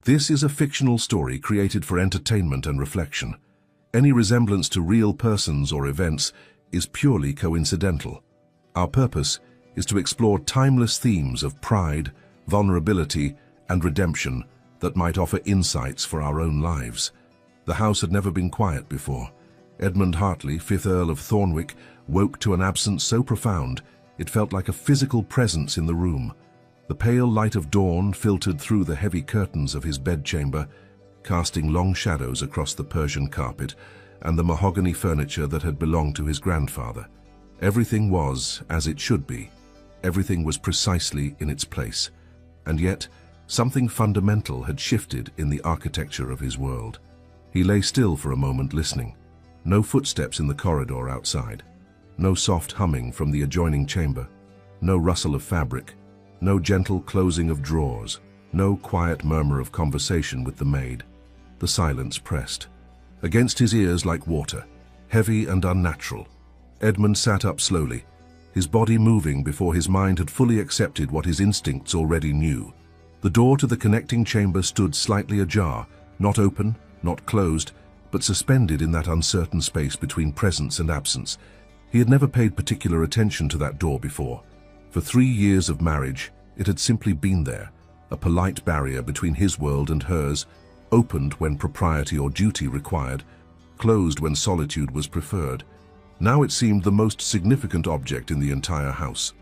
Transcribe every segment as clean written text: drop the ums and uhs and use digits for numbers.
This is a fictional story created for entertainment and reflection. Any resemblance to real persons or events is purely coincidental. Our purpose is to explore timeless themes of pride, vulnerability, and redemption that might offer insights for our own lives. The house had never been quiet before. Edmund Hartley, 5th Earl of Thornwick, woke to an absence so profound it felt like a physical presence in the room. The pale light of dawn filtered through the heavy curtains of his bedchamber, casting long shadows across the Persian carpet and the mahogany furniture that had belonged to his grandfather. Everything was as it should be. Everything was precisely in its place. And yet, something fundamental had shifted in the architecture of his world. He lay still for a moment listening. No footsteps in the corridor outside. No soft humming from the adjoining chamber. No rustle of fabric. No gentle closing of drawers. No quiet murmur of conversation with the maid. The silence pressed against his ears like water, heavy and unnatural. Edmund sat up slowly, his body moving before his mind had fully accepted what his instincts already knew. The door to the connecting chamber stood slightly ajar, not open, not closed, but suspended in that uncertain space between presence and absence. He had never paid particular attention to that door before. For 3 years of marriage, it had simply been there, a polite barrier between his world and hers, opened when propriety or duty required, closed when solitude was preferred. Now it seemed the most significant object in the entire house.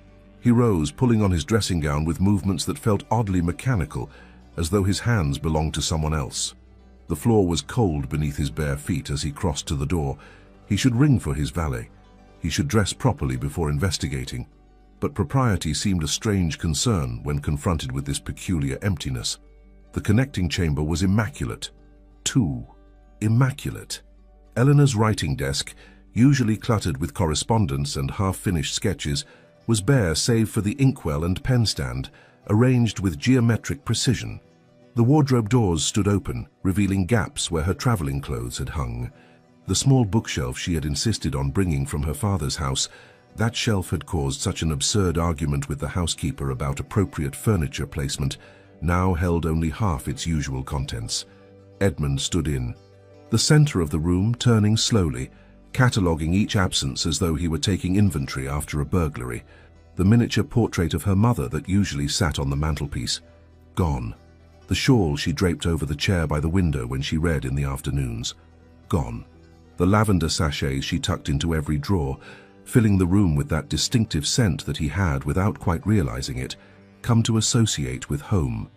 He rose, pulling on his dressing gown with movements that felt oddly mechanical, as though his hands belonged to someone else. The floor was cold beneath his bare feet as he crossed to the door. He should ring for his valet. He should dress properly before investigating. But propriety seemed a strange concern when confronted with this peculiar emptiness. The connecting chamber was immaculate. Too immaculate. Eleanor's writing desk, usually cluttered with correspondence and half-finished sketches, was bare save for the inkwell and pen stand, arranged with geometric precision. The wardrobe doors stood open, revealing gaps where her traveling clothes had hung. The small bookshelf she had insisted on bringing from her father's house, that shelf had caused such an absurd argument with the housekeeper about appropriate furniture placement, now held only half its usual contents. Edmund stood in the center of the room, turning slowly, cataloguing each absence as though he were taking inventory after a burglary. The miniature portrait of her mother that usually sat on the mantelpiece, gone. The shawl she draped over the chair by the window when she read in the afternoons, gone. The lavender sachets she tucked into every drawer, filling the room with that distinctive scent that he had, without quite realizing it, come to associate with home,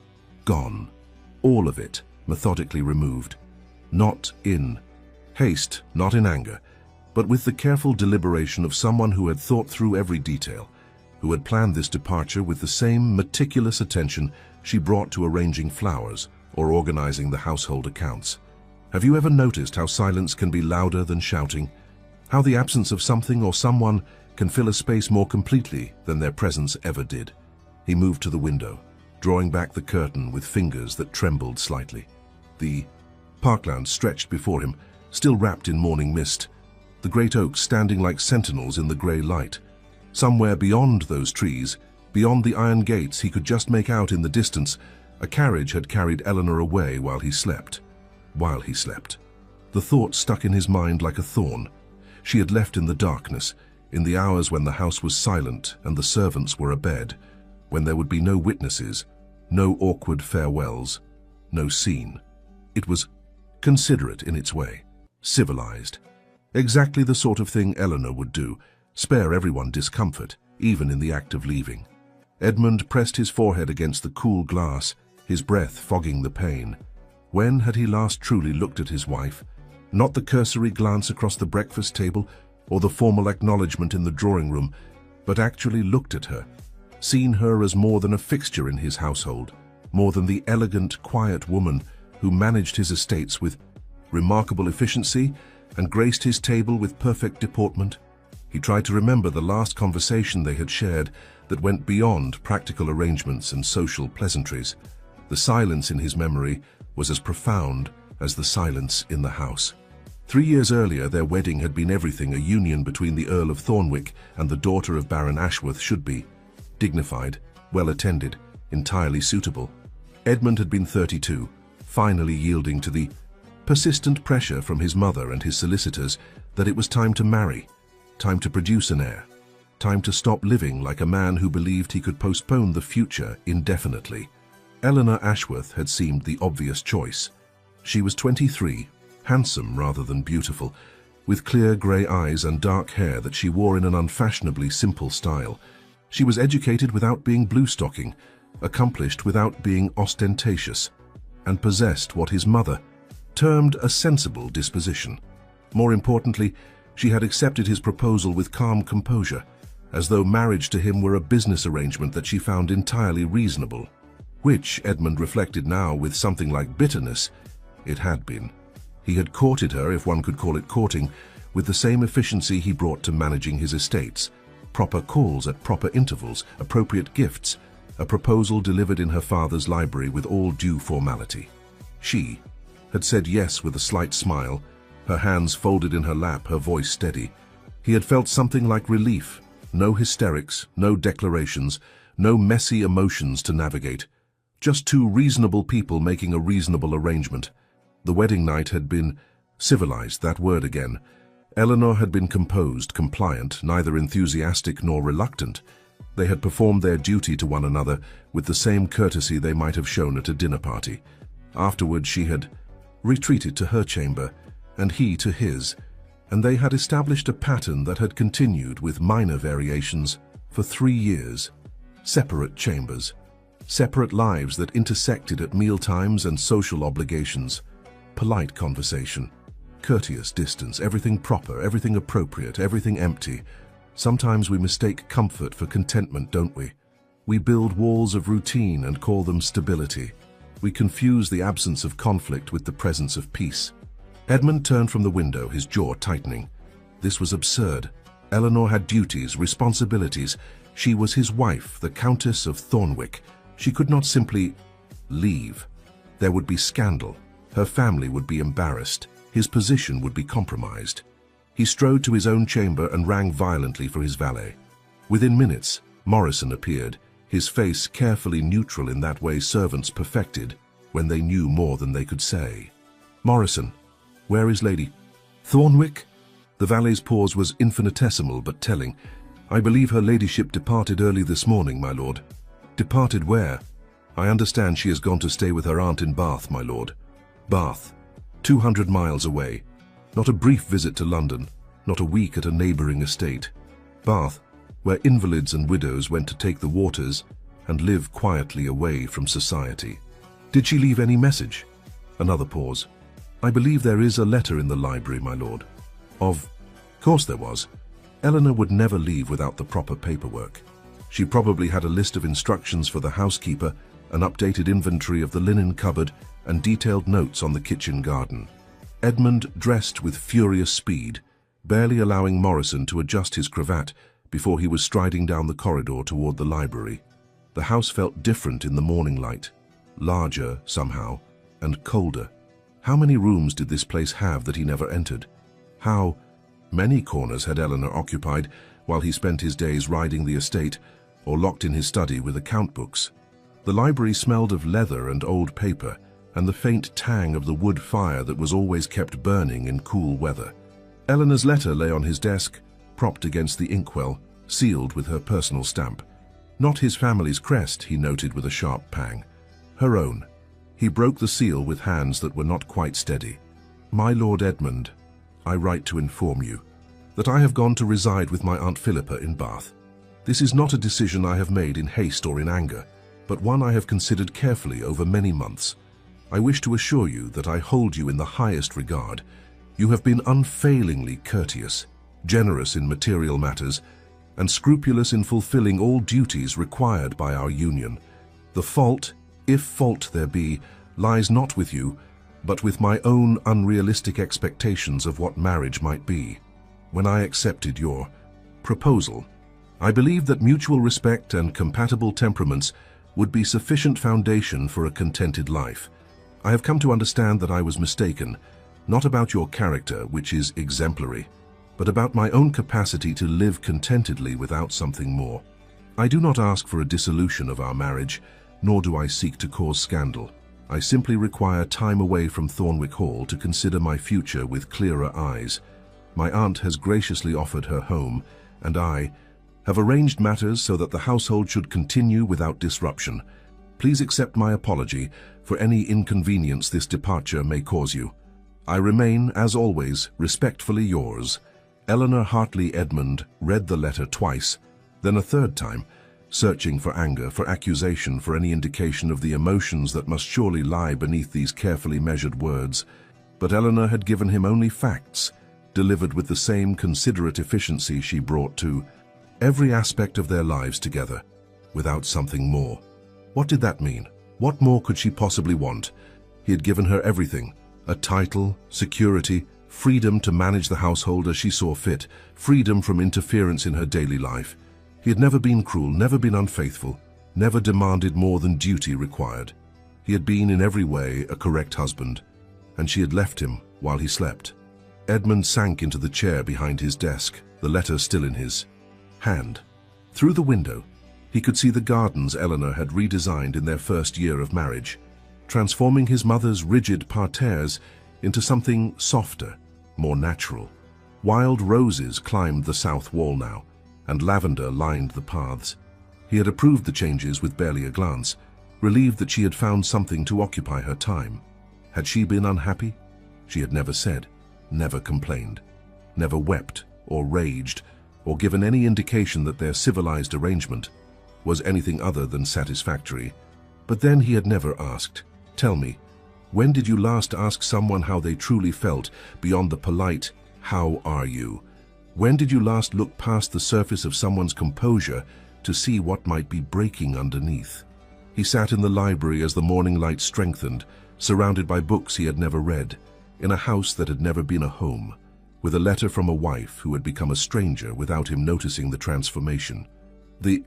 gone. All of it methodically removed. Not in haste, not in anger, but with the careful deliberation of someone who had thought through every detail, who had planned this departure with the same meticulous attention she brought to arranging flowers or organizing the household accounts. Have you ever noticed how silence can be louder than shouting? How the absence of something or someone can fill a space more completely than their presence ever did? He moved to the window, drawing back the curtain with fingers that trembled slightly. The parkland stretched before him, still wrapped in morning mist, the great oaks standing like sentinels in the grey light. Somewhere beyond those trees, beyond the iron gates he could just make out in the distance, a carriage had carried Eleanor away while he slept. While he slept. The thought stuck in his mind like a thorn. She had left in the darkness, in the hours when the house was silent and the servants were abed, when there would be no witnesses, no awkward farewells, no scene. It was considerate in its way, civilized. Exactly the sort of thing Eleanor would do, spare everyone discomfort, even in the act of leaving. Edmund pressed his forehead against the cool glass, his breath fogging the pain. When had he last truly looked at his wife? Not the cursory glance across the breakfast table or the formal acknowledgement in the drawing room, but actually looked at her, seen her as more than a fixture in his household, more than the elegant, quiet woman who managed his estates with remarkable efficiency and graced his table with perfect deportment. He tried to remember the last conversation they had shared that went beyond practical arrangements and social pleasantries. The silence in his memory was as profound as the silence in the house. 3 years earlier, their wedding had been everything a union between the Earl of Thornwick and the daughter of Baron Ashworth should be. Dignified, well-attended, entirely suitable. Edmund had been 32, finally yielding to the persistent pressure from his mother and his solicitors that it was time to marry, time to produce an heir, time to stop living like a man who believed he could postpone the future indefinitely. Eleanor Ashworth had seemed the obvious choice. She was 23, handsome rather than beautiful, with clear grey eyes and dark hair that she wore in an unfashionably simple style. She was educated without being blue-stocking, accomplished without being ostentatious, and possessed what his mother termed a sensible disposition. More importantly, she had accepted his proposal with calm composure, as though marriage to him were a business arrangement that she found entirely reasonable. Which, Edmund reflected now with something like bitterness, it had been. He had courted her, if one could call it courting, with the same efficiency he brought to managing his estates. Proper calls at proper intervals, appropriate gifts, a proposal delivered in her father's library with all due formality. She had said yes with a slight smile, her hands folded in her lap, her voice steady. He had felt something like relief. No hysterics, no declarations, no messy emotions to navigate. Just two reasonable people making a reasonable arrangement. The wedding night had been civilized, that word again. Eleanor had been composed, compliant, neither enthusiastic nor reluctant. They had performed their duty to one another with the same courtesy they might have shown at a dinner party. Afterwards she had retreated to her chamber, and he to his, and they had established a pattern that had continued with minor variations for 3 years. Separate chambers, separate lives that intersected at mealtimes and social obligations. Polite conversation, courteous distance, everything proper, everything appropriate, everything empty. Sometimes we mistake comfort for contentment, don't we? We build walls of routine and call them stability. We confuse the absence of conflict with the presence of peace. Edmund turned from the window, his jaw tightening. This was absurd. Eleanor had duties, responsibilities. She was his wife, the Countess of Thornwick. She could not simply leave. There would be scandal. Her family would be embarrassed. His position would be compromised. He strode to his own chamber and rang violently for his valet. Within minutes, Morrison appeared, his face carefully neutral in that way servants perfected when they knew more than they could say. "Morrison, where is Lady Thornwick?" The valet's pause was infinitesimal but telling. "I believe her ladyship departed early this morning, my lord." "Departed where?" "I understand she has gone to stay with her aunt in Bath, my lord." Bath, 200 miles away. Not a brief visit to London, not a week at a neighbouring estate. Bath, where invalids and widows went to take the waters and live quietly away from society. "Did she leave any message?" Another pause. "I believe there is a letter in the library, my lord." Of course there was. Eleanor would never leave without the proper paperwork. She probably had a list of instructions for the housekeeper, an updated inventory of the linen cupboard, and detailed notes on the kitchen garden. Edmund dressed with furious speed, barely allowing Morrison to adjust his cravat before he was striding down the corridor toward the library. The house felt different in the morning light, larger somehow, and colder. How many rooms did this place have that he never entered? How many corners had Eleanor occupied while he spent his days riding the estate or locked in his study with account books? The library smelled of leather and old paper, and the faint tang of the wood fire that was always kept burning in cool weather. Eleanor's letter lay on his desk, propped against the inkwell, sealed with her personal stamp. Not his family's crest, he noted with a sharp pang. Her own. He broke the seal with hands that were not quite steady. "My Lord Edmund, I write to inform you that I have gone to reside with my Aunt Philippa in Bath. This is not a decision I have made in haste or in anger, but one I have considered carefully over many months. I wish to assure you that I hold you in the highest regard. You have been unfailingly courteous, generous in material matters, and scrupulous in fulfilling all duties required by our union. The fault, if fault there be, lies not with you, but with my own unrealistic expectations of what marriage might be. When I accepted your proposal, I believed that mutual respect and compatible temperaments would be sufficient foundation for a contented life. I have come to understand that I was mistaken, not about your character, which is exemplary, but about my own capacity to live contentedly without something more. I do not ask for a dissolution of our marriage, nor do I seek to cause scandal. I simply require time away from Thornwick Hall to consider my future with clearer eyes. My aunt has graciously offered her home, and I have arranged matters so that the household should continue without disruption. Please accept my apology for any inconvenience this departure may cause you. I remain, as always, respectfully yours. Eleanor Hartley. Edmund read the letter twice, then a third time, searching for anger, for accusation, for any indication of the emotions that must surely lie beneath these carefully measured words. But Eleanor had given him only facts, delivered with the same considerate efficiency she brought to every aspect of their lives together, without something more. What did that mean? What more could she possibly want? He had given her everything: a title, security, freedom to manage the household as she saw fit, freedom from interference in her daily life. He had never been cruel, never been unfaithful, never demanded more than duty required. He had been in every way a correct husband, and she had left him while he slept. Edmund sank into the chair behind his desk, the letter still in his hand. Through the window, he could see the gardens Eleanor had redesigned in their first year of marriage, transforming his mother's rigid parterres into something softer, more natural. Wild roses climbed the south wall now, and lavender lined the paths. He had approved the changes with barely a glance, relieved that she had found something to occupy her time. Had she been unhappy? She had never said, never complained, never wept or raged, or given any indication that their civilized arrangement was anything other than satisfactory. But then he had never asked, "Tell me, when did you last ask someone how they truly felt beyond the polite, 'How are you?' When did you last look past the surface of someone's composure to see what might be breaking underneath?" He sat in the library as the morning light strengthened, surrounded by books he had never read, in a house that had never been a home, with a letter from a wife who had become a stranger without him noticing the transformation. The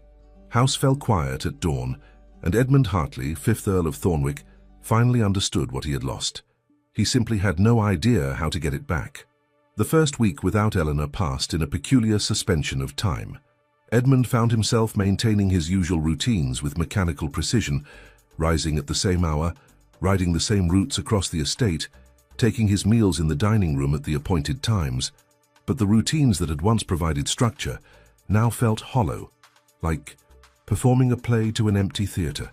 house fell quiet at dawn, and Edmund Hartley, 5th Earl of Thornwick, finally understood what he had lost. He simply had no idea how to get it back. The first week without Eleanor passed in a peculiar suspension of time. Edmund found himself maintaining his usual routines with mechanical precision, rising at the same hour, riding the same routes across the estate, taking his meals in the dining room at the appointed times. But the routines that had once provided structure now felt hollow, like performing a play to an empty theatre.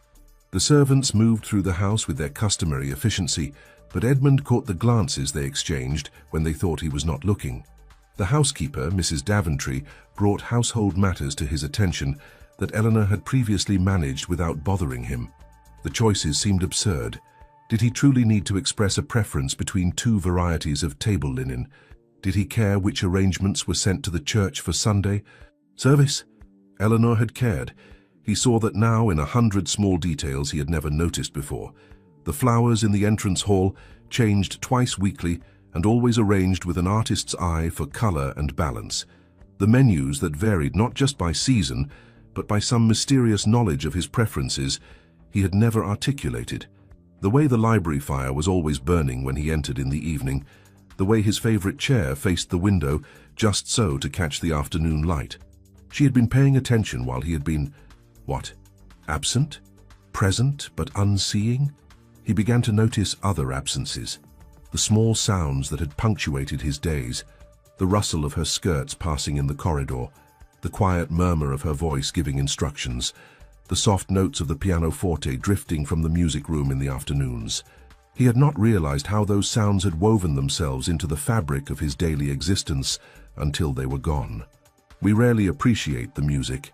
The servants moved through the house with their customary efficiency, but Edmund caught the glances they exchanged when they thought he was not looking. The housekeeper, Mrs. Daventry, brought household matters to his attention that Eleanor had previously managed without bothering him. The choices seemed absurd. Did he truly need to express a preference between two varieties of table linen? Did he care which arrangements were sent to the church for Sunday service? Eleanor had cared. He saw that now in 100 small details he had never noticed before. The flowers in the entrance hall changed twice weekly and always arranged with an artist's eye for color and balance. The menus that varied not just by season, but by some mysterious knowledge of his preferences he had never articulated. The way the library fire was always burning when he entered in the evening, the way his favorite chair faced the window just so to catch the afternoon light. She had been paying attention while he had been, what, absent? Present but unseeing? He began to notice other absences. The small sounds that had punctuated his days, the rustle of her skirts passing in the corridor, the quiet murmur of her voice giving instructions, the soft notes of the pianoforte drifting from the music room in the afternoons. He had not realized how those sounds had woven themselves into the fabric of his daily existence until they were gone. We rarely appreciate the music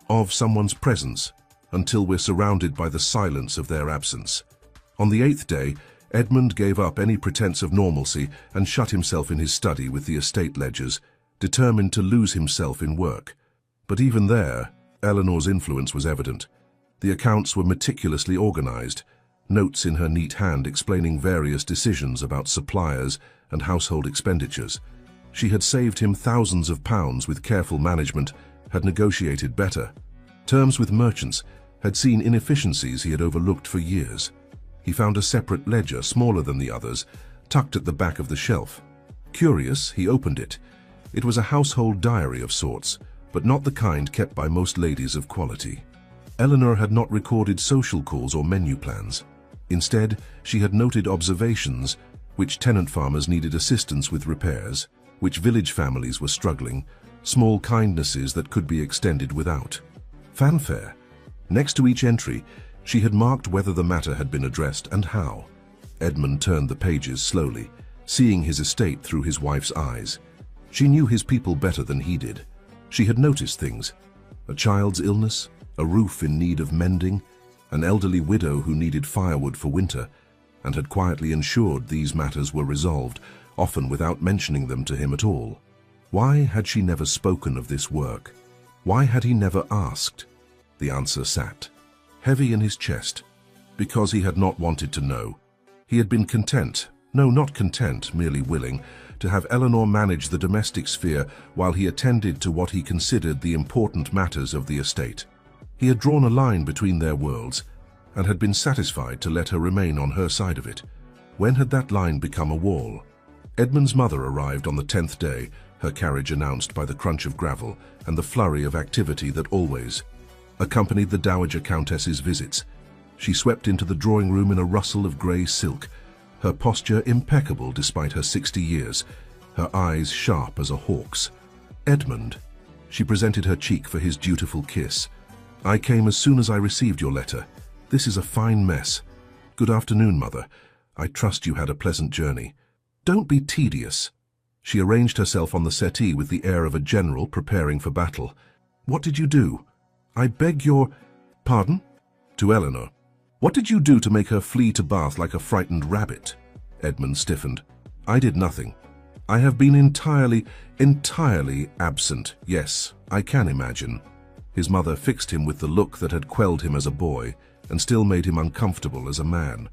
of someone's presence until we're surrounded by the silence of their absence. On the 8th day, Edmund gave up any pretense of normalcy and shut himself in his study with the estate ledgers, determined to lose himself in work. But even there, Eleanor's influence was evident. The accounts were meticulously organized, notes in her neat hand explaining various decisions about suppliers and household expenditures. She had saved him thousands of pounds with careful management, had negotiated better. Terms with merchants had seen inefficiencies he had overlooked for years. He found a separate ledger, smaller than the others, tucked at the back of the shelf. Curious, he opened it. It was a household diary of sorts, but not the kind kept by most ladies of quality. Eleanor had not recorded social calls or menu plans. Instead, she had noted observations: which tenant farmers needed assistance with repairs, which village families were struggling, small kindnesses that could be extended without fanfare. Next to each entry, she had marked whether the matter had been addressed and how. Edmund turned the pages slowly, seeing his estate through his wife's eyes. She knew his people better than he did. She had noticed things: a child's illness, a roof in need of mending, an elderly widow who needed firewood for winter, and had quietly ensured these matters were resolved, often without mentioning them to him at all. Why had she never spoken of this work? Why had he never asked? The answer sat heavy in his chest. Because he had not wanted to know. He had been content, no, not content, merely willing, to have Eleanor manage the domestic sphere while he attended to what he considered the important matters of the estate. He had drawn a line between their worlds and had been satisfied to let her remain on her side of it. When had that line become a wall? Edmund's mother arrived on the 10th day, her carriage announced by the crunch of gravel and the flurry of activity that always accompanied the Dowager Countess's visits. She swept into the drawing room in a rustle of grey silk, her posture impeccable despite her 60 years, her eyes sharp as a hawk's. "Edmund," she presented her cheek for his dutiful kiss. "I came as soon as I received your letter. This is a fine mess. Good afternoon, Mother. I trust you had a pleasant journey. Don't be tedious." She arranged herself on the settee with the air of a general preparing for battle. "What did you do? I beg your pardon?" To Eleanor. "What did you do to make her flee to Bath like a frightened rabbit?" Edmund stiffened. "I did nothing. I have been entirely absent. Yes, I can imagine." His mother fixed him with the look that had quelled him as a boy and still made him uncomfortable as a man.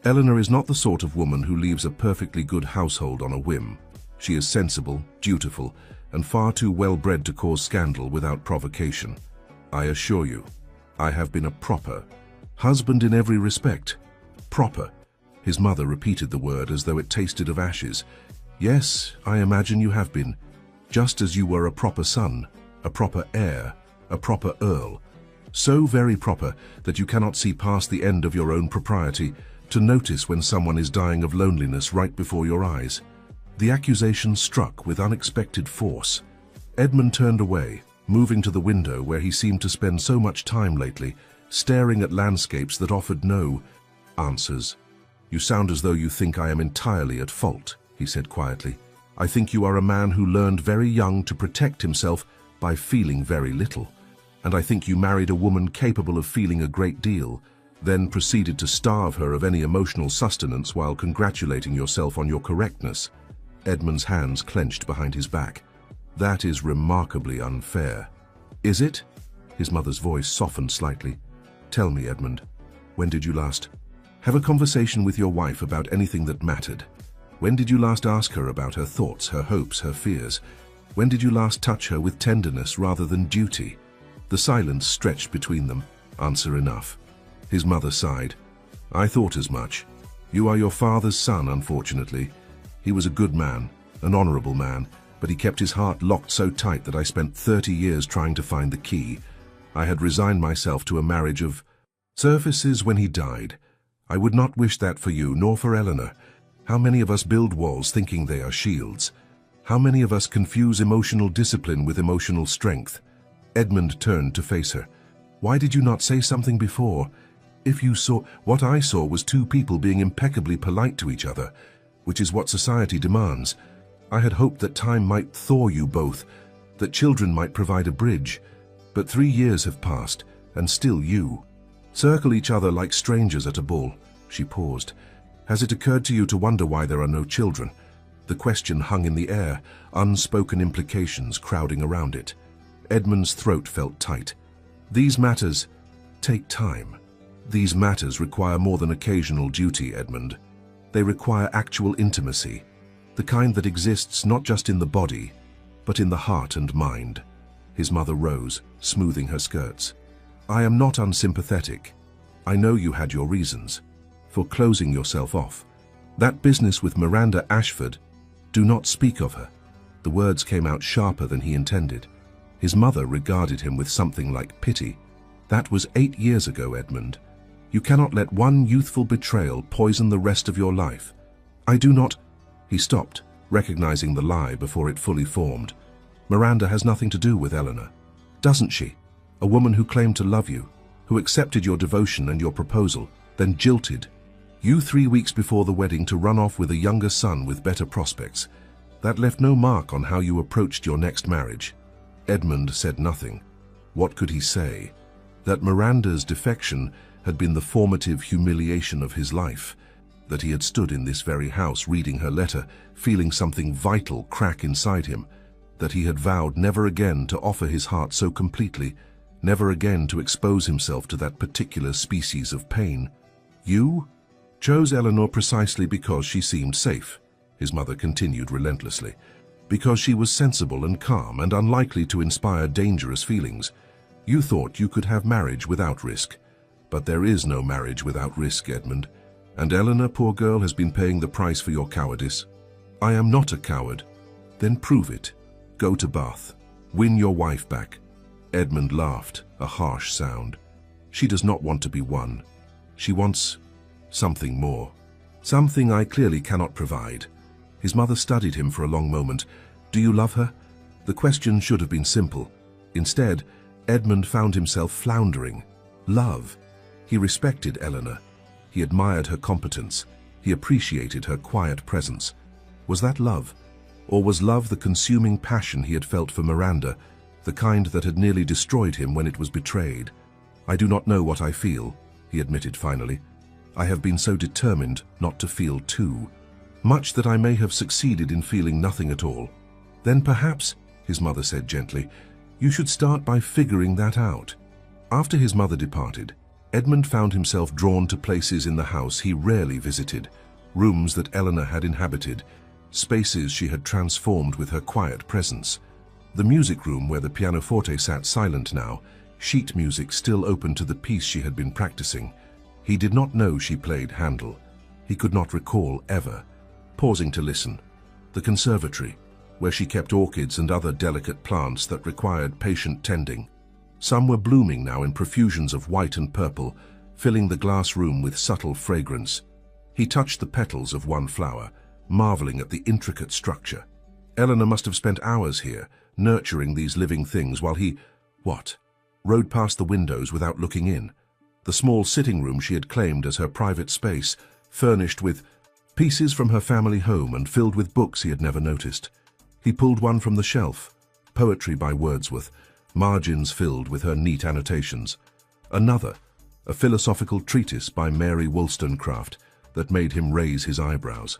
"Eleanor is not the sort of woman who leaves a perfectly good household on a whim. She is sensible, dutiful, and far too well-bred to cause scandal without provocation. I assure you, I have been a proper husband in every respect." Proper. His mother repeated the word as though it tasted of ashes. "Yes, I imagine you have been. Just as you were a proper son, a proper heir, a proper Earl. So very proper that you cannot see past the end of your own propriety to notice when someone is dying of loneliness right before your eyes." The accusation struck with unexpected force. Edmund turned away, moving to the window where he seemed to spend so much time lately, staring at landscapes that offered no answers. "You sound as though you think I am entirely at fault," he said quietly. "I think you are a man who learned very young to protect himself by feeling very little. And I think you married a woman capable of feeling a great deal, then proceeded to starve her of any emotional sustenance while congratulating yourself on your correctness." Edmund's hands clenched behind his back. "That is remarkably unfair." "Is it?" His mother's voice softened slightly. "Tell me, Edmund, when did you last have a conversation with your wife about anything that mattered? When did you last ask her about her thoughts, her hopes, her fears? When did you last touch her with tenderness rather than duty?" The silence stretched between them. Answer enough. His mother sighed. "I thought as much. You are your father's son, unfortunately. He was a good man, an honorable man, but he kept his heart locked so tight that I spent 30 years trying to find the key. I had resigned myself to a marriage of surfaces when he died. I would not wish that for you, nor for Eleanor. How many of us build walls thinking they are shields? How many of us confuse emotional discipline with emotional strength?" Edmund turned to face her. "Why did you not say something before? If you saw, what I saw was two people being impeccably polite to each other, which is what society demands. I had hoped that time might thaw you both, that children might provide a bridge. But 3 years have passed, and still you circle each other like strangers at a ball." She paused. "Has it occurred to you to wonder why there are no children?" The question hung in the air, unspoken implications crowding around it. Edmund's throat felt tight. "These matters take time. These matters require more than occasional duty, Edmund. They require actual intimacy, the kind that exists not just in the body, but in the heart and mind." His mother rose, smoothing her skirts. "I am not unsympathetic. I know you had your reasons for closing yourself off. That business with Miranda Ashford, do not speak of her." The words came out sharper than he intended. His mother regarded him with something like pity. "That was 8 years ago, Edmund. You cannot let one youthful betrayal poison the rest of your life. I do not... He stopped, recognizing the lie before it fully formed. Miranda has nothing to do with Eleanor. Doesn't she? A woman who claimed to love you, who accepted your devotion and your proposal, then jilted you 3 weeks before the wedding to run off with a younger son with better prospects. That left no mark on how you approached your next marriage. Edmund said nothing. What could he say? That Miranda's defection had been the formative humiliation of his life, that he had stood in this very house reading her letter, feeling something vital crack inside him, that he had vowed never again to offer his heart so completely, never again to expose himself to that particular species of pain. You chose Eleanor precisely because she seemed safe, his mother continued relentlessly, because she was sensible and calm and unlikely to inspire dangerous feelings. You thought you could have marriage without risk. But there is no marriage without risk, Edmund. And Eleanor, poor girl, has been paying the price for your cowardice. I am not a coward. Then prove it. Go to Bath. Win your wife back. Edmund laughed, a harsh sound. She does not want to be won. She wants something more. Something I clearly cannot provide. His mother studied him for a long moment. Do you love her? The question should have been simple. Instead, Edmund found himself floundering. Love. He respected Eleanor. He admired her competence. He appreciated her quiet presence. Was that love? Or was love the consuming passion he had felt for Miranda, the kind that had nearly destroyed him when it was betrayed? I do not know what I feel, he admitted finally. I have been so determined not to feel too. Much that I may have succeeded in feeling nothing at all. Then perhaps, his mother said gently, you should start by figuring that out. After his mother departed, Edmund found himself drawn to places in the house he rarely visited, rooms that Eleanor had inhabited, spaces she had transformed with her quiet presence. The music room where the pianoforte sat silent now, sheet music still open to the piece she had been practicing. He did not know she played Handel. He could not recall ever. Pausing to listen. The conservatory, where she kept orchids and other delicate plants that required patient tending. Some were blooming now in profusions of white and purple, filling the glass room with subtle fragrance. He touched the petals of one flower, marveling at the intricate structure. Eleanor must have spent hours here, nurturing these living things while he, rode past the windows without looking in. The small sitting room she had claimed as her private space, furnished with pieces from her family home and filled with books he had never noticed. He pulled one from the shelf, poetry by Wordsworth, margins filled with her neat annotations. Another, a philosophical treatise by Mary Wollstonecraft that made him raise his eyebrows.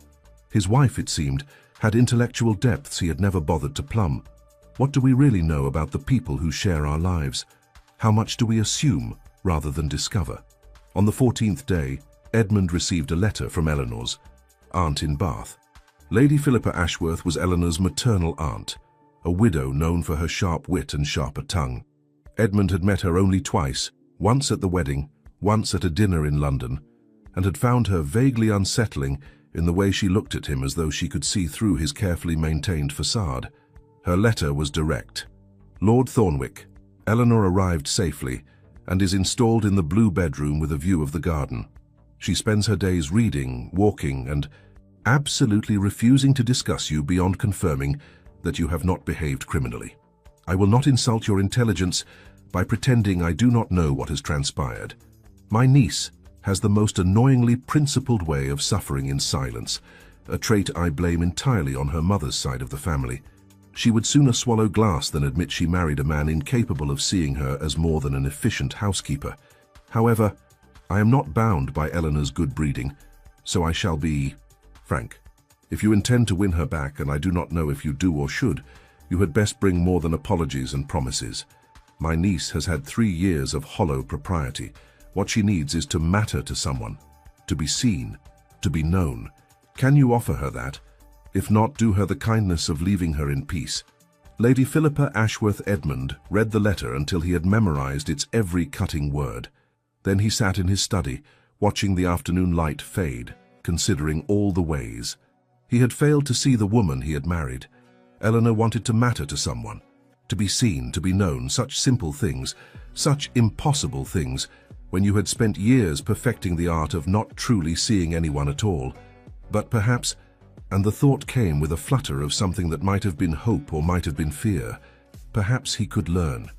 His wife, it seemed, had intellectual depths he had never bothered to plumb. What do we really know about the people who share our lives? How much do we assume rather than discover? On the 14th day, Edmund received a letter from Eleanor's aunt in Bath. Lady Philippa Ashworth was Eleanor's maternal aunt, a widow known for her sharp wit and sharper tongue. Edmund had met her only twice, once at the wedding, once at a dinner in London, and had found her vaguely unsettling in the way she looked at him as though she could see through his carefully maintained facade. Her letter was direct. Lord Thornwick, Eleanor arrived safely and is installed in the blue bedroom with a view of the garden. She spends her days reading, walking, and absolutely refusing to discuss you beyond confirming that you have not behaved criminally. I will not insult your intelligence by pretending I do not know what has transpired. My niece has the most annoyingly principled way of suffering in silence, a trait I blame entirely on her mother's side of the family. She would sooner swallow glass than admit she married a man incapable of seeing her as more than an efficient housekeeper. However, I am not bound by Eleanor's good breeding, so I shall be frank. If you intend to win her back, and I do not know if you do or should, you had best bring more than apologies and promises. My niece has had 3 years of hollow propriety. What she needs is to matter to someone, to be seen, to be known. Can you offer her that? If not, do her the kindness of leaving her in peace. Lady Philippa Ashworth Edmund read the letter until he had memorized its every cutting word. Then he sat in his study, watching the afternoon light fade, considering all the ways. He had failed to see the woman he had married. Eleanor wanted to matter to someone, to be seen, to be known, such simple things, such impossible things, when you had spent years perfecting the art of not truly seeing anyone at all. But perhaps, and the thought came with a flutter of something that might have been hope or might have been fear, perhaps he could learn.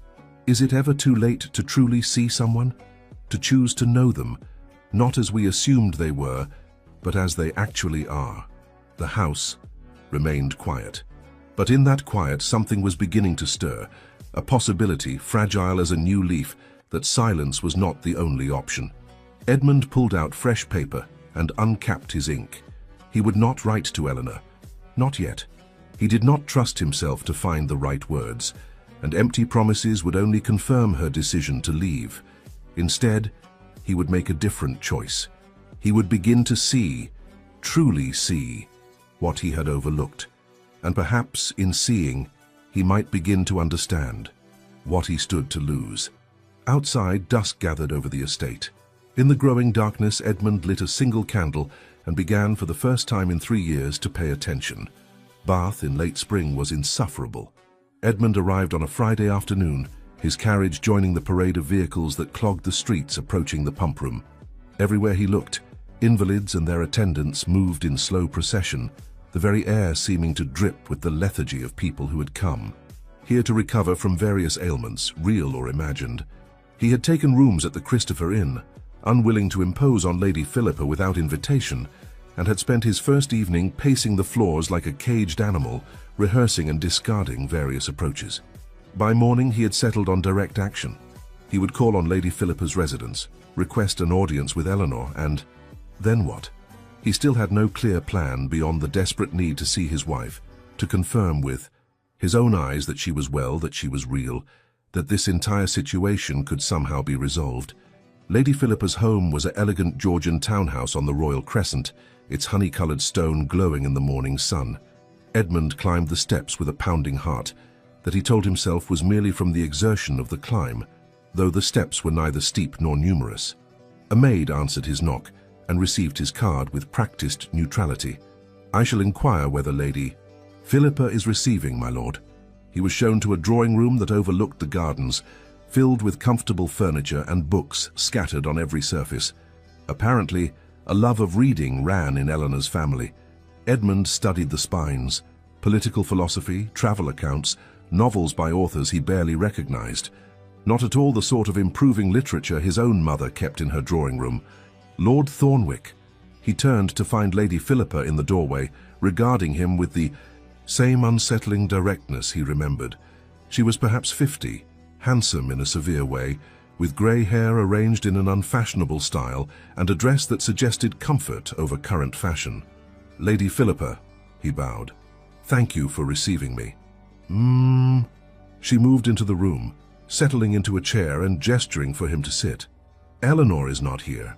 Is it ever too late to truly see someone? To choose to know them, not as we assumed they were, but as they actually are? The house remained quiet. But in that quiet, something was beginning to stir, a possibility, fragile as a new leaf, that silence was not the only option. Edmund pulled out fresh paper and uncapped his ink. He would not write to Eleanor. Not yet. He did not trust himself to find the right words, and empty promises would only confirm her decision to leave. Instead, he would make a different choice. He would begin to see, truly see, what he had overlooked. And perhaps, in seeing, he might begin to understand what he stood to lose. Outside, dusk gathered over the estate. In the growing darkness, Edmund lit a single candle and began for the first time in 3 years to pay attention. Bath in late spring was insufferable. Edmund arrived on a Friday afternoon, his carriage joining the parade of vehicles that clogged the streets approaching the pump room. Everywhere he looked, invalids and their attendants moved in slow procession, the very air seeming to drip with the lethargy of people who had come, here to recover from various ailments, real or imagined. He had taken rooms at the Christopher Inn, unwilling to impose on Lady Philippa without invitation, and had spent his first evening pacing the floors like a caged animal, rehearsing and discarding various approaches. By morning he had settled on direct action. He would call on Lady Philippa's residence, request an audience with Eleanor, and then what? He still had no clear plan beyond the desperate need to see his wife, to confirm with his own eyes that she was well, that she was real, that this entire situation could somehow be resolved. Lady Philippa's home was an elegant Georgian townhouse on the Royal Crescent, its honey-coloured stone glowing in the morning sun. Edmund climbed the steps with a pounding heart that he told himself was merely from the exertion of the climb, though the steps were neither steep nor numerous. A maid answered his knock and received his card with practiced neutrality. "I shall inquire whether Lady Philippa is receiving, my lord." He was shown to a drawing room that overlooked the gardens, filled with comfortable furniture and books scattered on every surface. Apparently, a love of reading ran in Eleanor's family. Edmund studied the spines, political philosophy, travel accounts, novels by authors he barely recognized. Not at all the sort of improving literature his own mother kept in her drawing room. Lord Thornwick. He turned to find Lady Philippa in the doorway, regarding him with the same unsettling directness he remembered. She was perhaps 50, handsome in a severe way, with grey hair arranged in an unfashionable style and a dress that suggested comfort over current fashion. "Lady Philippa," he bowed. "Thank you for receiving me." She moved into the room, settling into a chair and gesturing for him to sit. "Eleanor is not here."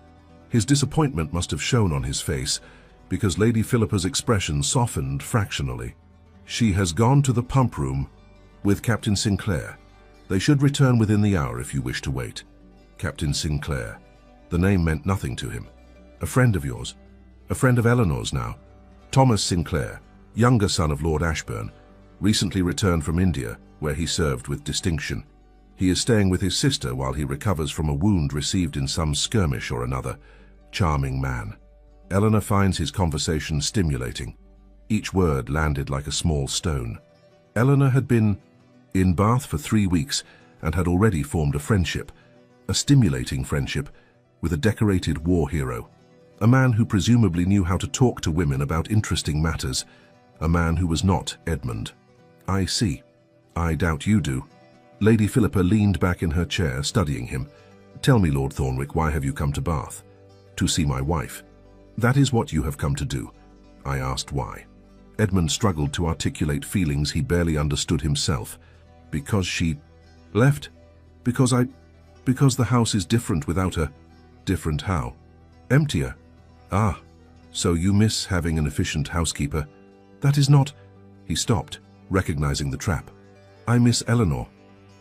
His disappointment must have shown on his face, because Lady Philippa's expression softened fractionally. "She has gone to the pump room with Captain Sinclair. They should return within the hour if you wish to wait." Captain Sinclair. The name meant nothing to him. "A friend of yours?" "A friend of Eleanor's now. Thomas Sinclair, younger son of Lord Ashburn, recently returned from India, where he served with distinction. He is staying with his sister while he recovers from a wound received in some skirmish or another. Charming man." Eleanor finds his conversation stimulating. Each word landed like a small stone. Eleanor had been in Bath for 3 weeks and had already formed a friendship, a stimulating friendship, with a decorated war hero. A man who presumably knew how to talk to women about interesting matters. A man who was not Edmund. "I see. I doubt you do." Lady Philippa leaned back in her chair, studying him. "Tell me, Lord Thornwick, why have you come to Bath?" "To see my wife." "That is what you have come to do." I asked why. Edmund struggled to articulate feelings he barely understood himself. "Because she left? Because the house is different without her." "Different how?" "Emptier." "Ah, so you miss having an efficient housekeeper." "That is not—" He stopped, recognizing the trap. "I miss Eleanor.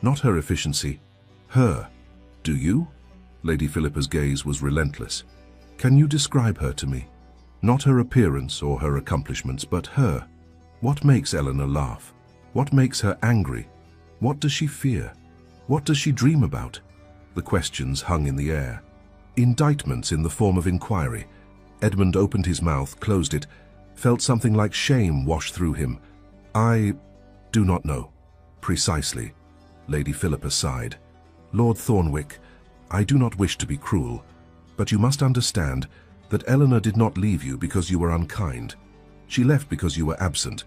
Not her efficiency. Her." "Do you?" Lady Philippa's gaze was relentless. "Can you describe her to me? Not her appearance or her accomplishments, but her. What makes Eleanor laugh? What makes her angry? What does she fear? What does she dream about? The questions hung in the air. Indictments in the form of inquiry. Edmund opened his mouth, closed it, felt something like shame wash through him. I do not know. Precisely. Lady Philippa sighed. Lord Thornwick, I do not wish to be cruel, but you must understand that Eleanor did not leave you because you were unkind. She left because you were absent.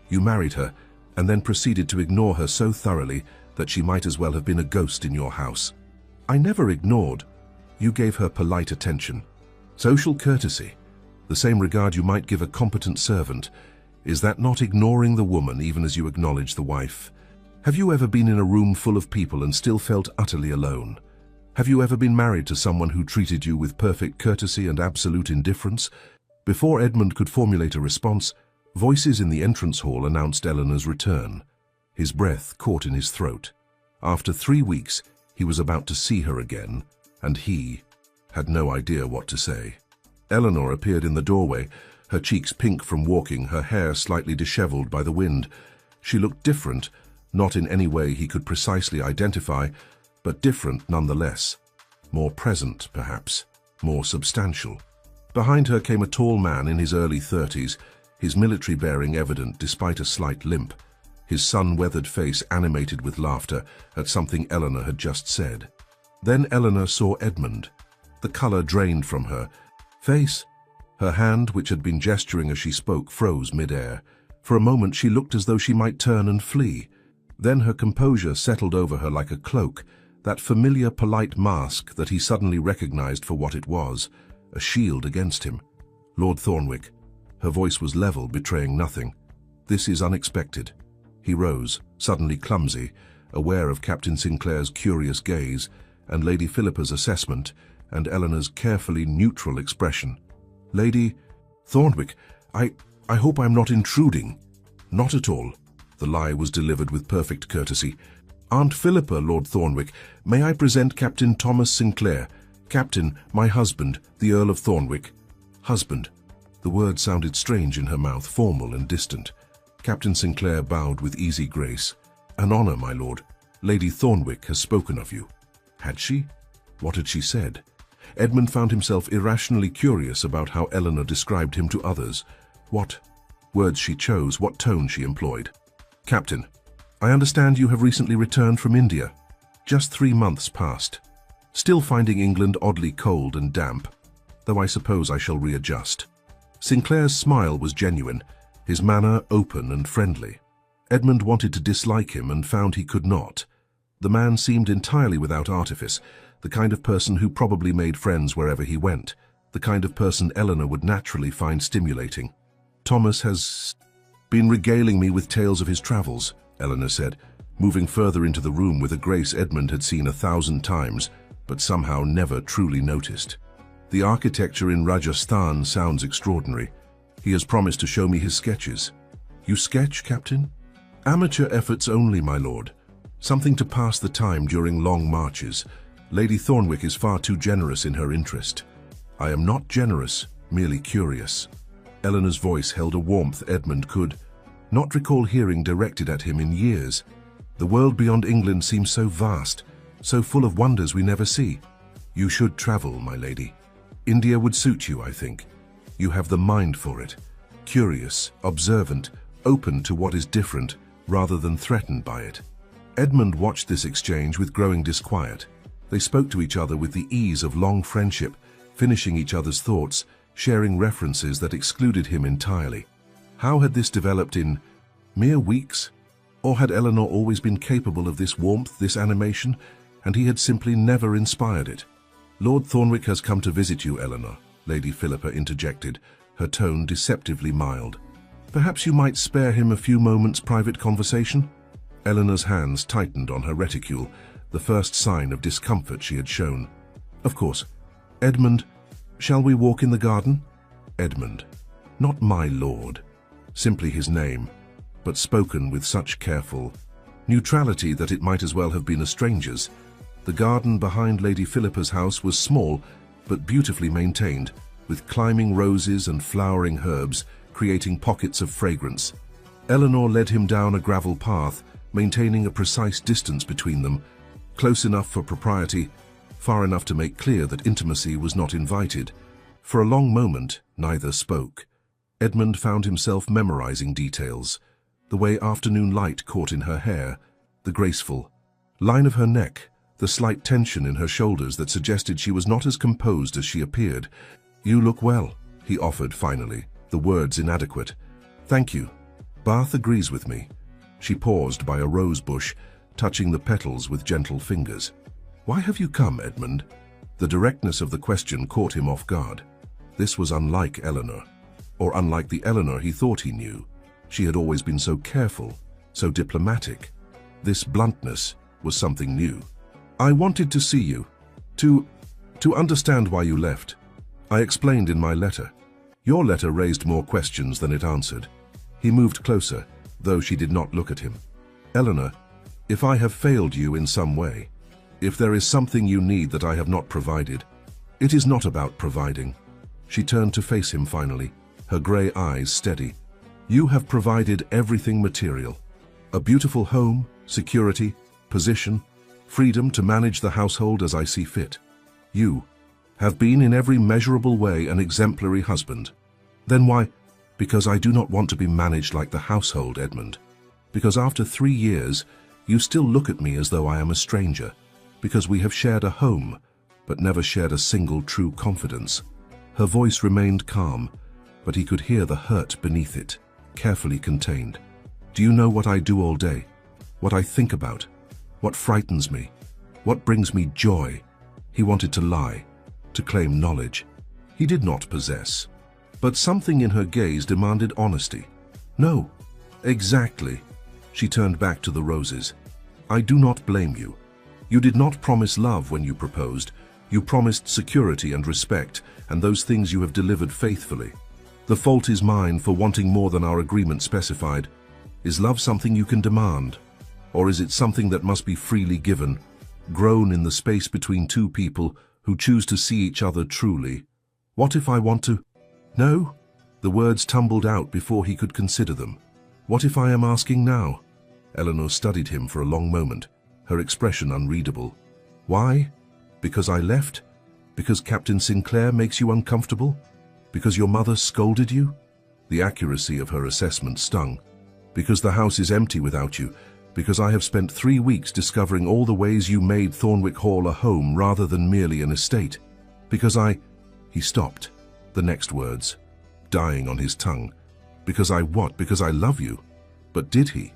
You married her, and then proceeded to ignore her so thoroughly that she might as well have been a ghost in your house. I never ignored. You gave her polite attention. Social courtesy, the same regard you might give a competent servant. Is that not ignoring the woman even as you acknowledge the wife? Have you ever been in a room full of people and still felt utterly alone? Have you ever been married to someone who treated you with perfect courtesy and absolute indifference? Before Edmund could formulate a response, voices in the entrance hall announced Eleanor's return. His breath caught in his throat. After 3 weeks, he was about to see her again, and he had no idea what to say. Eleanor appeared in the doorway, her cheeks pink from walking, her hair slightly disheveled by the wind. She looked different, not in any way he could precisely identify, but different nonetheless. More present, perhaps, more substantial. Behind her came a tall man in his early 30s, his military bearing evident despite a slight limp, his sun-weathered face animated with laughter at something Eleanor had just said. Then Eleanor saw Edmund. The colour drained from her face. Her hand, which had been gesturing as she spoke, froze mid-air. For a moment she looked as though she might turn and flee. Then her composure settled over her like a cloak, that familiar polite mask that he suddenly recognized for what it was, a shield against him. Lord Thornwick. Her voice was level, betraying nothing. This is unexpected. He rose, suddenly clumsy, aware of Captain Sinclair's curious gaze, and Lady Philippa's assessment, and Eleanor's carefully neutral expression. Lady Thornwick, I hope I'm not intruding. Not at all. The lie was delivered with perfect courtesy. Aunt Philippa, Lord Thornwick, may I present Captain Thomas Sinclair? Captain, my husband, the Earl of Thornwick. Husband. The word sounded strange in her mouth, formal and distant. Captain Sinclair bowed with easy grace. An honor, my lord. Lady Thornwick has spoken of you. Had she? What had she said? Edmund found himself irrationally curious about how Eleanor described him to others. What words she chose, what tone she employed. Captain, I understand you have recently returned from India. Just 3 months past. Still finding England oddly cold and damp, though I suppose I shall readjust. Sinclair's smile was genuine, his manner open and friendly. Edmund wanted to dislike him and found he could not. The man seemed entirely without artifice, the kind of person who probably made friends wherever he went, the kind of person Eleanor would naturally find stimulating. Thomas has been regaling me with tales of his travels, Eleanor said, moving further into the room with a grace Edmund had seen 1,000 times, but somehow never truly noticed. The architecture in Rajasthan sounds extraordinary. He has promised to show me his sketches. You sketch, Captain? Amateur efforts only, my lord. Something to pass the time during long marches. Lady Thornwick is far too generous in her interest. I am not generous, merely curious. Eleanor's voice held a warmth Edmund could not recall hearing directed at him in years. The world beyond England seems so vast, so full of wonders we never see. You should travel, my lady. India would suit you, I think. You have the mind for it. Curious, observant, open to what is different, rather than threatened by it. Edmund watched this exchange with growing disquiet. They spoke to each other with the ease of long friendship, finishing each other's thoughts, sharing references that excluded him entirely. How had this developed in mere weeks? Or had Eleanor always been capable of this warmth, this animation, and he had simply never inspired it? Lord Thornwick has come to visit you, Eleanor, Lady Philippa interjected, her tone deceptively mild. Perhaps you might spare him a few moments' private conversation? Eleanor's hands tightened on her reticule, the first sign of discomfort she had shown. Of course. Edmund, shall we walk in the garden? Edmund. Not my lord. Simply his name, but spoken with such careful neutrality that it might as well have been a stranger's. The garden behind Lady Philippa's house was small, but beautifully maintained, with climbing roses and flowering herbs, creating pockets of fragrance. Eleanor led him down a gravel path, maintaining a precise distance between them, close enough for propriety, far enough to make clear that intimacy was not invited. For a long moment, neither spoke. Edmund found himself memorizing details. The way afternoon light caught in her hair, the graceful line of her neck, the slight tension in her shoulders that suggested she was not as composed as she appeared. "You look well," he offered finally, the words inadequate. "Thank you. Bath agrees with me." She paused by a rose bush, touching the petals with gentle fingers. "Why have you come, Edmund?" The directness of the question caught him off guard. This was unlike Eleanor, or unlike the Eleanor he thought he knew. She had always been so careful, so diplomatic. This bluntness was something new. "I wanted to see you, to understand why you left. I explained in my letter. Your letter raised more questions than it answered." He moved closer, though she did not look at him. "Eleanor, if I have failed you in some way, if there is something you need that I have not provided, it is not about providing." She turned to face him finally, her grey eyes steady. "You have provided everything material. A beautiful home, security, position, freedom to manage the household as I see fit. You have been in every measurable way an exemplary husband. Then why? Because I do not want to be managed like the household, Edmund. Because after 3 years, you still look at me as though I am a stranger. Because we have shared a home, but never shared a single true confidence." Her voice remained calm, but he could hear the hurt beneath it, carefully contained. "Do you know what I do all day? What I think about? What frightens me? What brings me joy?" He wanted to lie, to claim knowledge. He did not possess. But something in her gaze demanded honesty. "No, exactly." She turned back to the roses. "I do not blame you. You did not promise love when you proposed. You promised security and respect, and those things you have delivered faithfully. The fault is mine for wanting more than our agreement specified. Is love something you can demand? Or is it something that must be freely given, grown in the space between two people who choose to see each other truly? What if I want to? No?" The words tumbled out before he could consider them. "What if I am asking now?" Eleanor studied him for a long moment, her expression unreadable. "Why? Because I left? Because Captain Sinclair makes you uncomfortable? Because your mother scolded you?" The accuracy of her assessment stung. "Because the house is empty without you. Because I have spent 3 weeks discovering all the ways you made Thornwick Hall a home rather than merely an estate. Because I—" He stopped, the next words dying on his tongue. "Because I what? Because I love you." But did he?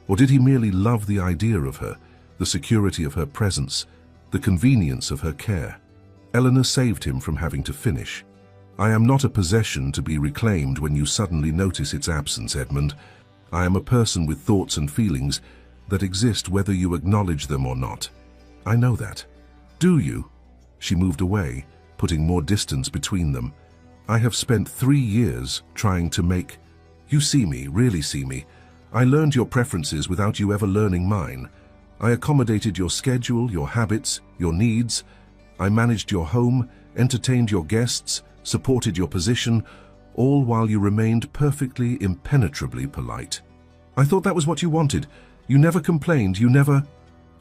Or did he merely love the idea of her, the security of her presence, the convenience of her care? Eleanor saved him from having to finish. "I am not a possession to be reclaimed when you suddenly notice its absence, Edmund. I am a person with thoughts and feelings that exist whether you acknowledge them or not. I know that." "Do you?" She moved away, putting more distance between them. "I have spent 3 years trying to make you see me, really see me. I learned your preferences without you ever learning mine. I accommodated your schedule, your habits, your needs. I managed your home, entertained your guests, supported your position, all while you remained perfectly, impenetrably polite. I thought that was what you wanted. You never complained, you never—"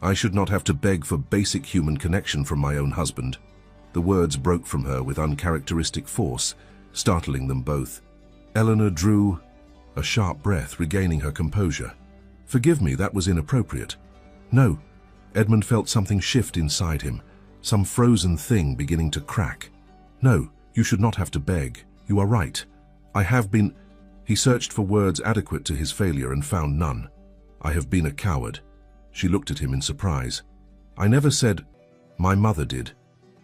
"I should not have to beg for basic human connection from my own husband." The words broke from her with uncharacteristic force, startling them both. Eleanor drew a sharp breath, regaining her composure. "Forgive me, that was inappropriate." "No." Edmund felt something shift inside him, some frozen thing beginning to crack. "No, you should not have to beg. You are right. I have been—" He searched for words adequate to his failure and found none. "I have been a coward." She looked at him in surprise. "I never said—" "My mother did.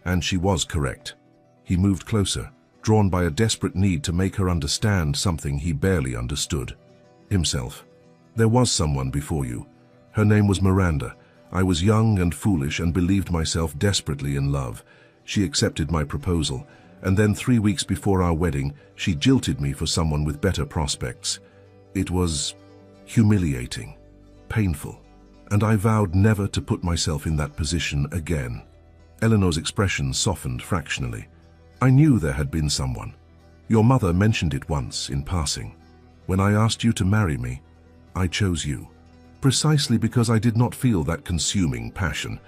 And she was correct." He moved closer, drawn by a desperate need to make her understand something he barely understood. Himself. "There was someone before you. Her name was Miranda. I was young and foolish and believed myself desperately in love. She accepted my proposal, and then 3 weeks before our wedding, she jilted me for someone with better prospects. It was humiliating, painful, and I vowed never to put myself in that position again." Eleanor's expression softened fractionally. "I knew there had been someone. Your mother mentioned it once, in passing. When I asked you to marry me, I chose you. Precisely because I did not feel that consuming passion.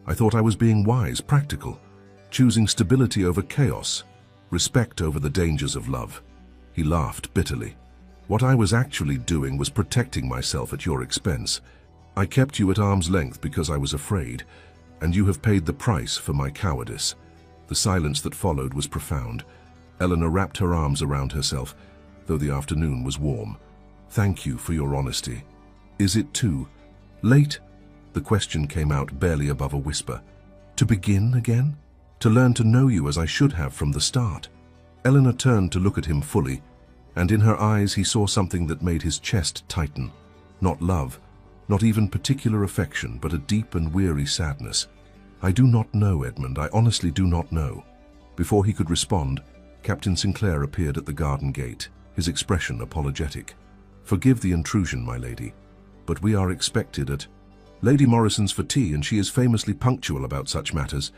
I thought I was being wise, practical, choosing stability over chaos, respect over the dangers of love. He laughed bitterly. What I was actually doing was protecting myself at your expense. I kept you at arm's length because I was afraid, and you have paid the price for my cowardice. The silence that followed was profound. Eleanor wrapped her arms around herself, though the afternoon was warm. Thank you for your honesty. Is it too late? The question came out barely above a whisper. To begin again? To learn to know you as I should have from the start? Eleanor turned to look at him fully, and in her eyes he saw something that made his chest tighten. Not love, not even particular affection, but a deep and weary sadness. I do not know, Edmund, I honestly do not know. Before he could respond, Captain Sinclair appeared at the garden gate, his expression apologetic. Forgive the intrusion, my lady, but we are expected at Lady Morrison's for tea, and she is famously punctual about such matters.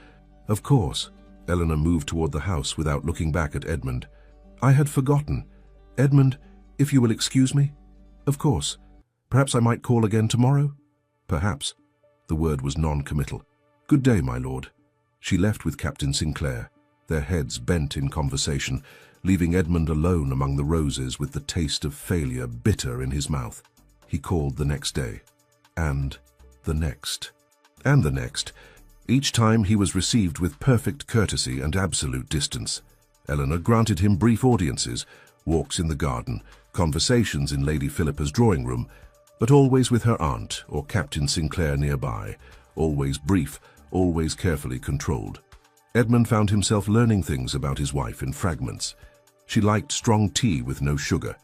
Of course. Eleanor moved toward the house without looking back at Edmund. I had forgotten. Edmund, if you will excuse me? Of course. Perhaps I might call again tomorrow? Perhaps. The word was non-committal. Good day, my lord. She left with Captain Sinclair, their heads bent in conversation, leaving Edmund alone among the roses with the taste of failure bitter in his mouth. He called the next day. And the next. And the next. Each time he was received with perfect courtesy and absolute distance. Eleanor granted him brief audiences, walks in the garden, conversations in Lady Philippa's drawing room, but always with her aunt or Captain Sinclair nearby, always brief, always carefully controlled. Edmund found himself learning things about his wife in fragments. She liked strong tea with no sugar.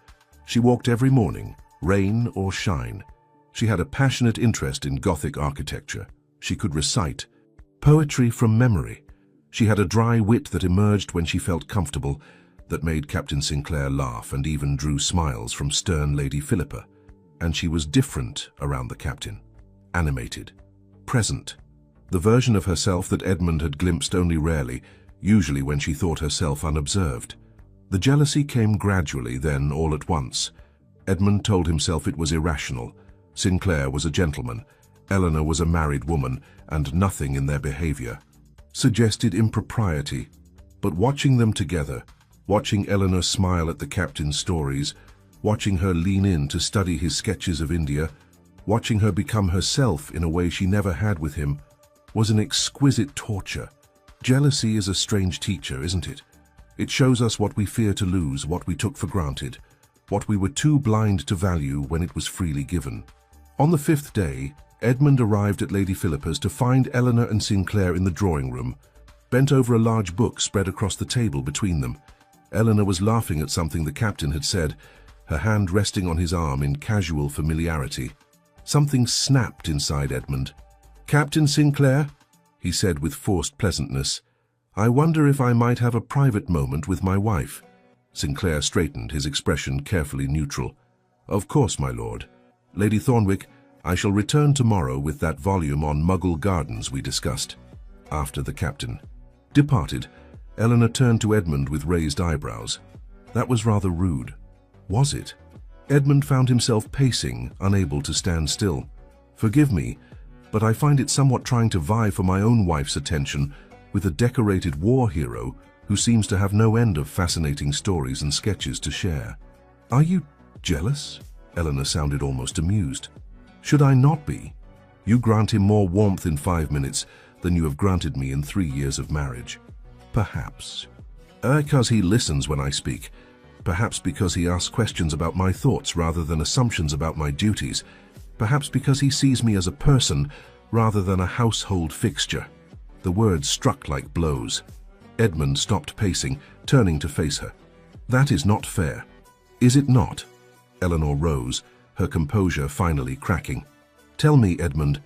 She walked every morning, rain or shine. She had a passionate interest in Gothic architecture. She could recite poetry from memory. She had a dry wit that emerged when she felt comfortable, that made Captain Sinclair laugh and even drew smiles from stern Lady Philippa. And she was different around the captain. Animated. Present. The version of herself that Edmund had glimpsed only rarely, usually when she thought herself unobserved. The jealousy came gradually, then all at once. Edmund told himself it was irrational. Sinclair was a gentleman. Eleanor was a married woman, and nothing in their behavior suggested impropriety. But watching them together, watching Eleanor smile at the captain's stories, watching her lean in to study his sketches of India, watching her become herself in a way she never had with him, was an exquisite torture. Jealousy is a strange teacher, isn't it? It shows us what we fear to lose, what we took for granted, what we were too blind to value when it was freely given. On the 5th day, Edmund arrived at Lady Philippa's to find Eleanor and Sinclair in the drawing room, bent over a large book spread across the table between them. Eleanor was laughing at something the captain had said, her hand resting on his arm in casual familiarity. Something snapped inside Edmund. "Captain Sinclair," he said with forced pleasantness, "I wonder if I might have a private moment with my wife." Sinclair straightened, his expression carefully neutral. "Of course, my lord. Lady Thornwick, I shall return tomorrow with that volume on Muggle Gardens we discussed." After the captain departed, Eleanor turned to Edmund with raised eyebrows. That was rather rude. Was it? Edmund found himself pacing, unable to stand still. "Forgive me, but I find it somewhat trying to vie for my own wife's attention with a decorated war hero who seems to have no end of fascinating stories and sketches to share." "Are you jealous?" Eleanor sounded almost amused. "Should I not be? You grant him more warmth in 5 minutes than you have granted me in 3 years of marriage." "Perhaps. Because he listens when I speak. Perhaps because he asks questions about my thoughts rather than assumptions about my duties. Perhaps because he sees me as a person rather than a household fixture." The words struck like blows. Edmund stopped pacing, turning to face her. "That is not fair." "Is it not?" Eleanor rose, her composure finally cracking. "Tell me, Edmund,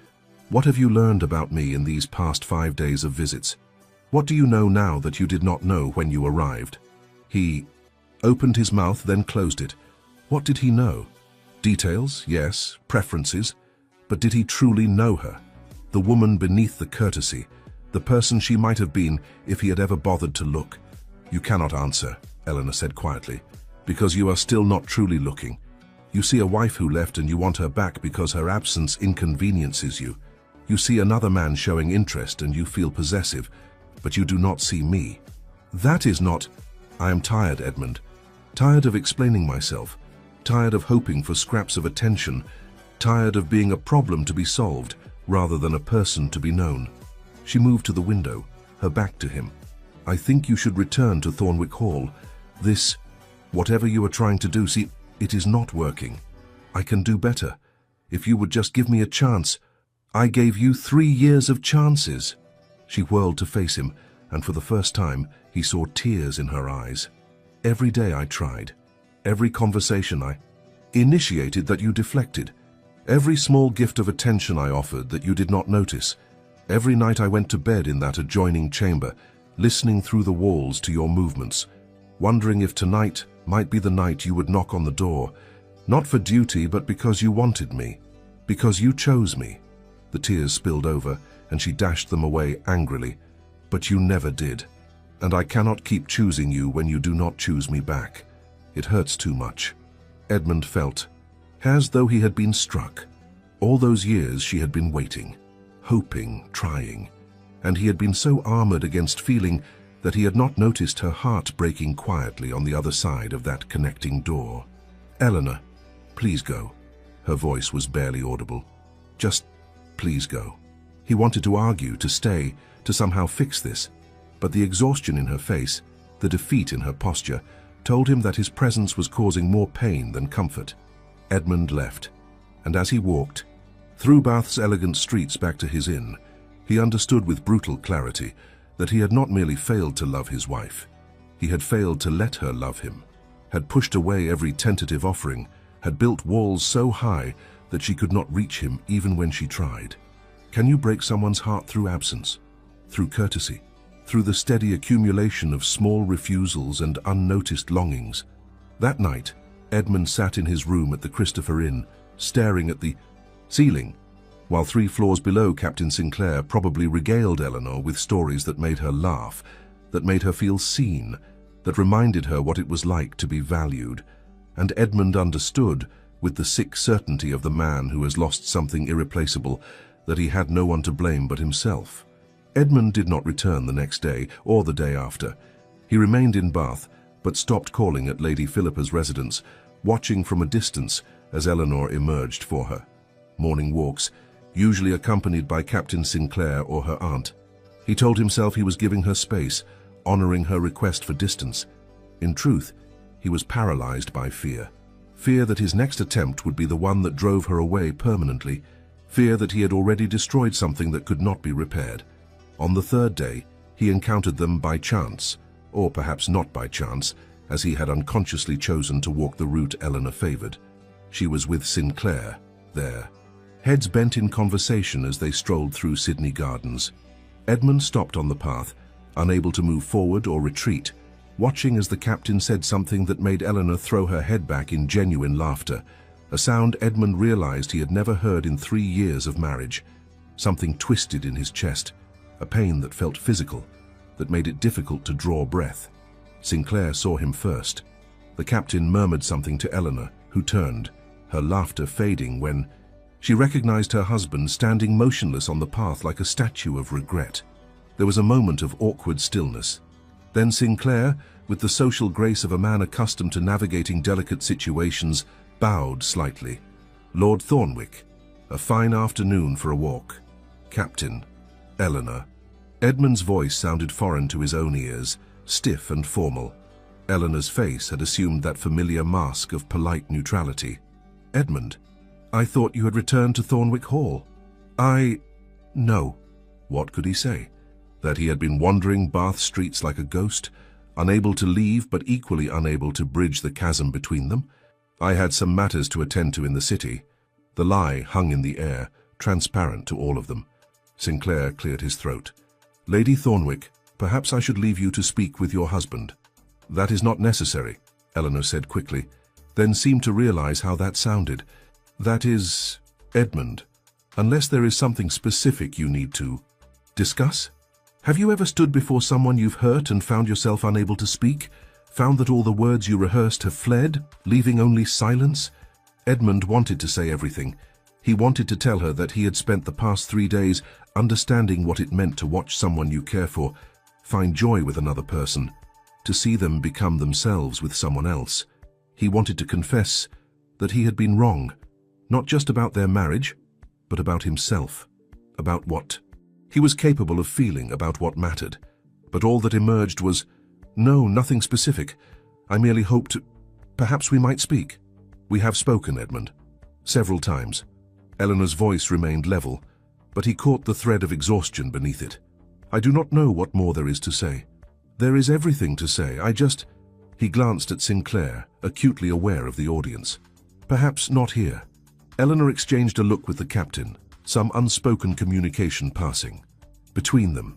what have you learned about me in these past 5 days of visits? What do you know now that you did not know when you arrived?" He opened his mouth, then closed it. What did he know? Details, yes, preferences, but did he truly know her? The woman beneath the courtesy, the person she might have been if he had ever bothered to look. "You cannot answer," Eleanor said quietly, "because you are still not truly looking. You see a wife who left and you want her back because her absence inconveniences you. You see another man showing interest and you feel possessive, but you do not see me. That is not... I am tired, Edmund. Tired of explaining myself. Tired of hoping for scraps of attention. Tired of being a problem to be solved, rather than a person to be known. She moved to the window, her back to him. I think you should return to Thornwick Hall. Whatever you are trying to do, see, it is not working. I can do better. If you would just give me a chance. I gave you 3 years of chances. She whirled to face him, and for the first time, he saw tears in her eyes. Every day I tried. Every conversation I initiated that you deflected. Every small gift of attention I offered that you did not notice. Every night I went to bed in that adjoining chamber, listening through the walls to your movements, wondering if tonight might be the night you would knock on the door, not for duty but because you wanted me, because you chose me. The tears spilled over, and she dashed them away angrily. But you never did, and I cannot keep choosing you when you do not choose me back. It hurts too much. Edmund felt as though he had been struck. All those years she had been waiting, hoping, trying, and he had been so armored against feeling that he had not noticed her heart breaking quietly on the other side of that connecting door. Eleanor, please go. Her voice was barely audible. Just please go. He wanted to argue, to stay, to somehow fix this, but the exhaustion in her face, the defeat in her posture, told him that his presence was causing more pain than comfort. Edmund left, and as he walked, through Bath's elegant streets back to his inn, he understood with brutal clarity that he had not merely failed to love his wife, he had failed to let her love him, had pushed away every tentative offering, had built walls so high that she could not reach him even when she tried. Can you break someone's heart through absence, through courtesy, through the steady accumulation of small refusals and unnoticed longings? That night, Edmund sat in his room at the Christopher Inn, staring at the ceiling, while 3 floors below Captain Sinclair probably regaled Eleanor with stories that made her laugh, that made her feel seen, that reminded her what it was like to be valued. And Edmund understood, with the sick certainty of the man who has lost something irreplaceable, that he had no one to blame but himself. Edmund did not return the next day or the day after. He remained in Bath, but stopped calling at Lady Philippa's residence, watching from a distance as Eleanor emerged for her morning walks, usually accompanied by Captain Sinclair or her aunt. He told himself he was giving her space, honoring her request for distance. In truth, he was paralyzed by fear. Fear that his next attempt would be the one that drove her away permanently. Fear that he had already destroyed something that could not be repaired. On the 3rd day, he encountered them by chance, or perhaps not by chance, as he had unconsciously chosen to walk the route Eleanor favored. She was with Sinclair, there. Heads bent in conversation as they strolled through Sydney Gardens. Edmund stopped on the path, unable to move forward or retreat, watching as the captain said something that made Eleanor throw her head back in genuine laughter, a sound Edmund realized he had never heard in 3 years of marriage. Something twisted in his chest, a pain that felt physical, that made it difficult to draw breath. Sinclair saw him first. The captain murmured something to Eleanor, who turned, her laughter fading when she recognized her husband standing motionless on the path like a statue of regret. There was a moment of awkward stillness. Then Sinclair, with the social grace of a man accustomed to navigating delicate situations, bowed slightly. Lord Thornwick, a fine afternoon for a walk. Captain, Eleanor. Edmund's voice sounded foreign to his own ears, stiff and formal. Eleanor's face had assumed that familiar mask of polite neutrality. Edmund, I thought you had returned to Thornwick Hall. No. What could he say? That he had been wandering Bath streets like a ghost, unable to leave but equally unable to bridge the chasm between them? I had some matters to attend to in the city. The lie hung in the air, transparent to all of them. Sinclair cleared his throat. Lady Thornwick, perhaps I should leave you to speak with your husband. That is not necessary, Eleanor said quickly, then seemed to realize how that sounded. That is, Edmund, unless there is something specific you need to discuss? Have you ever stood before someone you've hurt and found yourself unable to speak? Found that all the words you rehearsed have fled, leaving only silence? Edmund wanted to say everything. He wanted to tell her that he had spent the past 3 days understanding what it meant to watch someone you care for find joy with another person, to see them become themselves with someone else. He wanted to confess that he had been wrong, not just about their marriage, but about himself, about what he was capable of feeling, about what mattered. But all that emerged was, "No, nothing specific. I merely hoped perhaps we might speak." "We have spoken, Edmund. Several times." Eleanor's voice remained level, but he caught the thread of exhaustion beneath it. "I do not know what more there is to say." "There is everything to say. He glanced at Sinclair, acutely aware of the audience. "Perhaps not here." Eleanor exchanged a look with the captain, some unspoken communication passing between them.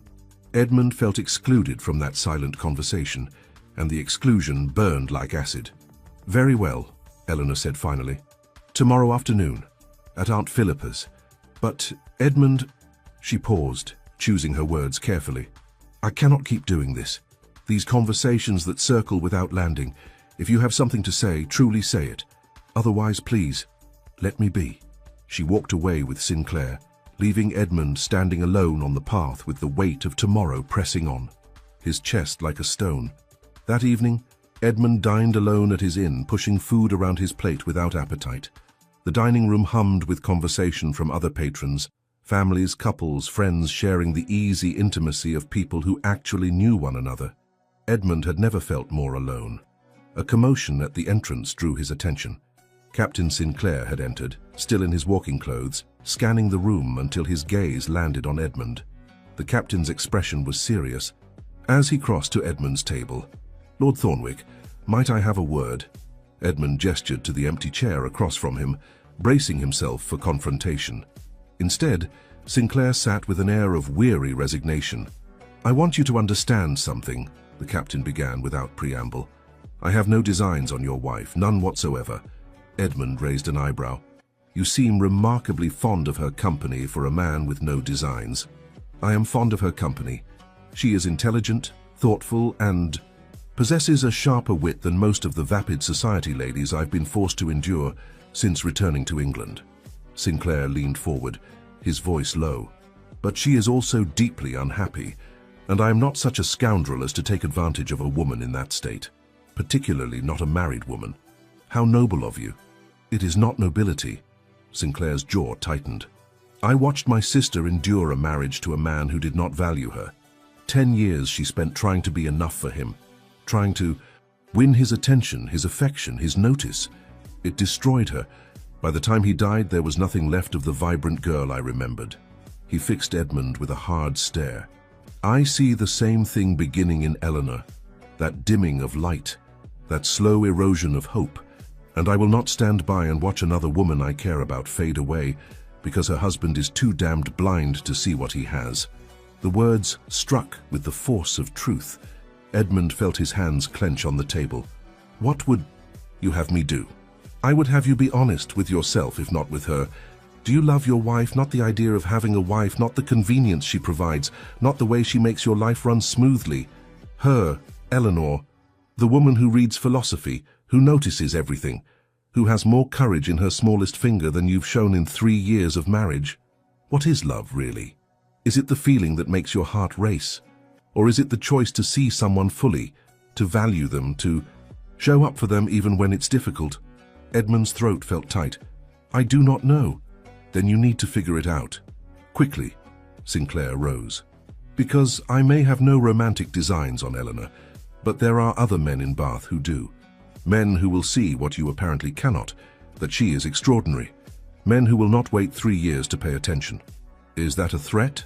Edmund felt excluded from that silent conversation, and the exclusion burned like acid. "Very well," Eleanor said finally. "Tomorrow afternoon, at Aunt Philippa's. But, Edmund..." She paused, choosing her words carefully. "I cannot keep doing this. These conversations that circle without landing. If you have something to say, truly say it. Otherwise, please, let me be." She walked away with Sinclair, leaving Edmund standing alone on the path with the weight of tomorrow pressing on, his chest like a stone. That evening, Edmund dined alone at his inn, pushing food around his plate without appetite. The dining room hummed with conversation from other patrons, families, couples, friends sharing the easy intimacy of people who actually knew one another. Edmund had never felt more alone. A commotion at the entrance drew his attention. Captain Sinclair had entered, still in his walking clothes, scanning the room until his gaze landed on Edmund. The captain's expression was serious. As he crossed to Edmund's table, "Lord Thornwick, might I have a word?" Edmund gestured to the empty chair across from him, bracing himself for confrontation. Instead, Sinclair sat with an air of weary resignation. "I want you to understand something," the captain began without preamble. "I have no designs on your wife, none whatsoever." Edmund raised an eyebrow. "You seem remarkably fond of her company for a man with no designs." "I am fond of her company. She is intelligent, thoughtful, and possesses a sharper wit than most of the vapid society ladies I've been forced to endure since returning to England." Sinclair leaned forward, his voice low. "But she is also deeply unhappy, and I am not such a scoundrel as to take advantage of a woman in that state, particularly not a married woman." "How noble of you." "It is not nobility." Sinclair's jaw tightened. "I watched my sister endure a marriage to a man who did not value her. 10 years she spent trying to be enough for him, trying to win his attention, his affection, his notice. It destroyed her. By the time he died, there was nothing left of the vibrant girl I remembered." He fixed Edmund with a hard stare. "I see the same thing beginning in Eleanor, that dimming of light, that slow erosion of hope. And I will not stand by and watch another woman I care about fade away because her husband is too damned blind to see what he has." The words struck with the force of truth. Edmund felt his hands clench on the table. "What would you have me do?" "I would have you be honest with yourself, if not with her. Do you love your wife, not the idea of having a wife, not the convenience she provides, not the way she makes your life run smoothly? Her, Eleanor, the woman who reads philosophy, who notices everything, who has more courage in her smallest finger than you've shown in 3 years of marriage. What is love, really? Is it the feeling that makes your heart race? Or is it the choice to see someone fully, to value them, to show up for them even when it's difficult?" Edmund's throat felt tight. "I do not know." "Then you need to figure it out. Quickly." Sinclair rose. "Because I may have no romantic designs on Eleanor, but there are other men in Bath who do. Men who will see what you apparently cannot, that she is extraordinary. Men who will not wait 3 years to pay attention." "Is that a threat?"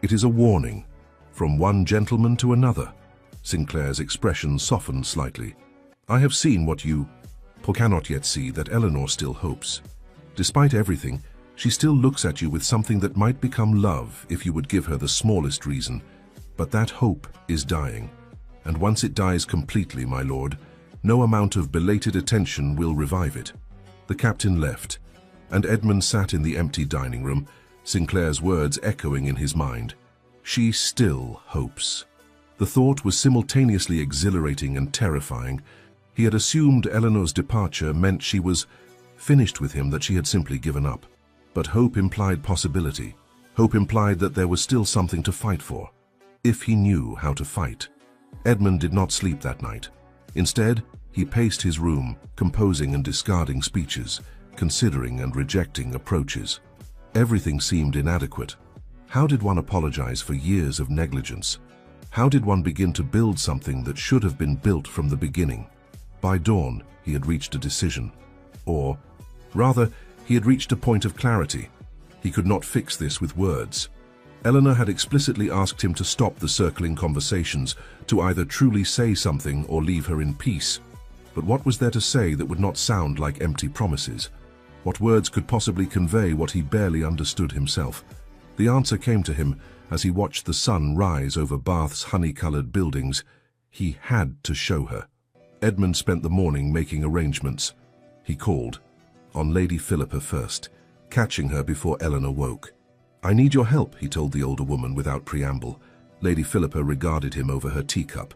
"It is a warning. From one gentleman to another." Sinclair's expression softened slightly. "I have seen what you cannot yet see, that Eleanor still hopes. Despite everything, she still looks at you with something that might become love if you would give her the smallest reason. But that hope is dying. And once it dies completely, my lord, no amount of belated attention will revive it." The captain left, and Edmund sat in the empty dining room, Sinclair's words echoing in his mind. She still hopes. The thought was simultaneously exhilarating and terrifying. He had assumed Eleanor's departure meant she was finished with him, that she had simply given up. But hope implied possibility. Hope implied that there was still something to fight for, if he knew how to fight. Edmund did not sleep that night. Instead, he paced his room, composing and discarding speeches, considering and rejecting approaches. Everything seemed inadequate. How did one apologize for years of negligence? How did one begin to build something that should have been built from the beginning? By dawn, he had reached a decision. Or, rather, he had reached a point of clarity. He could not fix this with words. Eleanor had explicitly asked him to stop the circling conversations, to either truly say something or leave her in peace. But what was there to say that would not sound like empty promises? What words could possibly convey what he barely understood himself? The answer came to him as he watched the sun rise over Bath's honey-colored buildings. He had to show her. Edmund spent the morning making arrangements. He called on Lady Philippa first, catching her before Eleanor woke. "I need your help," he told the older woman without preamble. Lady Philippa regarded him over her teacup.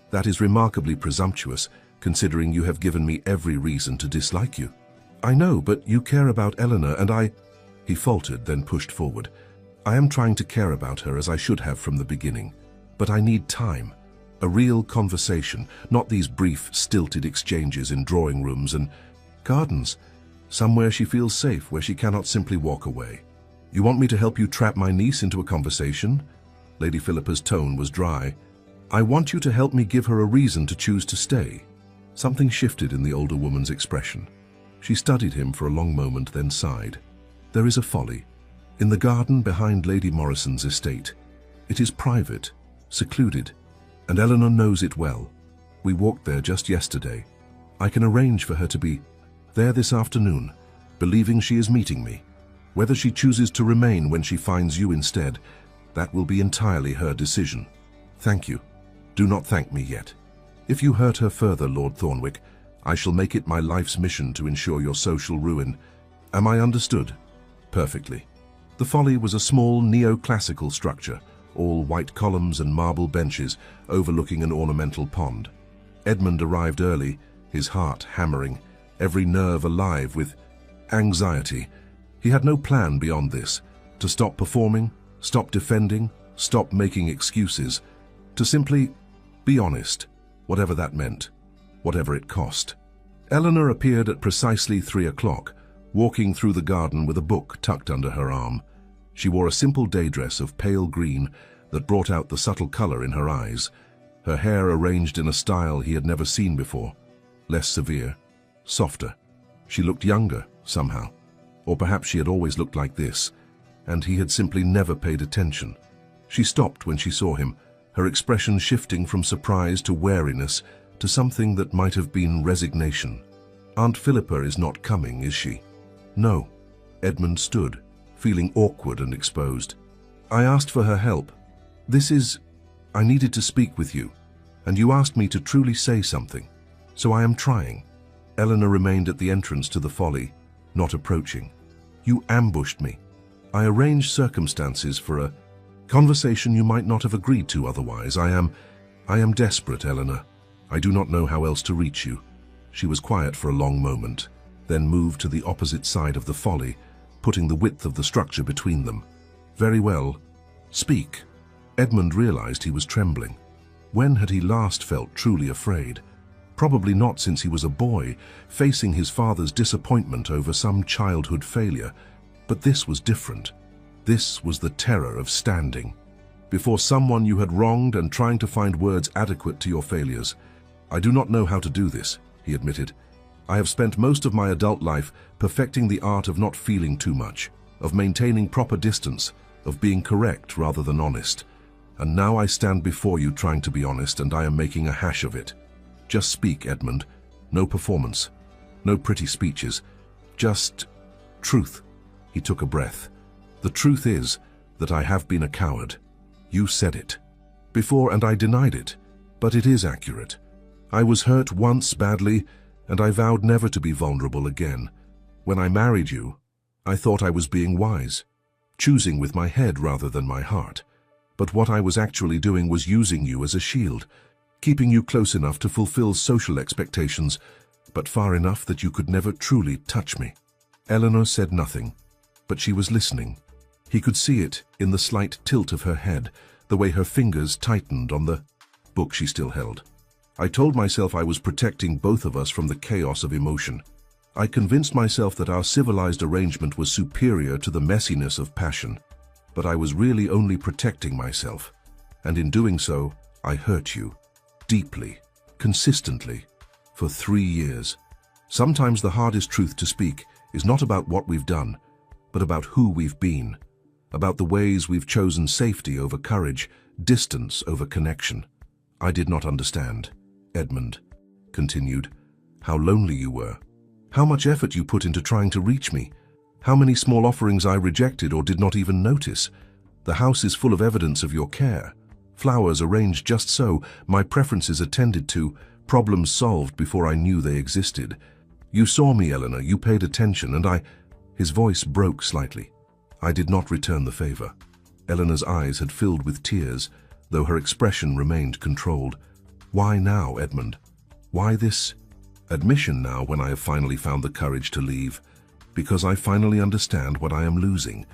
"That is remarkably presumptuous, considering you have given me every reason to dislike you." "I know, but you care about Eleanor and I—" He faltered, then pushed forward. "I am trying to care about her as I should have from the beginning. But I need time. A real conversation, not these brief, stilted exchanges in drawing rooms and gardens. Somewhere she feels safe, where she cannot simply walk away." "You want me to help you trap my niece into a conversation?" Lady Philippa's tone was dry. "I want you to help me give her a reason to choose to stay." Something shifted in the older woman's expression. She studied him for a long moment, then sighed. "There is a folly. In the garden behind Lady Morrison's estate. It is private, secluded, and Eleanor knows it well. We walked there just yesterday. I can arrange for her to be there this afternoon, believing she is meeting me. Whether she chooses to remain when she finds you instead, that will be entirely her decision. Thank you. Do not thank me yet. If you hurt her further, Lord Thornwick, I shall make it my life's mission to ensure your social ruin. Am I understood?" "Perfectly." The Folly was a small neoclassical structure, all white columns and marble benches overlooking an ornamental pond. Edmund arrived early, his heart hammering, every nerve alive with anxiety. He had no plan beyond this, to stop performing, stop defending, stop making excuses, to simply be honest, whatever that meant, whatever it cost. Eleanor appeared at precisely 3 o'clock, walking through the garden with a book tucked under her arm. She wore a simple day dress of pale green that brought out the subtle color in her eyes, her hair arranged in a style he had never seen before, less severe, softer. She looked younger, somehow. Or perhaps she had always looked like this, and he had simply never paid attention. She stopped when she saw him, her expression shifting from surprise to wariness to something that might have been resignation. "Aunt Philippa is not coming, is she?" "No." Edmund stood, feeling awkward and exposed. "I asked for her help. I needed to speak with you, and you asked me to truly say something, so I am trying." Eleanor remained at the entrance to the Folly, not approaching. "You ambushed me. I arranged circumstances for a conversation you might not have agreed to otherwise. I am desperate, Eleanor. I do not know how else to reach you." She was quiet for a long moment, then moved to the opposite side of the Folly, putting the width of the structure between them. "Very well. Speak." Edmund realized he was trembling. When had he last felt truly afraid? Probably not since he was a boy, facing his father's disappointment over some childhood failure. But this was different. This was the terror of standing before someone you had wronged and trying to find words adequate to your failures. "I do not know how to do this," he admitted. "I have spent most of my adult life perfecting the art of not feeling too much, of maintaining proper distance, of being correct rather than honest. And now I stand before you trying to be honest, and I am making a hash of it. Just speak, Edmund. No performance. No pretty speeches. Just truth." He took a breath. "The truth is that I have been a coward. You said it before and I denied it, but it is accurate. I was hurt once badly, and I vowed never to be vulnerable again. When I married you, I thought I was being wise, choosing with my head rather than my heart. But what I was actually doing was using you as a shield, keeping you close enough to fulfill social expectations, but far enough that you could never truly touch me." Eleanor said nothing. but she was listening. He could see it in the slight tilt of her head, the way her fingers tightened on the book she still held. I told myself I was protecting both of us from the chaos of emotion. I convinced myself that our civilized arrangement was superior to the messiness of passion. But I was really only protecting myself. And in doing so, I hurt you. Deeply. Consistently. For 3 years. Sometimes the hardest truth to speak is not about what we've done, but about who we've been. About the ways we've chosen safety over courage, distance over connection. I did not understand, Edmund continued, how lonely you were. How much effort you put into trying to reach me. How many small offerings I rejected or did not even notice. The house is full of evidence of your care. Flowers arranged just so, my preferences attended to, problems solved before I knew they existed. You saw me, Eleanor, you paid attention, and I... His voice broke slightly. I did not return the favor. Eleanor's eyes had filled with tears, though her expression remained controlled. Why now, Edmund? Why this admission now when I have finally found the courage to leave? Because I finally understand what I am losing.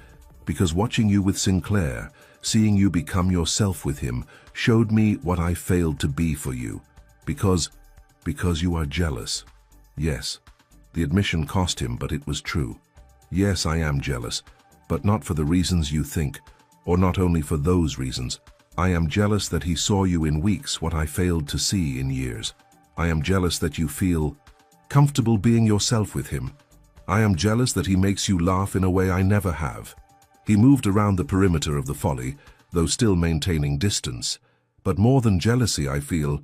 Because watching you with Sinclair, seeing you become yourself with him, showed me what I failed to be for you. Because you are jealous. Yes, the admission cost him, but it was true. Yes, I am jealous, but not for the reasons you think, or not only for those reasons. I am jealous that he saw you in weeks what I failed to see in years. I am jealous that you feel comfortable being yourself with him. I am jealous that he makes you laugh in a way I never have. He moved around the perimeter of the folly, though still maintaining distance. But more than jealousy, I feel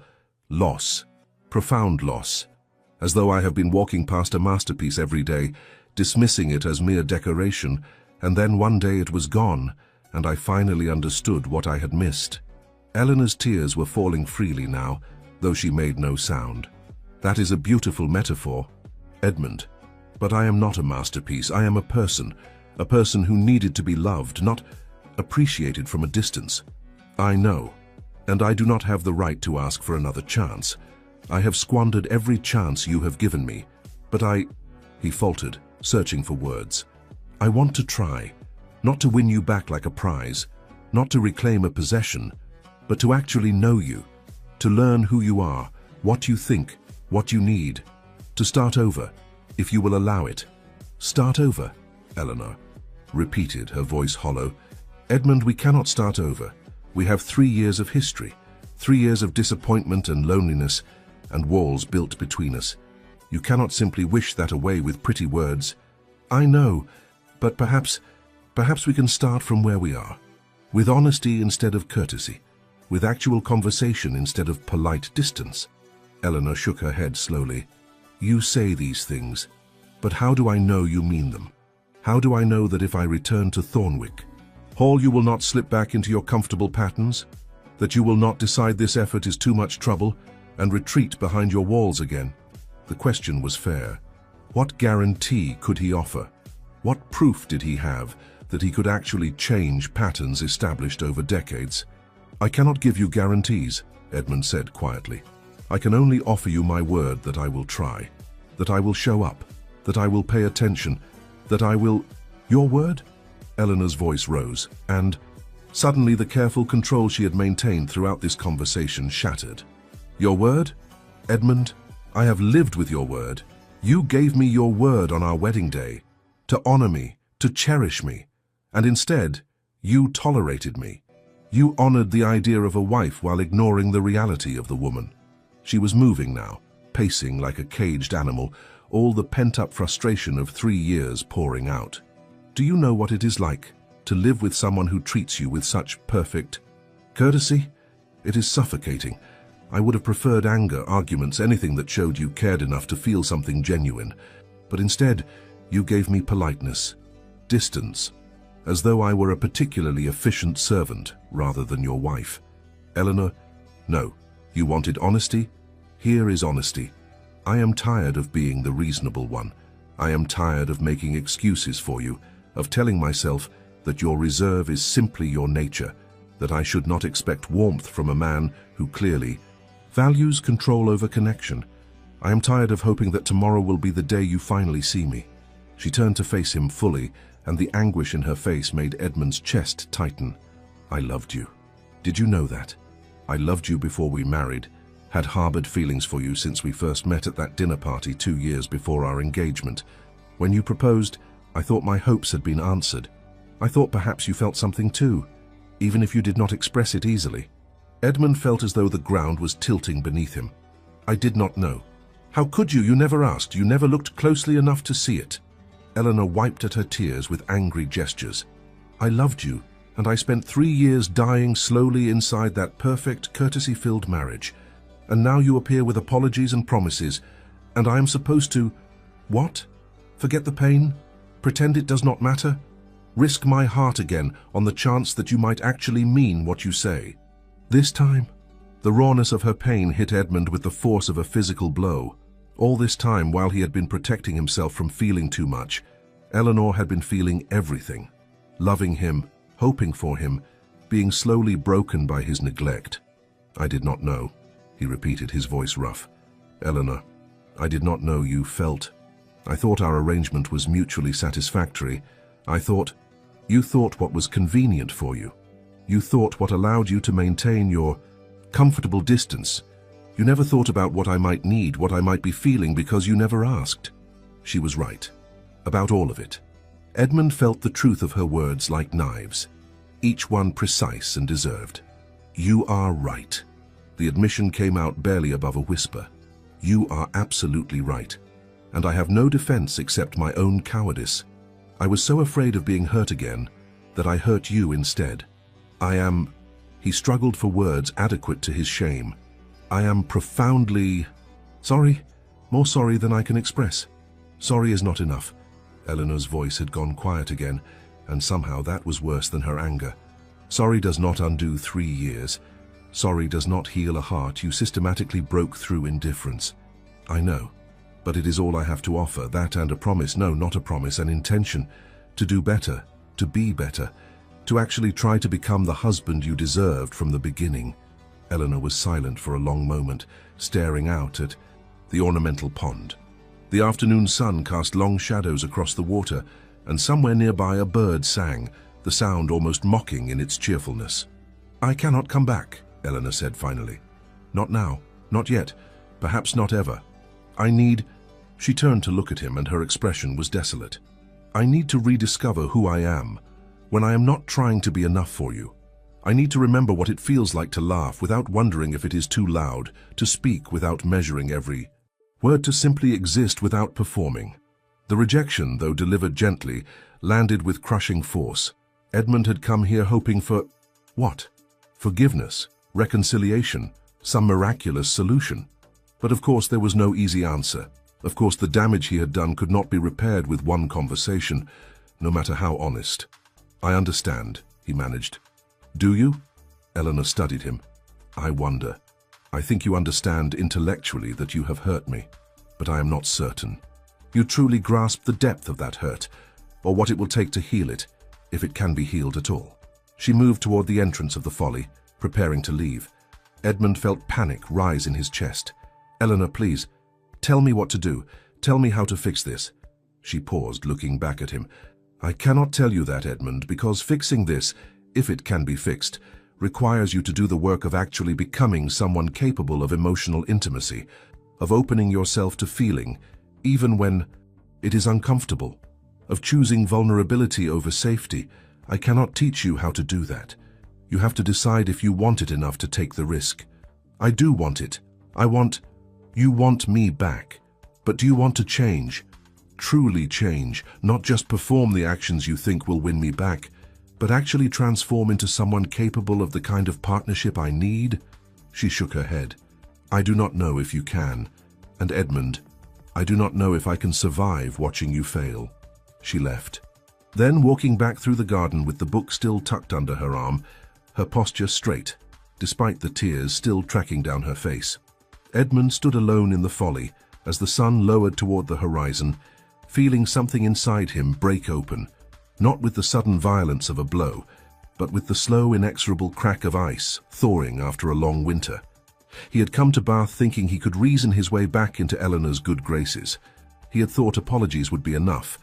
loss, profound loss, as though I have been walking past a masterpiece every day, dismissing it as mere decoration, and then one day it was gone, and I finally understood what I had missed. Eleanor's tears were falling freely now, though she made no sound. That is a beautiful metaphor, Edmund. But I am not a masterpiece. I am a person who needed to be loved, not appreciated from a distance. I know, and I do not have the right to ask for another chance. I have squandered every chance you have given me, but he faltered, searching for words. I want to try, not to win you back like a prize, not to reclaim a possession, but to actually know you, to learn who you are, what you think, what you need, to start over, if you will allow it. Start over, Eleanor repeated, her voice hollow. Edmund, we cannot start over. We have 3 years of history, 3 years of disappointment and loneliness, and walls built between us. You cannot simply wish that away with pretty words. I know, but perhaps we can start from where we are, with honesty instead of courtesy, with actual conversation instead of polite distance. Eleanor shook her head slowly. You say these things, but how do I know you mean them? How do I know that if I return to Thornwick Hall, you will not slip back into your comfortable patterns? That you will not decide this effort is too much trouble and retreat behind your walls again? The question was fair. What guarantee could he offer? What proof did he have that he could actually change patterns established over decades? I cannot give you guarantees, Edmund said quietly. I can only offer you my word that I will try, that I will show up, that I will pay attention, that I will... Your word? Eleanor's voice rose, and suddenly the careful control she had maintained throughout this conversation shattered. Your word? Edmund, I have lived with your word. You gave me your word on our wedding day, to honor me, to cherish me, and instead, you tolerated me. You honored the idea of a wife while ignoring the reality of the woman. She was moving now, pacing like a caged animal, all the pent-up frustration of 3 years pouring out. Do you know what it is like to live with someone who treats you with such perfect courtesy? It is suffocating. I would have preferred anger, arguments, anything that showed you cared enough to feel something genuine. But instead, you gave me politeness, distance, as though I were a particularly efficient servant rather than your wife. Eleanor, no. You wanted honesty? Here is honesty. I am tired of being the reasonable one. I am tired of making excuses for you, of telling myself that your reserve is simply your nature, that I should not expect warmth from a man who clearly values control over connection. I am tired of hoping that tomorrow will be the day you finally see me. She turned to face him fully, and the anguish in her face made Edmund's chest tighten. "I loved you. Did you know that? I loved you before we married, had harbored feelings for you since we first met at that dinner party 2 years before our engagement. When you proposed, I thought my hopes had been answered. I thought perhaps you felt something too, even if you did not express it easily." Edmund felt as though the ground was tilting beneath him. "I did not know. How could you? You never asked. You never looked closely enough to see it." Eleanor wiped at her tears with angry gestures. "I loved you, and I spent 3 years dying slowly inside that perfect, courtesy-filled marriage. And now you appear with apologies and promises, and I am supposed to... what? Forget the pain? Pretend it does not matter? Risk my heart again on the chance that you might actually mean what you say? This time?" The rawness of her pain hit Edmund with the force of a physical blow. All this time, while he had been protecting himself from feeling too much, Eleanor had been feeling everything. Loving him, hoping for him, being slowly broken by his neglect. "I did not know," he repeated, his voice rough. "Eleanor, I did not know you felt. I thought our arrangement was mutually satisfactory. You thought what was convenient for you. You thought what allowed you to maintain your comfortable distance. You never thought about what I might need, what I might be feeling, because you never asked." She was right. About all of it. Edmund felt the truth of her words like knives, each one precise and deserved. "You are right." The admission came out barely above a whisper. "You are absolutely right. And I have no defense except my own cowardice. I was so afraid of being hurt again that I hurt you instead. I am..." He struggled for words adequate to his shame. "I am profoundly... sorry, more sorry than I can express. Sorry is not enough." Eleanor's voice had gone quiet again, and somehow that was worse than her anger. "Sorry does not undo 3 years. Sorry does not heal a heart you systematically broke through indifference. I know, but it is all I have to offer, that and a promise, no, not a promise, an intention, to do better, to be better, to actually try to become the husband you deserved from the beginning." Eleanor was silent for a long moment, staring out at the ornamental pond. The afternoon sun cast long shadows across the water, and somewhere nearby a bird sang, the sound almost mocking in its cheerfulness. "I cannot come back," Eleanor said finally. "Not now, not yet, perhaps not ever. I need..." She turned to look at him, and her expression was desolate. "I need to rediscover who I am, when I am not trying to be enough for you. I need to remember what it feels like to laugh without wondering if it is too loud, to speak without measuring every word, to simply exist without performing." The rejection, though delivered gently, landed with crushing force. Edmund had come here hoping for... what? Forgiveness, reconciliation, some miraculous solution. But of course there was no easy answer. Of course the damage he had done could not be repaired with one conversation, no matter how honest. "I understand," he managed. "Do you?" Eleanor studied him. "I wonder. I think you understand intellectually that you have hurt me, but I am not certain. You truly grasp the depth of that hurt, or what it will take to heal it, if it can be healed at all." She moved toward the entrance of the folly, preparing to leave. Edmund felt panic rise in his chest. "Eleanor, please, tell me what to do. Tell me how to fix this." She paused, looking back at him. "I cannot tell you that, Edmund, because fixing this, if it can be fixed, requires you to do the work of actually becoming someone capable of emotional intimacy, of opening yourself to feeling, even when it is uncomfortable, of choosing vulnerability over safety. I cannot teach you how to do that. You have to decide if you want it enough to take the risk. I do want it. You want me back. But do you want to change? Truly change, not just perform the actions you think will win me back, but actually transform into someone capable of the kind of partnership I need?" She shook her head. "I do not know if you can. And Edmund, I do not know if I can survive watching you fail." She left. Then, walking back through the garden with the book still tucked under her arm, her posture straight, despite the tears still tracking down her face. Edmund stood alone in the folly as the sun lowered toward the horizon, feeling something inside him break open, not with the sudden violence of a blow, but with the slow, inexorable crack of ice thawing after a long winter. He had come to Bath thinking he could reason his way back into Eleanor's good graces. He had thought apologies would be enough,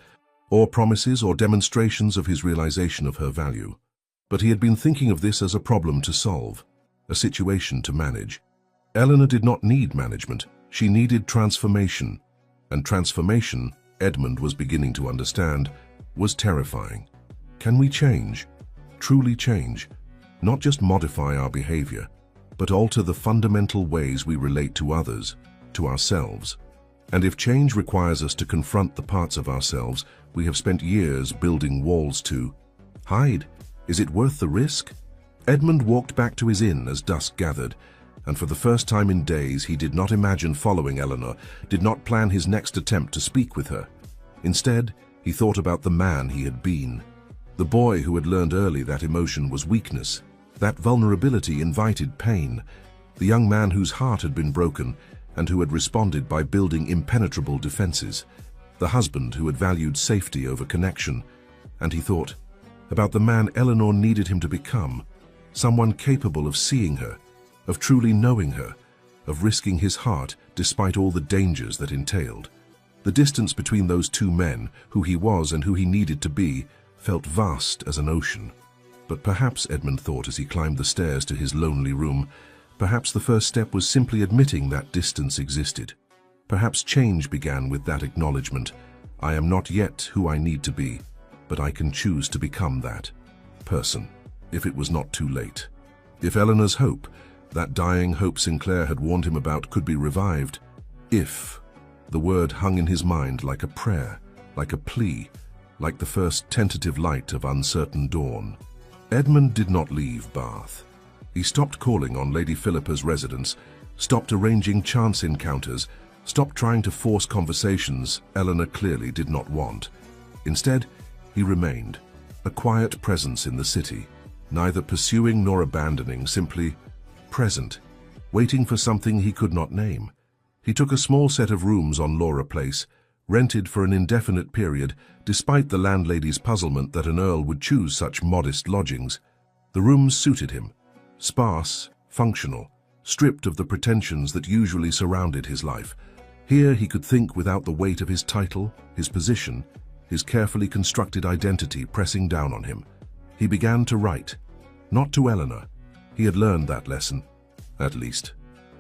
or promises or demonstrations of his realization of her value. But he had been thinking of this as a problem to solve, a situation to manage. Eleanor did not need management, she needed transformation. And transformation, Edmund was beginning to understand, was terrifying. Can we change? Truly change? Not just modify our behavior, but alter the fundamental ways we relate to others, to ourselves. And if change requires us to confront the parts of ourselves we have spent years building walls to hide, is it worth the risk? Edmund walked back to his inn as dusk gathered, and for the first time in days he did not imagine following Eleanor, did not plan his next attempt to speak with her. Instead, he thought about the man he had been. The boy who had learned early that emotion was weakness, that vulnerability invited pain. The young man whose heart had been broken and who had responded by building impenetrable defenses. The husband who had valued safety over connection. And he thought about the man Eleanor needed him to become, someone capable of seeing her, of truly knowing her, of risking his heart despite all the dangers that entailed. The distance between those two men, who he was and who he needed to be, felt vast as an ocean. But perhaps, Edmund thought as he climbed the stairs to his lonely room, perhaps the first step was simply admitting that distance existed. Perhaps change began with that acknowledgement. I am not yet who I need to be, but I can choose to become that person, if it was not too late. If Eleanor's hope, that dying hope Sinclair had warned him about, could be revived. If. The word hung in his mind like a prayer, like a plea, like the first tentative light of uncertain dawn. Edmund did not leave Bath. He stopped calling on Lady Philippa's residence, stopped arranging chance encounters, stopped trying to force conversations Eleanor clearly did not want. Instead, he remained, a quiet presence in the city, neither pursuing nor abandoning, simply present, waiting for something he could not name. He took a small set of rooms on Laura Place, rented for an indefinite period, despite the landlady's puzzlement that an earl would choose such modest lodgings. The rooms suited him, sparse, functional, stripped of the pretensions that usually surrounded his life. Here he could think without the weight of his title, his position, his carefully constructed identity pressing down on him. He began to write, not to Eleanor. He had learned that lesson, at least,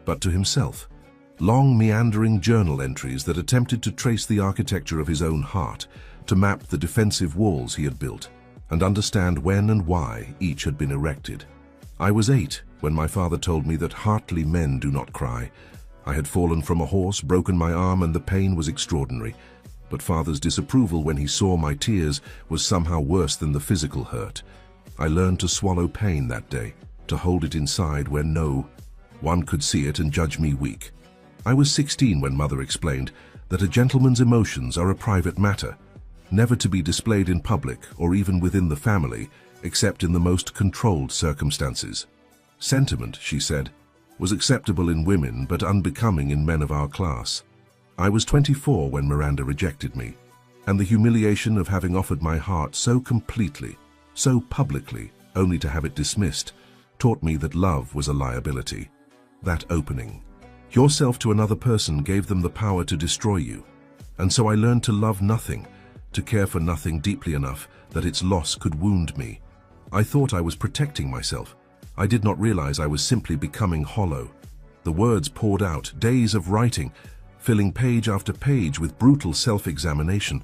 but to himself. Long, meandering journal entries that attempted to trace the architecture of his own heart, to map the defensive walls he had built, and understand when and why each had been erected. I was 8 when my father told me that heartly men do not cry. I had fallen from a horse, broken my arm, and the pain was extraordinary. But father's disapproval when he saw my tears was somehow worse than the physical hurt. I learned to swallow pain that day, to hold it inside where no one could see it and judge me weak. I was 16 when mother explained that a gentleman's emotions are a private matter, never to be displayed in public or even within the family, except in the most controlled circumstances. Sentiment, she said, was acceptable in women but unbecoming in men of our class. I was 24 when Miranda rejected me, and the humiliation of having offered my heart so completely, so publicly, only to have it dismissed, taught me that love was a liability. That opening, yourself to another person, gave them the power to destroy you. And so I learned to love nothing, to care for nothing deeply enough that its loss could wound me. I thought I was protecting myself. I did not realize I was simply becoming hollow. The words poured out, days of writing, filling page after page with brutal self-examination.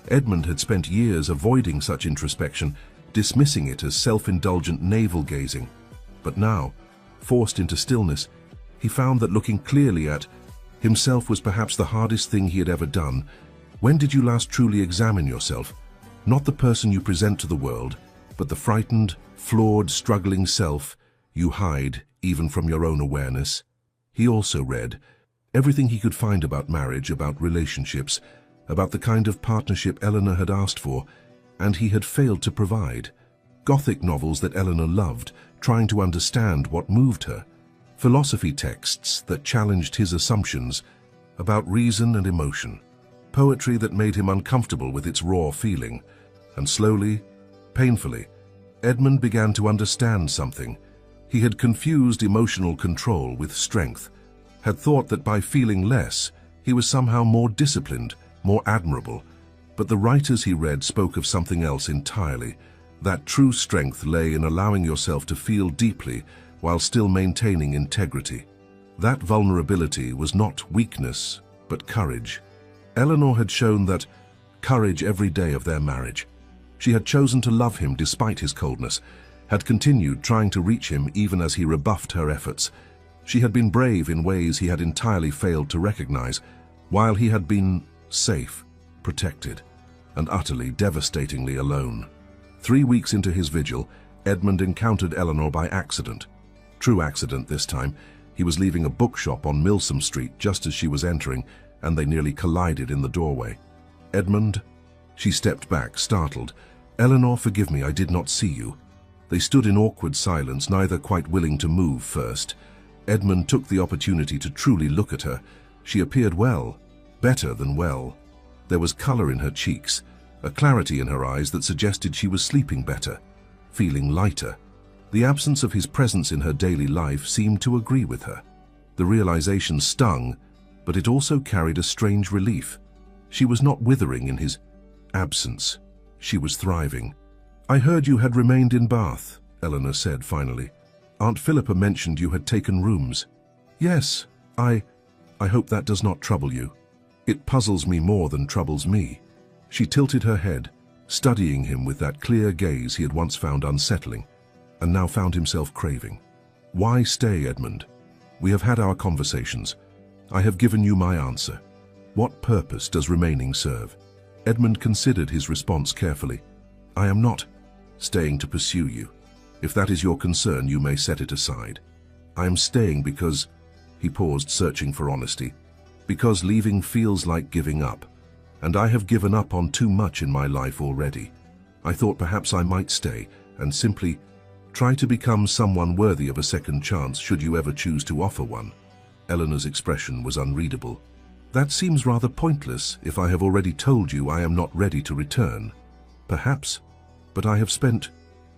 Edmund had spent years avoiding such introspection, dismissing it as self-indulgent navel-gazing. But now, forced into stillness, he found that looking clearly at himself was perhaps the hardest thing he had ever done. When did you last truly examine yourself? Not the person you present to the world, but the frightened, flawed, struggling self you hide even from your own awareness. He also read everything he could find about marriage, about relationships, about the kind of partnership Eleanor had asked for, and he had failed to provide. Gothic novels that Eleanor loved, trying to understand what moved her. Philosophy texts that challenged his assumptions about reason and emotion. Poetry that made him uncomfortable with its raw feeling. And slowly, painfully, Edmund began to understand something. He had confused emotional control with strength, had thought that by feeling less, he was somehow more disciplined, more admirable. But the writers he read spoke of something else entirely. That true strength lay in allowing yourself to feel deeply while still maintaining integrity. That vulnerability was not weakness, but courage. Eleanor had shown that courage every day of their marriage. She had chosen to love him despite his coldness, had continued trying to reach him even as he rebuffed her efforts. She had been brave in ways he had entirely failed to recognize, while he had been safe, protected, and utterly, devastatingly alone. 3 weeks into his vigil, Edmund encountered Eleanor by accident. True accident this time. He was leaving a bookshop on Milsom Street just as she was entering, and they nearly collided in the doorway. "Edmund?" She stepped back, startled. "Eleanor, forgive me, I did not see you." They stood in awkward silence, neither quite willing to move first. Edmund took the opportunity to truly look at her. She appeared well, better than well. There was color in her cheeks, a clarity in her eyes that suggested she was sleeping better, feeling lighter. The absence of his presence in her daily life seemed to agree with her. The realization stung, but it also carried a strange relief. She was not withering in his absence. She was thriving. "I heard you had remained in Bath," Eleanor said finally. "Aunt Philippa mentioned you had taken rooms." "Yes, I hope that does not trouble you." "It puzzles me more than troubles me." She tilted her head, studying him with that clear gaze he had once found unsettling, and now found himself craving. "Why stay, Edmund? We have had our conversations. I have given you my answer. What purpose does remaining serve?" Edmund considered his response carefully. "I am not staying to pursue you. If that is your concern, you may set it aside. I am staying because—" He paused, searching for honesty. "Because leaving feels like giving up, and I have given up on too much in my life already. I thought perhaps I might stay and simply try to become someone worthy of a second chance should you ever choose to offer one." Eleanor's expression was unreadable. "That seems rather pointless if I have already told you I am not ready to return." "Perhaps, but I have spent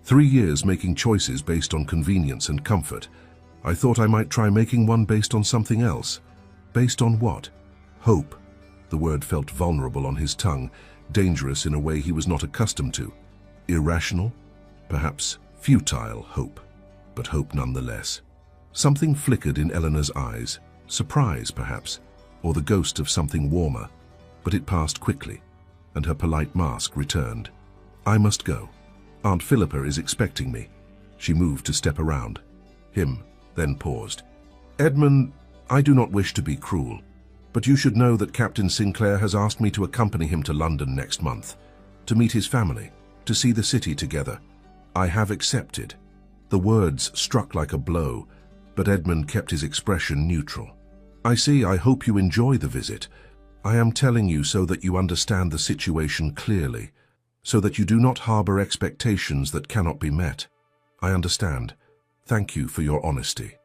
3 years making choices based on convenience and comfort. I thought I might try making one based on something else." "Based on what?" "Hope." The word felt vulnerable on his tongue, dangerous in a way he was not accustomed to. Irrational? Perhaps futile hope, but hope nonetheless. Something flickered in Eleanor's eyes, surprise perhaps, or the ghost of something warmer, but it passed quickly, and her polite mask returned. "I must go. Aunt Philippa is expecting me." She moved to step around him, then paused. "Edmund, I do not wish to be cruel, but you should know that Captain Sinclair has asked me to accompany him to London next month, to meet his family, to see the city together. I have accepted." The words struck like a blow, but Edmund kept his expression neutral. "I see. I hope you enjoy the visit. I am telling you so that you understand the situation clearly, so that you do not harbor expectations that cannot be met. I understand. Thank you for your honesty."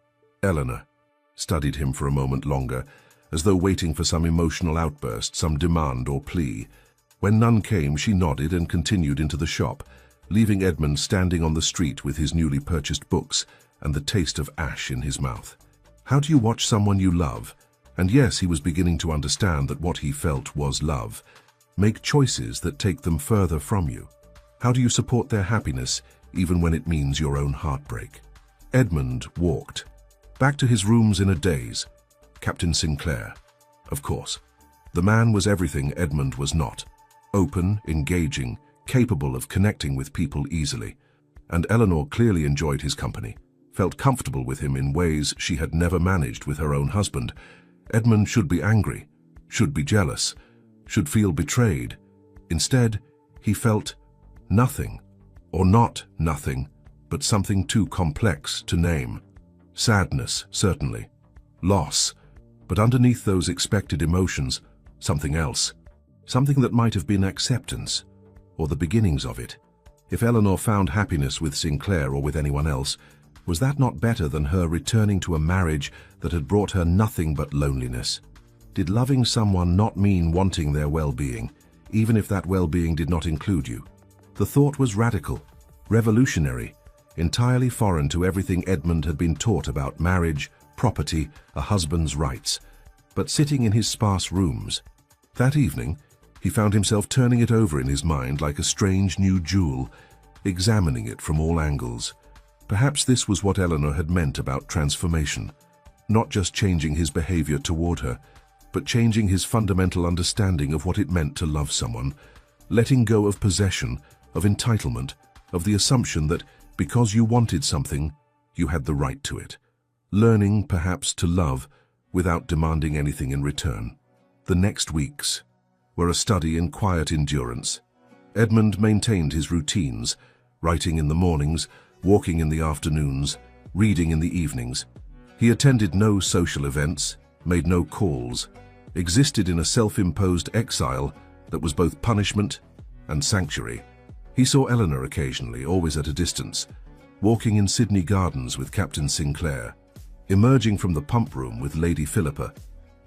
Eleanor studied him for a moment longer, as though waiting for some emotional outburst, some demand or plea. When none came, she nodded and continued into the shop, leaving Edmund standing on the street with his newly purchased books and the taste of ash in his mouth. How do you watch someone you love? And yes, he was beginning to understand that what he felt was love. Make choices that take them further from you. How do you support their happiness, even when it means your own heartbreak? Edmund walked back to his rooms in a daze. Captain Sinclair. Of course. The man was everything Edmund was not. Open, engaging, capable of connecting with people easily. And Eleanor clearly enjoyed his company, felt comfortable with him in ways she had never managed with her own husband. Edmund should be angry, should be jealous, should feel betrayed. Instead, he felt nothing, or not nothing, but something too complex to name. Sadness, certainly. Loss. But underneath those expected emotions, something else. Something that might have been acceptance, or the beginnings of it. If Eleanor found happiness with Sinclair or with anyone else, was that not better than her returning to a marriage that had brought her nothing but loneliness? Did loving someone not mean wanting their well-being, even if that well-being did not include you? The thought was radical, revolutionary, entirely foreign to everything Edmund had been taught about marriage, property, a husband's rights. But sitting in his sparse rooms, that evening, He found himself turning it over in his mind like a strange new jewel, examining it from all angles. Perhaps this was what Eleanor had meant about transformation. Not just changing his behavior toward her, but changing his fundamental understanding of what it meant to love someone, letting go of possession, of entitlement, of the assumption that because you wanted something, you had the right to it. Learning, perhaps, to love without demanding anything in return. The next weeks were a study in quiet endurance. Edmund maintained his routines, writing in the mornings, walking in the afternoons, reading in the evenings. He attended no social events, made no calls, existed in a self-imposed exile that was both punishment and sanctuary. He saw Eleanor occasionally, always at a distance, walking in Sydney Gardens with Captain Sinclair, emerging from the pump room with Lady Philippa,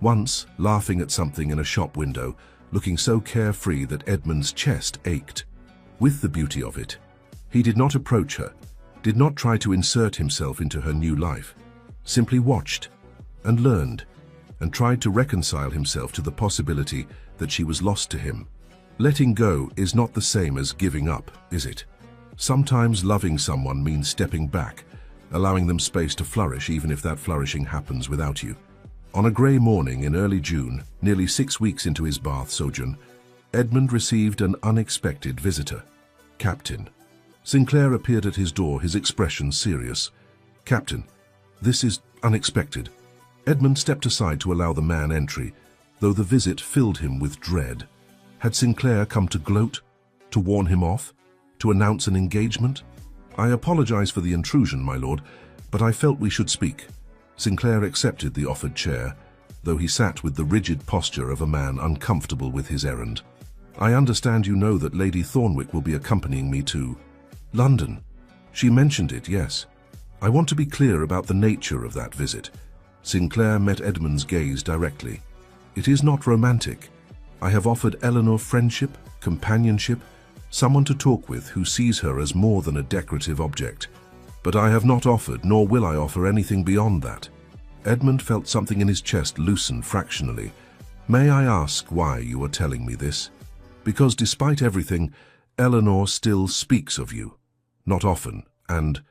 once laughing at something in a shop window, looking so carefree that Edmund's chest ached. With the beauty of it, he did not approach her, did not try to insert himself into her new life, simply watched and learned and tried to reconcile himself to the possibility that she was lost to him. Letting go is not the same as giving up, is it? Sometimes loving someone means stepping back, allowing them space to flourish even if that flourishing happens without you. On a grey morning in early June, nearly 6 weeks into his Bath sojourn, Edmund received an unexpected visitor. Captain. Sinclair appeared at his door, his expression serious. "Captain, this is unexpected." Edmund stepped aside to allow the man entry, though the visit filled him with dread. Had Sinclair come to gloat, to warn him off, to announce an engagement? "I apologize for the intrusion, my lord, but I felt we should speak." Sinclair accepted the offered chair, though he sat with the rigid posture of a man uncomfortable with his errand. "I understand you know that Lady Thornwick will be accompanying me to London." "She mentioned it, yes. I want to be clear about the nature of that visit." Sinclair met Edmund's gaze directly. "It is not romantic. I have offered Eleanor friendship, companionship, someone to talk with who sees her as more than a decorative object. But I have not offered, nor will I offer anything beyond that." Edmund felt something in his chest loosen fractionally. "May I ask why you are telling me this?" "Because despite everything, Eleanor still speaks of you. Not often, and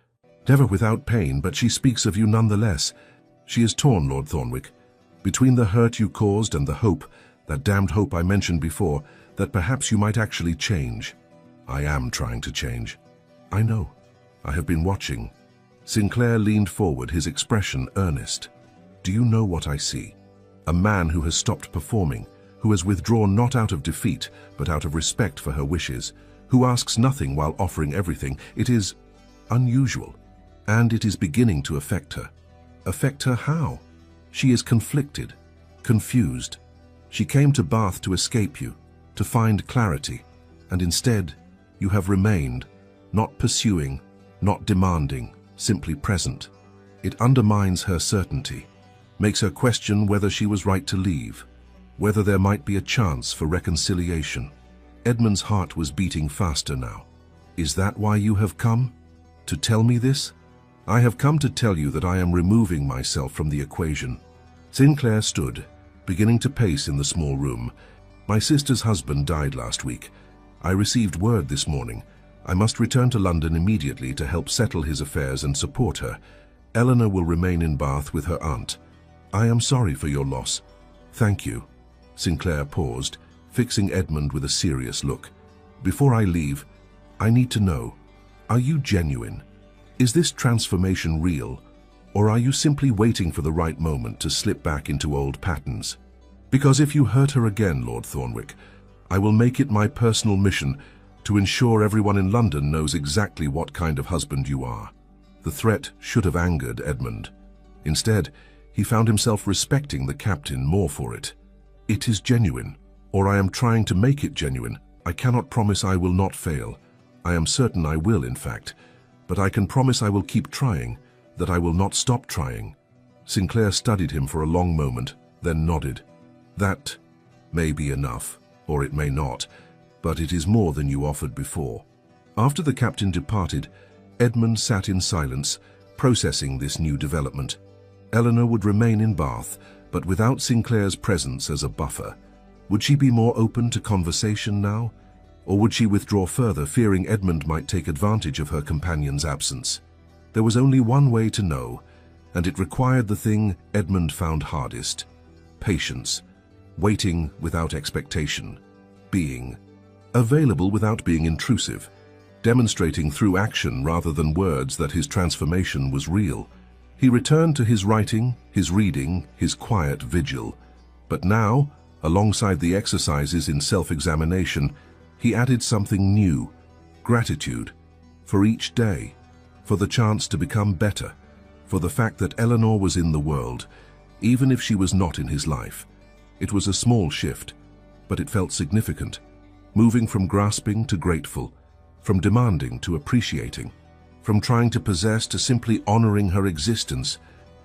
never without pain, but she speaks of you nonetheless. She is torn, Lord Thornwick, between the hurt you caused and the hope, that damned hope I mentioned before, that perhaps you might actually change." "I am trying to change." "I know. I have been watching." Sinclair leaned forward, his expression earnest. "Do you know what I see? A man who has stopped performing, who has withdrawn not out of defeat, but out of respect for her wishes, who asks nothing while offering everything. It is unusual, and it is beginning to affect her." "Affect her how?" "She is conflicted, confused. She came to Bath to escape you, to find clarity, and instead you have remained, not pursuing, not demanding, simply present. It undermines her certainty, makes her question whether she was right to leave, whether there might be a chance for reconciliation." Edmund's heart was beating faster now. "Is that why you have come? To tell me this?" "I have come to tell you that I am removing myself from the equation." Sinclair stood, beginning to pace in the small room. "My sister's husband died last week. I received word this morning. I must return to London immediately to help settle his affairs and support her. Eleanor will remain in Bath with her aunt. I am sorry for your loss." "Thank you." Sinclair paused, fixing Edmund with a serious look. "Before I leave, I need to know, are you genuine? Is this transformation real, or are you simply waiting for the right moment to slip back into old patterns? Because if you hurt her again, Lord Thornwick, I will make it my personal mission to ensure everyone in London knows exactly what kind of husband you are." The threat should have angered Edmund. Instead, he found himself respecting the captain more for it. "It is genuine, or I am trying to make it genuine. I cannot promise I will not fail. I am certain I will, in fact. But I can promise I will keep trying, that I will not stop trying." Sinclair studied him for a long moment, then nodded. "That may be enough, or it may not, but it is more than you offered before." After the captain departed, Edmund sat in silence, processing this new development. Eleanor would remain in Bath, but without Sinclair's presence as a buffer. Would she be more open to conversation now? Or would she withdraw further, fearing Edmund might take advantage of her companion's absence? There was only one way to know, and it required the thing Edmund found hardest: patience, waiting without expectation, being available without being intrusive, demonstrating through action rather than words that his transformation was real. He returned to his writing, his reading, his quiet vigil. But now, alongside the exercises in self-examination, he added something new: gratitude, for each day, for the chance to become better, for the fact that Eleanor was in the world, even if she was not in his life. It was a small shift, but it felt significant, moving from grasping to grateful, from demanding to appreciating, from trying to possess to simply honoring her existence.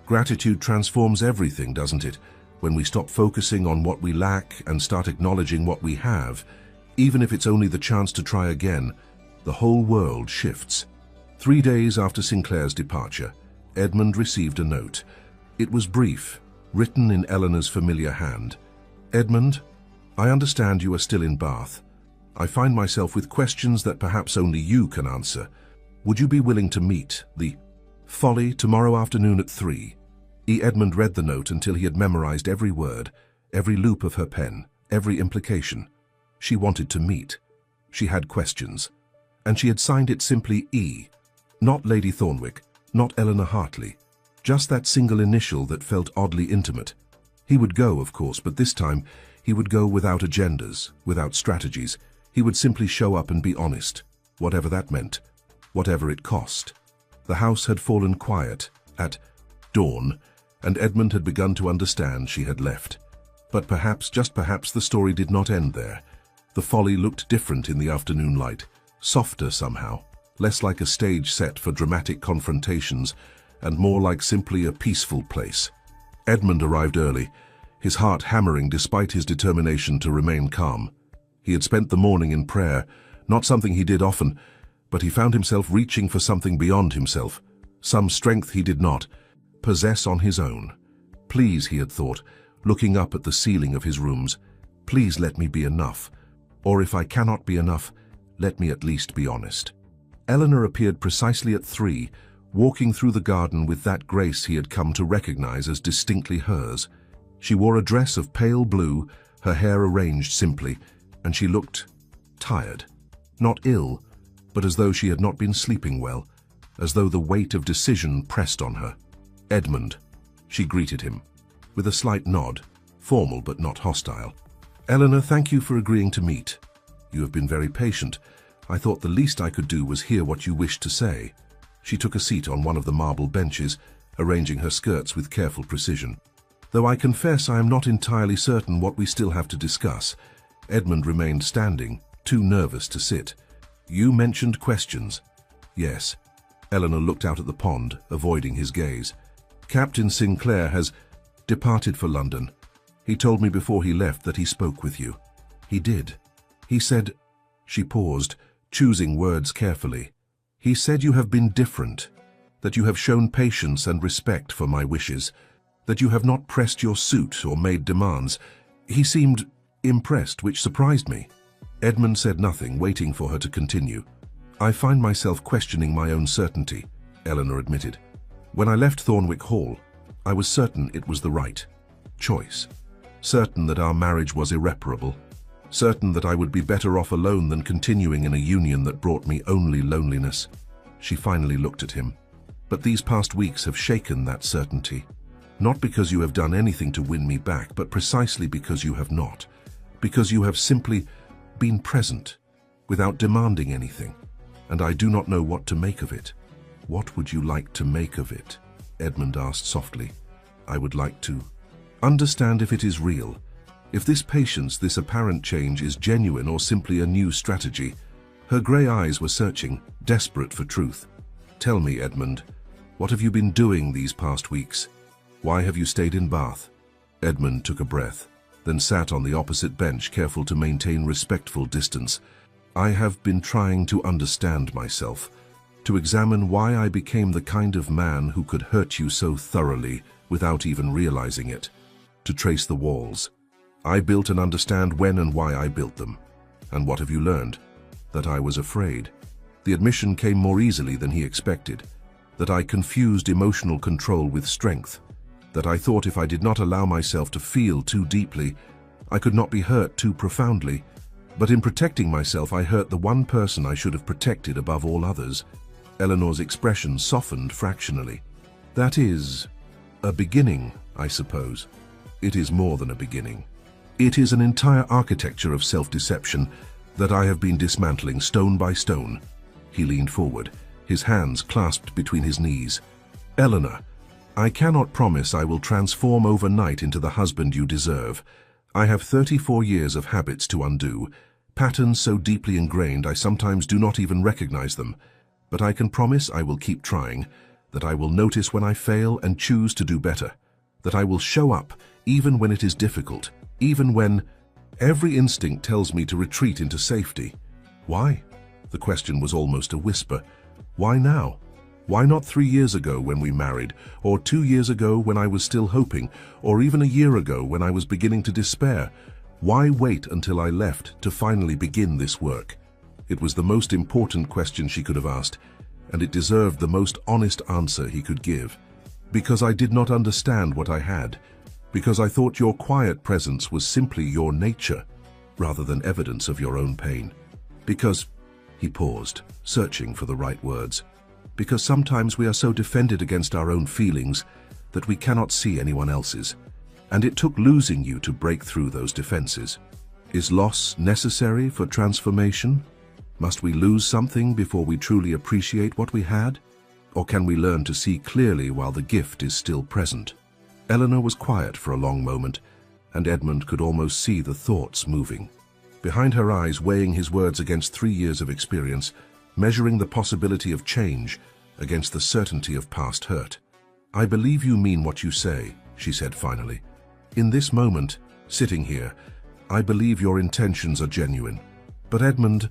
Gratitude transforms everything, doesn't it? When we stop focusing on what we lack and start acknowledging what we have, even if it's only the chance to try again, the whole world shifts. 3 days after Sinclair's departure, Edmund received a note. It was brief, written in Eleanor's familiar hand. "Edmund, I understand you are still in Bath. I find myself with questions that perhaps only you can answer. Would you be willing to meet the Folly tomorrow afternoon at 3? Edmund read the note until he had memorized every word, every loop of her pen, every implication. She wanted to meet. She had questions. And she had signed it simply E. Not Lady Thornwick, not Eleanor Hartley. Just that single initial that felt oddly intimate. He would go, of course, but this time he would go without agendas, without strategies. He would simply show up and be honest, whatever that meant, whatever it cost. The house had fallen quiet at dawn, and Edmund had begun to understand she had left. But perhaps, just perhaps, the story did not end there. The Folly looked different in the afternoon light, softer somehow, less like a stage set for dramatic confrontations, and more like simply a peaceful place. Edmund arrived early, his heart hammering despite his determination to remain calm. He had spent the morning in prayer, not something he did often, but he found himself reaching for something beyond himself, some strength he did not possess on his own. Please, he had thought, looking up at the ceiling of his rooms, please let me be enough. Or if I cannot be enough, let me at least be honest. Eleanor appeared precisely at 3, walking through the garden with that grace he had come to recognize as distinctly hers. She wore a dress of pale blue, her hair arranged simply, and she looked tired. Not ill, but as though she had not been sleeping well, as though the weight of decision pressed on her. "Edmund," she greeted him, with a slight nod, formal but not hostile. "Eleanor, thank you for agreeing to meet. You have been very patient. I thought the least I could do was hear what you wished to say." She took a seat on one of the marble benches, arranging her skirts with careful precision. "Though I confess I am not entirely certain what we still have to discuss." Edmund remained standing, too nervous to sit. "You mentioned questions." "Yes." Eleanor looked out at the pond, avoiding his gaze. "Captain Sinclair has departed for London. He told me before he left that he spoke with you." "He did. He said—" She paused, choosing words carefully. "He said you have been different, that you have shown patience and respect for my wishes, that you have not pressed your suit or made demands. He seemed impressed, which surprised me." Edmund said nothing, waiting for her to continue. "I find myself questioning my own certainty," Eleanor admitted. "When I left Thornwick Hall, I was certain it was the right choice, certain that our marriage was irreparable, certain that I would be better off alone than continuing in a union that brought me only loneliness." She finally looked at him. "But these past weeks have shaken that certainty. Not because you have done anything to win me back, but precisely because you have not. Because you have simply been present, without demanding anything. And I do not know what to make of it." "What would you like to make of it?" Edmund asked softly. "I would like to understand if it is real, if this patience, this apparent change is genuine or simply a new strategy." Her grey eyes were searching, desperate for truth. "Tell me, Edmund, what have you been doing these past weeks? Why have you stayed in Bath?" Edmund took a breath, then sat on the opposite bench, careful to maintain respectful distance. "I have been trying to understand myself, to examine why I became the kind of man who could hurt you so thoroughly without even realizing it, to trace the walls, I built and understand when and why I built them. And what have you learned? That I was afraid. The admission came more easily than he expected. That I confused emotional control with strength. That I thought if I did not allow myself to feel too deeply, I could not be hurt too profoundly. But in protecting myself, I hurt the one person I should have protected above all others. Eleanor's expression softened fractionally. That is a beginning, I suppose. It is more than a beginning. It is an entire architecture of self-deception that I have been dismantling stone by stone. He leaned forward, his hands clasped between his knees. Eleanor, I cannot promise I will transform overnight into the husband you deserve. I have 34 years of habits to undo, patterns so deeply ingrained I sometimes do not even recognize them. But I can promise I will keep trying, that I will notice when I fail and choose to do better, that I will show up even when it is difficult, even when every instinct tells me to retreat into safety. Why? The question was almost a whisper. Why now? Why not 3 years ago when we married, or 2 years ago when I was still hoping, or even a year ago when I was beginning to despair? Why wait until I left to finally begin this work? It was the most important question she could have asked, and it deserved the most honest answer he could give. Because I did not understand what I had. Because I thought your quiet presence was simply your nature, rather than evidence of your own pain. Because, he paused, searching for the right words. Because sometimes we are so defended against our own feelings that we cannot see anyone else's. And it took losing you to break through those defenses. Is loss necessary for transformation? Must we lose something before we truly appreciate what we had? Or can we learn to see clearly while the gift is still present? Eleanor was quiet for a long moment, and Edmund could almost see the thoughts moving. Behind her eyes, weighing his words against 3 years of experience, measuring the possibility of change against the certainty of past hurt. I believe you mean what you say, she said finally. In this moment, sitting here, I believe your intentions are genuine. But Edmund,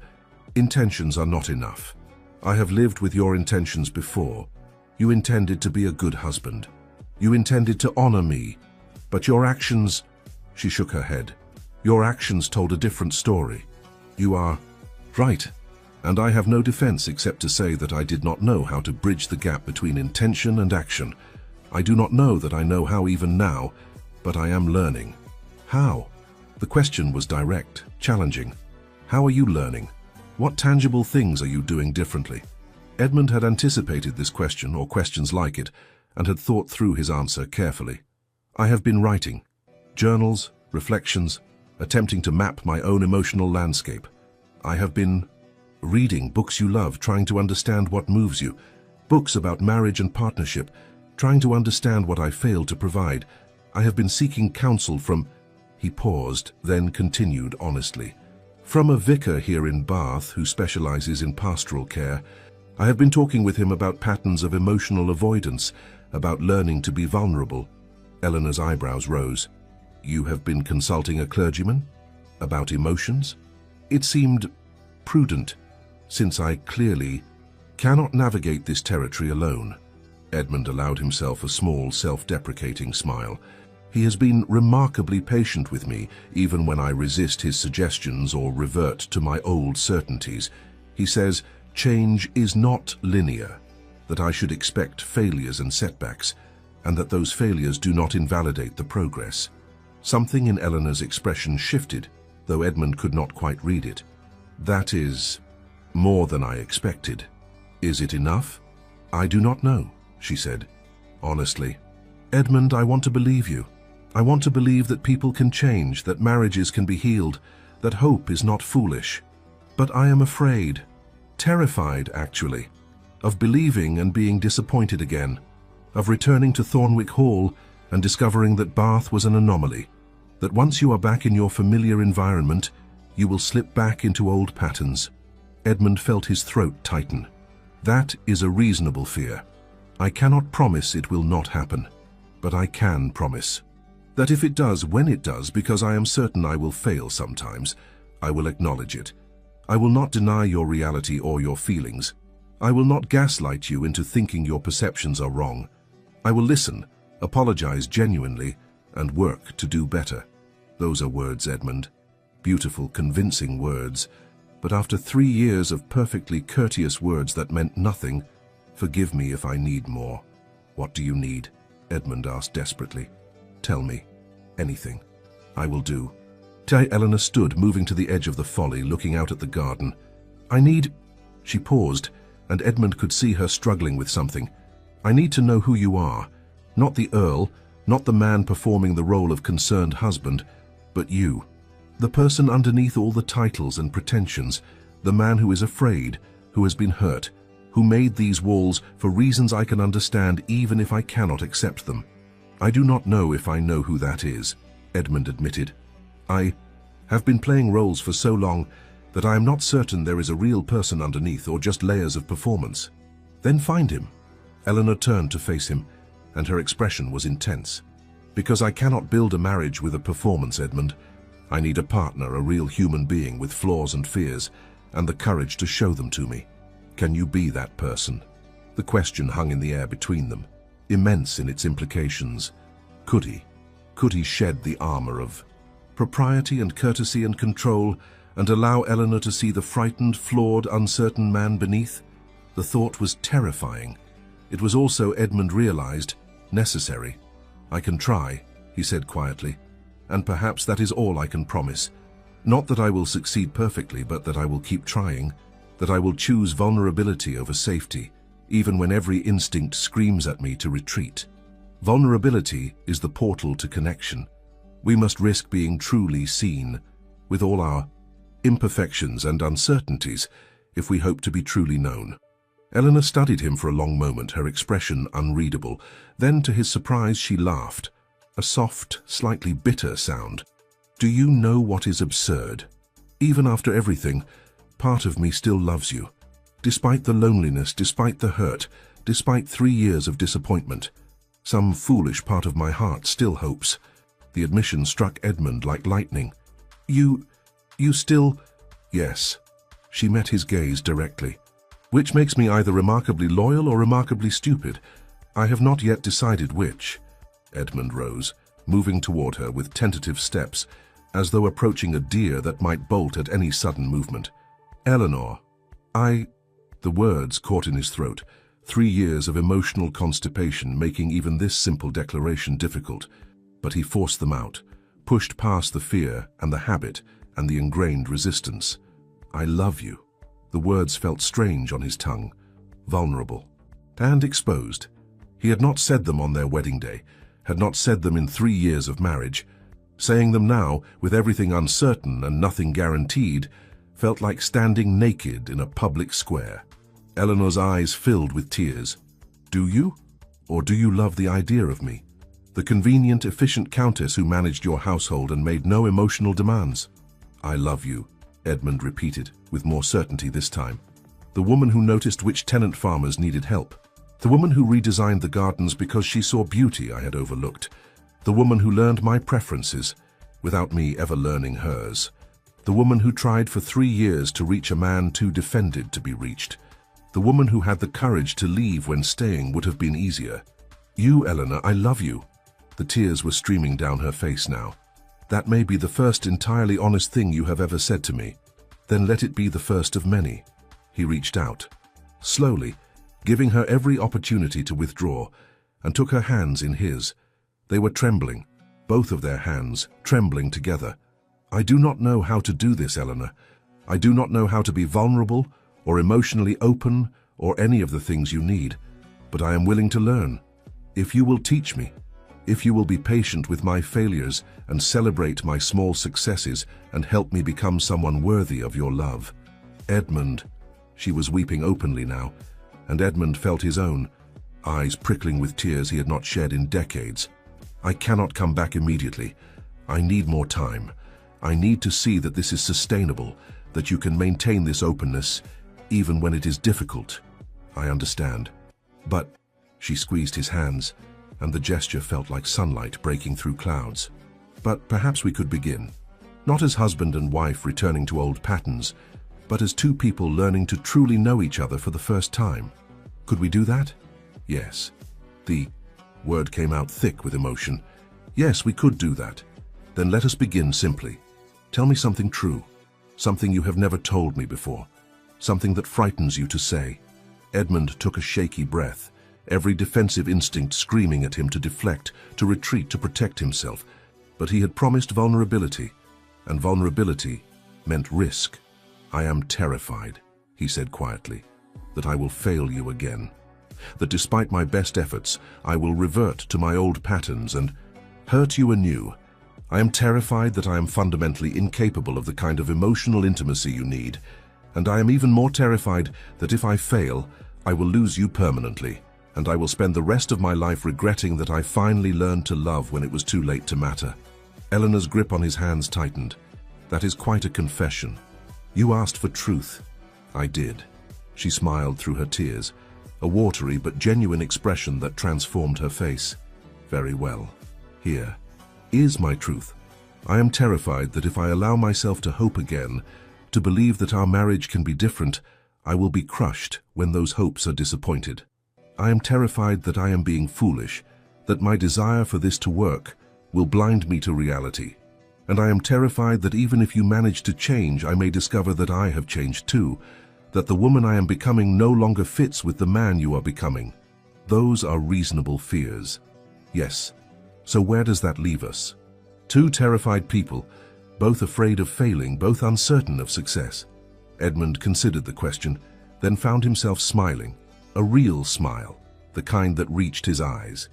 intentions are not enough. I have lived with your intentions before. You intended to be a good husband. You intended to honor me. But your actions, she shook her head. Your actions told a different story. You are right, and I have no defense except to say that I did not know how to bridge the gap between intention and action. I do not know that I know how even now, but I am learning. How? The question was direct, challenging. How are you learning? What tangible things are you doing differently? Edmund had anticipated this question, or questions like it, and had thought through his answer carefully. I have been writing. Journals, reflections, attempting to map my own emotional landscape. I have been reading books you love, trying to understand what moves you. Books about marriage and partnership, trying to understand what I failed to provide. I have been seeking counsel from... He paused, then continued honestly. From a vicar here in Bath who specializes in pastoral care. I have been talking with him about patterns of emotional avoidance, about learning to be vulnerable. Eleanor's eyebrows rose. You have been consulting a clergyman? About emotions? It seemed prudent, since I clearly cannot navigate this territory alone. Edmund allowed himself a small, self-deprecating smile. He has been remarkably patient with me, even when I resist his suggestions or revert to my old certainties. He says, change is not linear, that I should expect failures and setbacks, and that those failures do not invalidate the progress. Something in Eleanor's expression shifted, though Edmund could not quite read it. That is more than I expected. Is it enough? I do not know, she said, honestly. Edmund, I want to believe you. I want to believe that people can change, that marriages can be healed, that hope is not foolish. But I am afraid, terrified actually, of believing and being disappointed again, of returning to Thornwick Hall and discovering that Bath was an anomaly, that once you are back in your familiar environment, you will slip back into old patterns. Edmund felt his throat tighten. That is a reasonable fear. I cannot promise it will not happen, but I can promise that if it does, when it does, because I am certain I will fail sometimes, I will acknowledge it. I will not deny your reality or your feelings. I will not gaslight you into thinking your perceptions are wrong. I will listen, apologize genuinely, and work to do better. Those are words, Edmund. Beautiful, convincing words. But after 3 years of perfectly courteous words that meant nothing, forgive me if I need more. What do you need? Edmund asked desperately. Tell me. Anything. I will do. Eleanor stood, moving to the edge of the folly, looking out at the garden. I need... She paused, and Edmund could see her struggling with something. I need to know who you are. Not the Earl, not the man performing the role of concerned husband, but you. The person underneath all the titles and pretensions, the man who is afraid, who has been hurt, who made these walls for reasons I can understand even if I cannot accept them. I do not know if I know who that is, Edmund admitted. I have been playing roles for so long that I am not certain there is a real person underneath or just layers of performance. Then find him. Eleanor turned to face him, and her expression was intense. Because I cannot build a marriage with a performance, Edmund. I need a partner, a real human being with flaws and fears, and the courage to show them to me. Can you be that person? The question hung in the air between them, immense in its implications. Could he? Could he shed the armor of propriety and courtesy and control and allow Eleanor to see the frightened, flawed, uncertain man beneath? The thought was terrifying. It was also, Edmund realized, necessary. I can try, he said quietly, and perhaps that is all I can promise. Not that I will succeed perfectly, but that I will keep trying, that I will choose vulnerability over safety, even when every instinct screams at me to retreat. Vulnerability is the portal to connection. We must risk being truly seen, with all our imperfections and uncertainties, if we hope to be truly known. Eleanor studied him for a long moment, her expression unreadable. Then, to his surprise, she laughed, a soft, slightly bitter sound. Do you know what is absurd? Even after everything, part of me still loves you. Despite the loneliness, despite the hurt, despite 3 years of disappointment, some foolish part of my heart still hopes. The admission struck Edmund like lightning. You still... Yes. She met his gaze directly. Which makes me either remarkably loyal or remarkably stupid. I have not yet decided which. Edmund rose, moving toward her with tentative steps, as though approaching a deer that might bolt at any sudden movement. Eleanor, The words caught in his throat, 3 years of emotional constipation making even this simple declaration difficult, but he forced them out, pushed past the fear and the habit and the ingrained resistance. I love you. The words felt strange on his tongue, vulnerable, and exposed. He had not said them on their wedding day, had not said them in 3 years of marriage. Saying them now, with everything uncertain and nothing guaranteed, felt like standing naked in a public square. Eleanor's eyes filled with tears. Do you? Or do you love the idea of me? The convenient, efficient countess who managed your household and made no emotional demands? I love you, Edmund repeated, with more certainty this time. The woman who noticed which tenant farmers needed help. The woman who redesigned the gardens because she saw beauty I had overlooked. The woman who learned my preferences, without me ever learning hers. The woman who tried for 3 years to reach a man too defended to be reached. The woman who had the courage to leave when staying would have been easier. You, Eleanor, I love you. The tears were streaming down her face now. That may be the first entirely honest thing you have ever said to me. Then let it be the first of many. He reached out, slowly, giving her every opportunity to withdraw, and took her hands in his. They were trembling, both of their hands, trembling together. I do not know how to do this, Eleanor. I do not know how to be vulnerable, or emotionally open, or any of the things you need, but I am willing to learn. If you will teach me, if you will be patient with my failures and celebrate my small successes and help me become someone worthy of your love. Edmund, she was weeping openly now, and Edmund felt his own, eyes prickling with tears he had not shed in decades. I cannot come back immediately. I need more time. I need to see that this is sustainable, that you can maintain this openness, even when it is difficult. I understand. But, she squeezed his hands, and the gesture felt like sunlight breaking through clouds. But perhaps we could begin. Not as husband and wife returning to old patterns, but as two people learning to truly know each other for the first time. Could we do that? Yes. The word came out thick with emotion. Yes, we could do that. Then let us begin simply. Tell me something true, something you have never told me before, something that frightens you to say." Edmund took a shaky breath, every defensive instinct screaming at him to deflect, to retreat, to protect himself. But he had promised vulnerability, and vulnerability meant risk. "I am terrified," he said quietly, "that I will fail you again. That despite my best efforts, I will revert to my old patterns and hurt you anew. I am terrified that I am fundamentally incapable of the kind of emotional intimacy you need, and I am even more terrified that if I fail, I will lose you permanently, and I will spend the rest of my life regretting that I finally learned to love when it was too late to matter." Eleanor's grip on his hands tightened. "That is quite a confession. You asked for truth." "I did." She smiled through her tears, a watery but genuine expression that transformed her face. "Very well. Here is my truth. I am terrified that if I allow myself to hope again, to believe that our marriage can be different, I will be crushed when those hopes are disappointed. I am terrified that I am being foolish, that my desire for this to work will blind me to reality. And I am terrified that even if you manage to change, I may discover that I have changed too, that the woman I am becoming no longer fits with the man you are becoming. Those are reasonable fears." "Yes. So where does that leave us?" "Two terrified people, both afraid of failing, both uncertain of success." Edmund considered the question, then found himself smiling, a real smile, the kind that reached his eyes.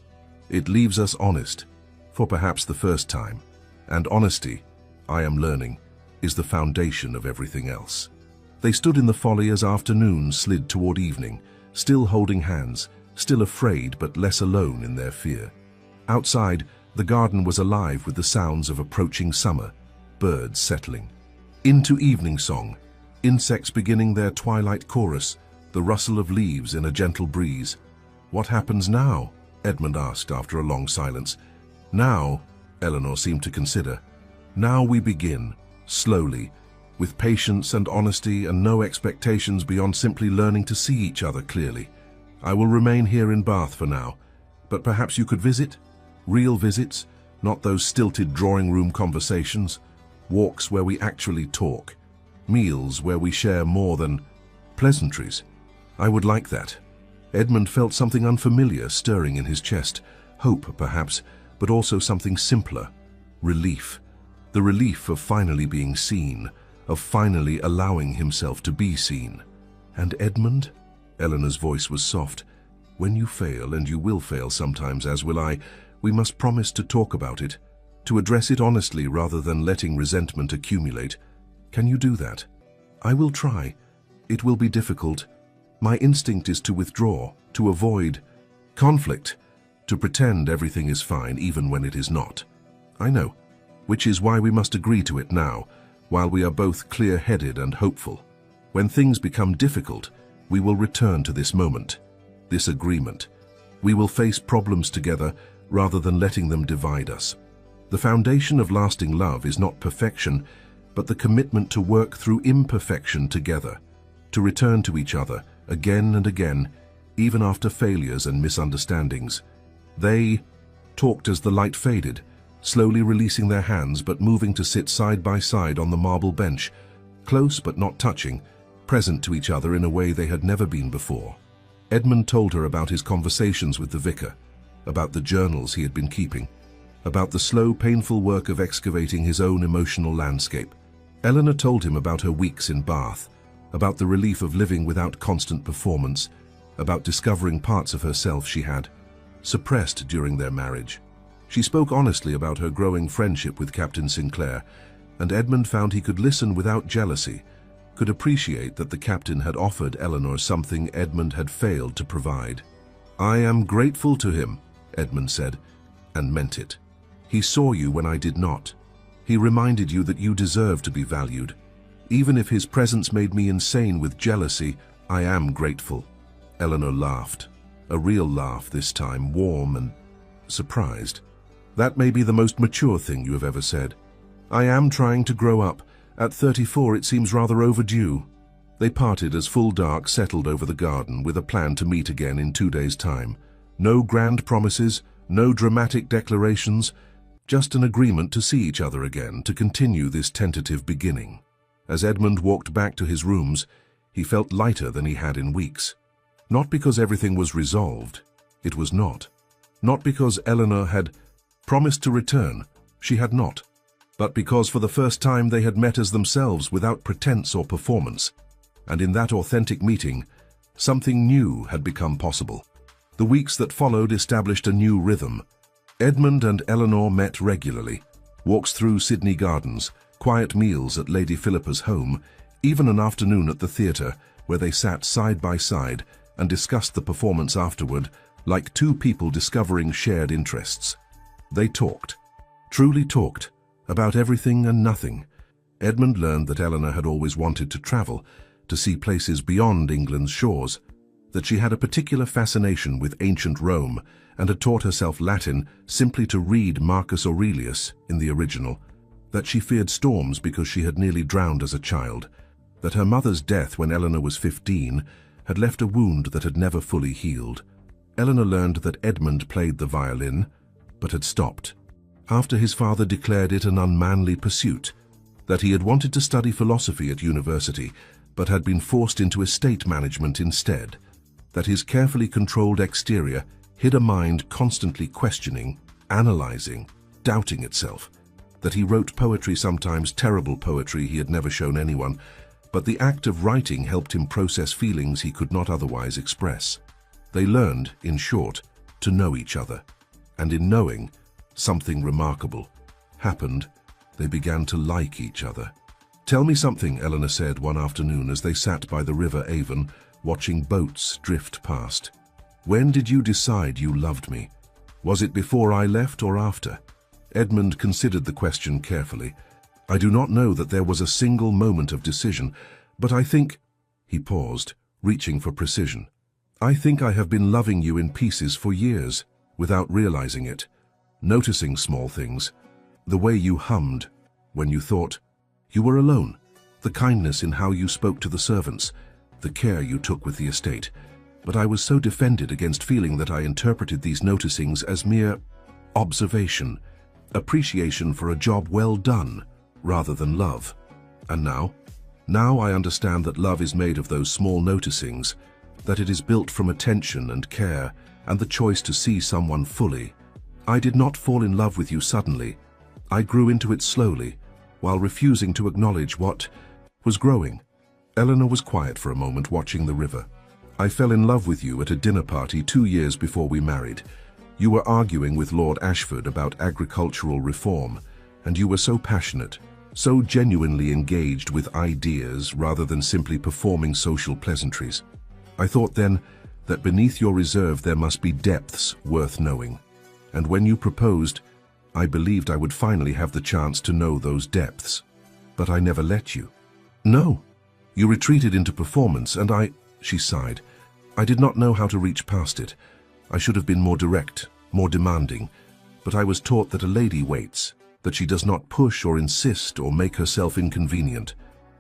"It leaves us honest, for perhaps the first time. And honesty, I am learning, is the foundation of everything else." They stood in the folly as afternoon slid toward evening, still holding hands, still afraid but less alone in their fear. Outside, the garden was alive with the sounds of approaching summer, birds settling into evening song, insects beginning their twilight chorus, the rustle of leaves in a gentle breeze. "What happens now?" Edmund asked after a long silence. "Now," Eleanor seemed to consider, "now we begin, slowly, with patience and honesty and no expectations beyond simply learning to see each other clearly. I will remain here in Bath for now, but perhaps you could visit? Real visits, not those stilted drawing room conversations. Walks where we actually talk. Meals where we share more than pleasantries. I would like that." Edmund felt something unfamiliar stirring in his chest. Hope, perhaps, but also something simpler. Relief. The relief of finally being seen, of finally allowing himself to be seen. "And Edmund?" Eleanor's voice was soft. "When you fail, and you will fail sometimes, as will I, we must promise to talk about it, to address it honestly rather than letting resentment accumulate. Can you do that?" "I will try. It will be difficult. My instinct is to withdraw, to avoid conflict, to pretend everything is fine even when it is not." "I know, which is why we must agree to it now, while we are both clear-headed and hopeful. When things become difficult, we will return to this moment, this agreement. We will face problems together rather than letting them divide us. The foundation of lasting love is not perfection, but the commitment to work through imperfection together, to return to each other again and again, even after failures and misunderstandings." They talked as the light faded, slowly releasing their hands but moving to sit side by side on the marble bench, close but not touching, present to each other in a way they had never been before. Edmund told her about his conversations with the vicar, about the journals he had been keeping, about the slow, painful work of excavating his own emotional landscape. Eleanor told him about her weeks in Bath, about the relief of living without constant performance, about discovering parts of herself she had suppressed during their marriage. She spoke honestly about her growing friendship with Captain Sinclair, and Edmund found he could listen without jealousy, could appreciate that the captain had offered Eleanor something Edmund had failed to provide. "I am grateful to him," Edmund said, and meant it. "He saw you when I did not. He reminded you that you deserve to be valued. Even if his presence made me insane with jealousy, I am grateful." Eleanor laughed, a real laugh this time, warm and surprised. "That may be the most mature thing you have ever said. I am trying to grow up. At 34 it seems rather overdue." They parted as full dark settled over the garden with a plan to meet again in 2 days' time. No grand promises, no dramatic declarations, just an agreement to see each other again, to continue this tentative beginning. As Edmund walked back to his rooms, he felt lighter than he had in weeks. Not because everything was resolved. It was not. Not because Eleanor had promised to return. She had not. But because for the first time they had met as themselves without pretense or performance. And in that authentic meeting, something new had become possible. The weeks that followed established a new rhythm. Edmund and Eleanor met regularly. Walks through Sydney Gardens, quiet meals at Lady Philippa's home, even an afternoon at the theatre where they sat side by side and discussed the performance afterward like two people discovering shared interests. They talked, truly talked, about everything and nothing. Edmund learned that Eleanor had always wanted to travel, to see places beyond England's shores, that she had a particular fascination with ancient Rome and had taught herself Latin simply to read Marcus Aurelius in the original, that she feared storms because she had nearly drowned as a child, that her mother's death when Eleanor was 15 had left a wound that had never fully healed. Eleanor learned that Edmund played the violin, but had stopped, after his father declared it an unmanly pursuit, that he had wanted to study philosophy at university, but had been forced into estate management instead, that his carefully controlled exterior hid a mind constantly questioning, analyzing, doubting itself, that he wrote poetry, sometimes terrible poetry he had never shown anyone, but the act of writing helped him process feelings he could not otherwise express. They learned, in short, to know each other, and in knowing, something remarkable happened. They began to like each other. "Tell me something," Eleanor said one afternoon as they sat by the River Avon, watching boats drift past. "When did you decide you loved me? Was it before I left or after?" Edmund considered the question carefully. "I do not know that there was a single moment of decision, but I think—" He paused, reaching for precision. "I think I have been loving you in pieces for years, without realizing it, noticing small things, the way you hummed when you thought you were alone, the kindness in how you spoke to the servants, the care you took with the estate. But I was so defended against feeling that I interpreted these noticings as mere observation, appreciation for a job well done, rather than love. And now I understand that love is made of those small noticings, that it is built from attention and care and the choice to see someone fully. I did not fall in love with you suddenly. I grew into it slowly, while refusing to acknowledge what was growing." Eleanor was quiet for a moment, watching the river. "I fell in love with you at a dinner party 2 years before we married. You were arguing with Lord Ashford about agricultural reform, and you were so passionate, so genuinely engaged with ideas rather than simply performing social pleasantries. I thought then that beneath your reserve there must be depths worth knowing. And when you proposed, I believed I would finally have the chance to know those depths. But I never let you." "No. You retreated into performance, and she sighed. "I did not know how to reach past it. I should have been more direct, more demanding. But I was taught that a lady waits, that she does not push or insist or make herself inconvenient.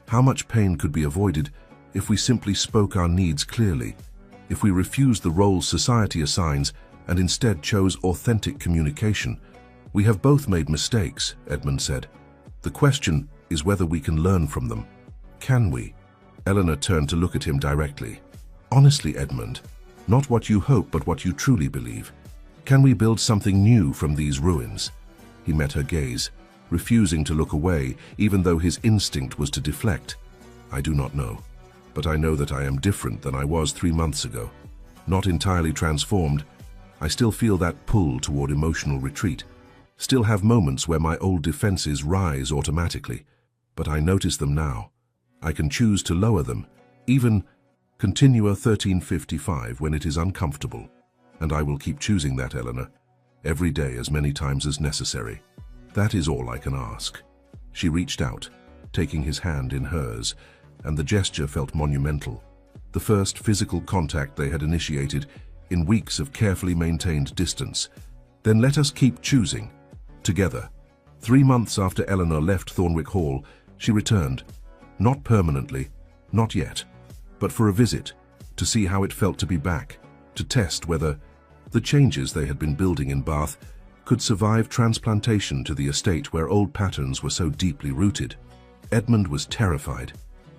How much pain could be avoided if we simply spoke our needs clearly, if we refused the roles society assigns and instead chose authentic communication. We have both made mistakes," Edmund said. "The question is whether we can learn from them. Can we?" Eleanor turned to look at him directly. "Honestly, Edmund, not what you hope but what you truly believe. Can we build something new from these ruins?" He met her gaze, refusing to look away, even though his instinct was to deflect. "I do not know, but I know that I am different than I was 3 months ago. Not entirely transformed. I still feel that pull toward emotional retreat. Still have moments where my old defenses rise automatically, but I notice them now. I can choose to lower them, even continue a 1355 when it is uncomfortable. And I will keep choosing that, Eleanor, every day as many times as necessary. That is all I can ask." She reached out, taking his hand in hers, and the gesture felt monumental. The first physical contact they had initiated in weeks of carefully maintained distance. "Then let us keep choosing. Together." 3 months after Eleanor left Thornwick Hall, she returned. Not permanently, not yet, but for a visit, to see how it felt to be back, to test whether the changes they had been building in Bath could survive transplantation to the estate where old patterns were so deeply rooted. Edmund was terrified.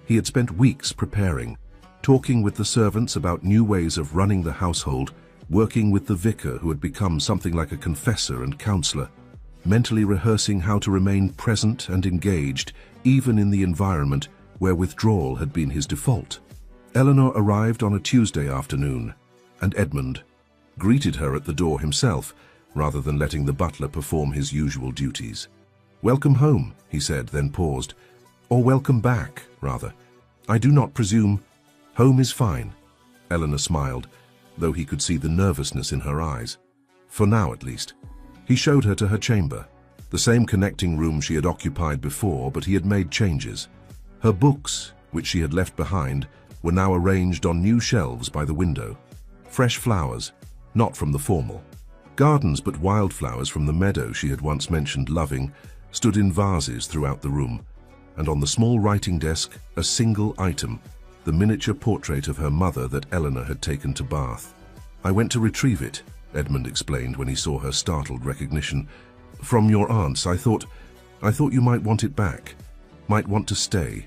He had spent weeks preparing, talking with the servants about new ways of running the household, working with the vicar who had become something like a confessor and counselor, mentally rehearsing how to remain present and engaged even in the environment where withdrawal had been his default. Eleanor arrived on a Tuesday afternoon, and Edmund greeted her at the door himself, rather than letting the butler perform his usual duties. "Welcome home," he said, then paused. "Or welcome back, rather. I do not presume—" "Home is fine." Eleanor smiled, though he could see the nervousness in her eyes. For now, at least. He showed her to her chamber, the same connecting room she had occupied before, but he had made changes. Her books, which she had left behind, were now arranged on new shelves by the window. Fresh flowers, not from the formal gardens, but wildflowers from the meadow she had once mentioned loving, stood in vases throughout the room, and on the small writing desk, a single item, the miniature portrait of her mother that Eleanor had taken to Bath. "I went to retrieve it," Edmund explained when he saw her startled recognition. "From your aunt's. I thought you might want it back, might want to stay."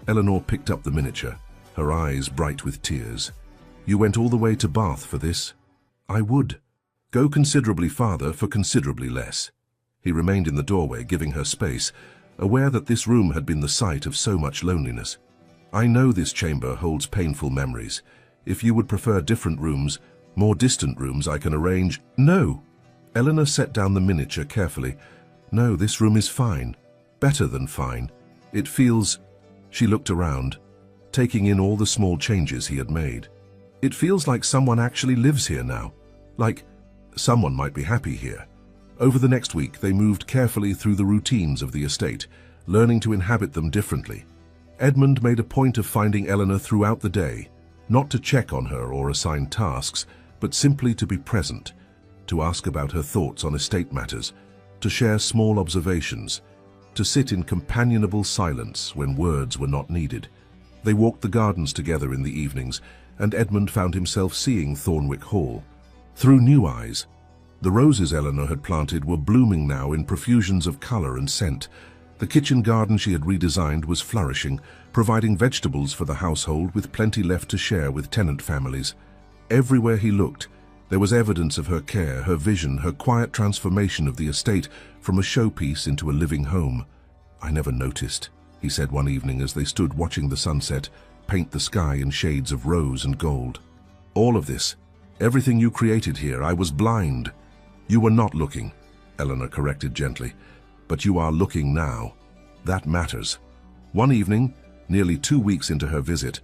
Eleanor picked up the miniature, her eyes bright with tears. "You went all the way to Bath for this?" "I would. Go considerably farther for considerably less." He remained in the doorway, giving her space, aware that this room had been the site of so much loneliness. "I know this chamber holds painful memories. If you would prefer different rooms, more distant rooms, I can arrange—" "No!" Eleanor set down the miniature carefully. "No, this room is fine. Better than fine. It feels—" She looked around, taking in all the small changes he had made. "It feels like someone actually lives here now. Like someone might be happy here." Over the next week, they moved carefully through the routines of the estate, learning to inhabit them differently. Edmund made a point of finding Eleanor throughout the day, not to check on her or assign tasks, but simply to be present, to ask about her thoughts on estate matters, to share small observations, to sit in companionable silence when words were not needed. They walked the gardens together in the evenings, and Edmund found himself seeing Thornwick Hall through new eyes. The roses Eleanor had planted were blooming now in profusions of color and scent. The kitchen garden she had redesigned was flourishing, providing vegetables for the household with plenty left to share with tenant families. Everywhere he looked, there was evidence of her care, her vision, her quiet transformation of the estate from a showpiece into a living home. "I never noticed," he said one evening as they stood watching the sunset paint the sky in shades of rose and gold. "All of this, everything you created here, I was blind." "You were not looking," Eleanor corrected gently, "but you are looking now. That matters." One evening, nearly 2 weeks into her visit,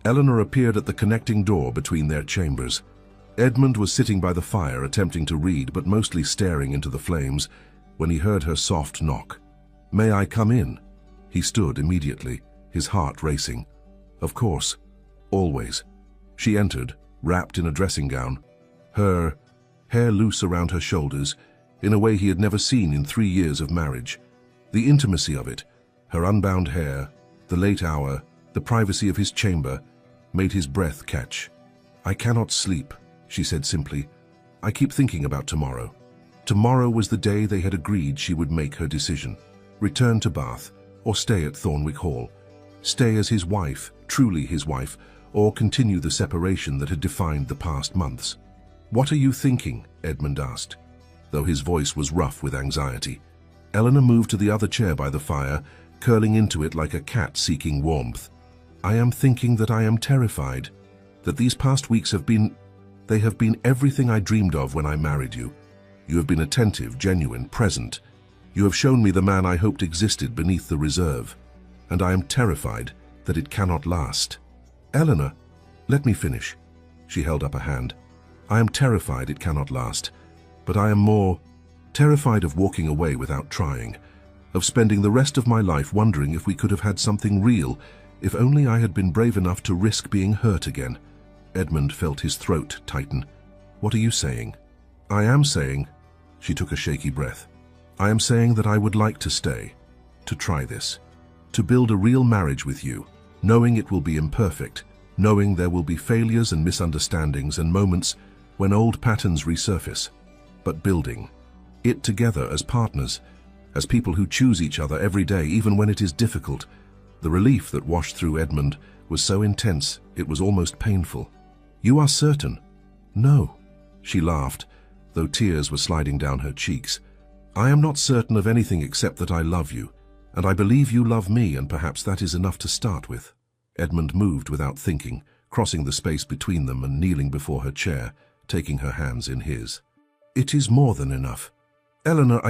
Eleanor appeared at the connecting door between their chambers. Edmund was sitting by the fire attempting to read but mostly staring into the flames when he heard her soft knock. "May I come in?" He stood immediately, his heart racing. "Of course. Always." She entered, wrapped in a dressing gown, her hair loose around her shoulders, in a way he had never seen in 3 years of marriage. The intimacy of it, her unbound hair, the late hour, the privacy of his chamber, made his breath catch. "I cannot sleep," she said simply. "I keep thinking about tomorrow." Tomorrow was the day they had agreed she would make her decision. Return to Bath, or stay at Thornwick Hall. Stay as his wife, truly his wife, or continue the separation that had defined the past months. "What are you thinking?" Edmund asked, though his voice was rough with anxiety. Eleanor moved to the other chair by the fire, curling into it like a cat seeking warmth. "I am thinking that I am terrified, that these past weeks have been everything I dreamed of when I married you. You have been attentive, genuine, present. You have shown me the man I hoped existed beneath the reserve, and I am terrified that it cannot last." "Eleanor, let me finish." She held up a hand. "I am terrified it cannot last, but I am more terrified of walking away without trying, of spending the rest of my life wondering if we could have had something real, if only I had been brave enough to risk being hurt again." Edmund felt his throat tighten. "What are you saying?" "I am saying," she took a shaky breath, "I am saying that I would like to stay, to try this, to build a real marriage with you, knowing it will be imperfect, knowing there will be failures and misunderstandings and moments when old patterns resurface, but building It together as partners, as people who choose each other every day, even when it is difficult. The relief that washed through Edmund was so intense it was almost painful. "You are certain?" "No," she laughed, though tears were sliding down her cheeks. "I am not certain of anything except that I love you, and I believe you love me, and perhaps that is enough to start with." Edmund moved without thinking, crossing the space between them and kneeling before her chair, taking her hands in his. "It is more than enough. Eleanor,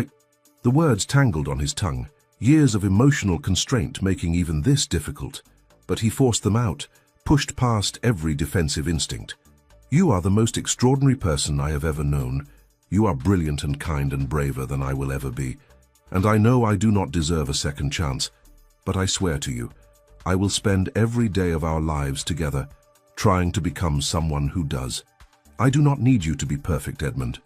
The words tangled on his tongue, years of emotional constraint making even this difficult, but he forced them out, pushed past every defensive instinct. "You are the most extraordinary person I have ever known. You are brilliant and kind and braver than I will ever be. And I know I do not deserve a second chance, but I swear to you, I will spend every day of our lives together, trying to become someone who does. I do not need you to be perfect, Edmund."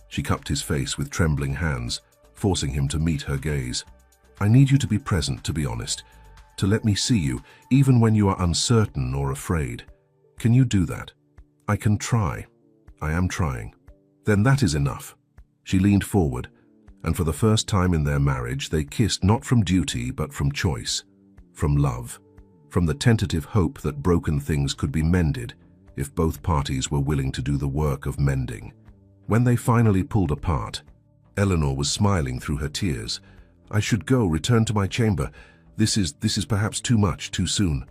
She cupped his face with trembling hands, forcing him to meet her gaze. "I need you to be present, to be honest, to let me see you, even when you are uncertain or afraid. Can you do that?" "I can try. I am trying." "Then that is enough." She leaned forward, and for the first time in their marriage, they kissed not from duty but from choice, from love, from the tentative hope that broken things could be mended if both parties were willing to do the work of mending. When they finally pulled apart, Eleanor was smiling through her tears. "I should go, return to my chamber. This is perhaps too much, too soon."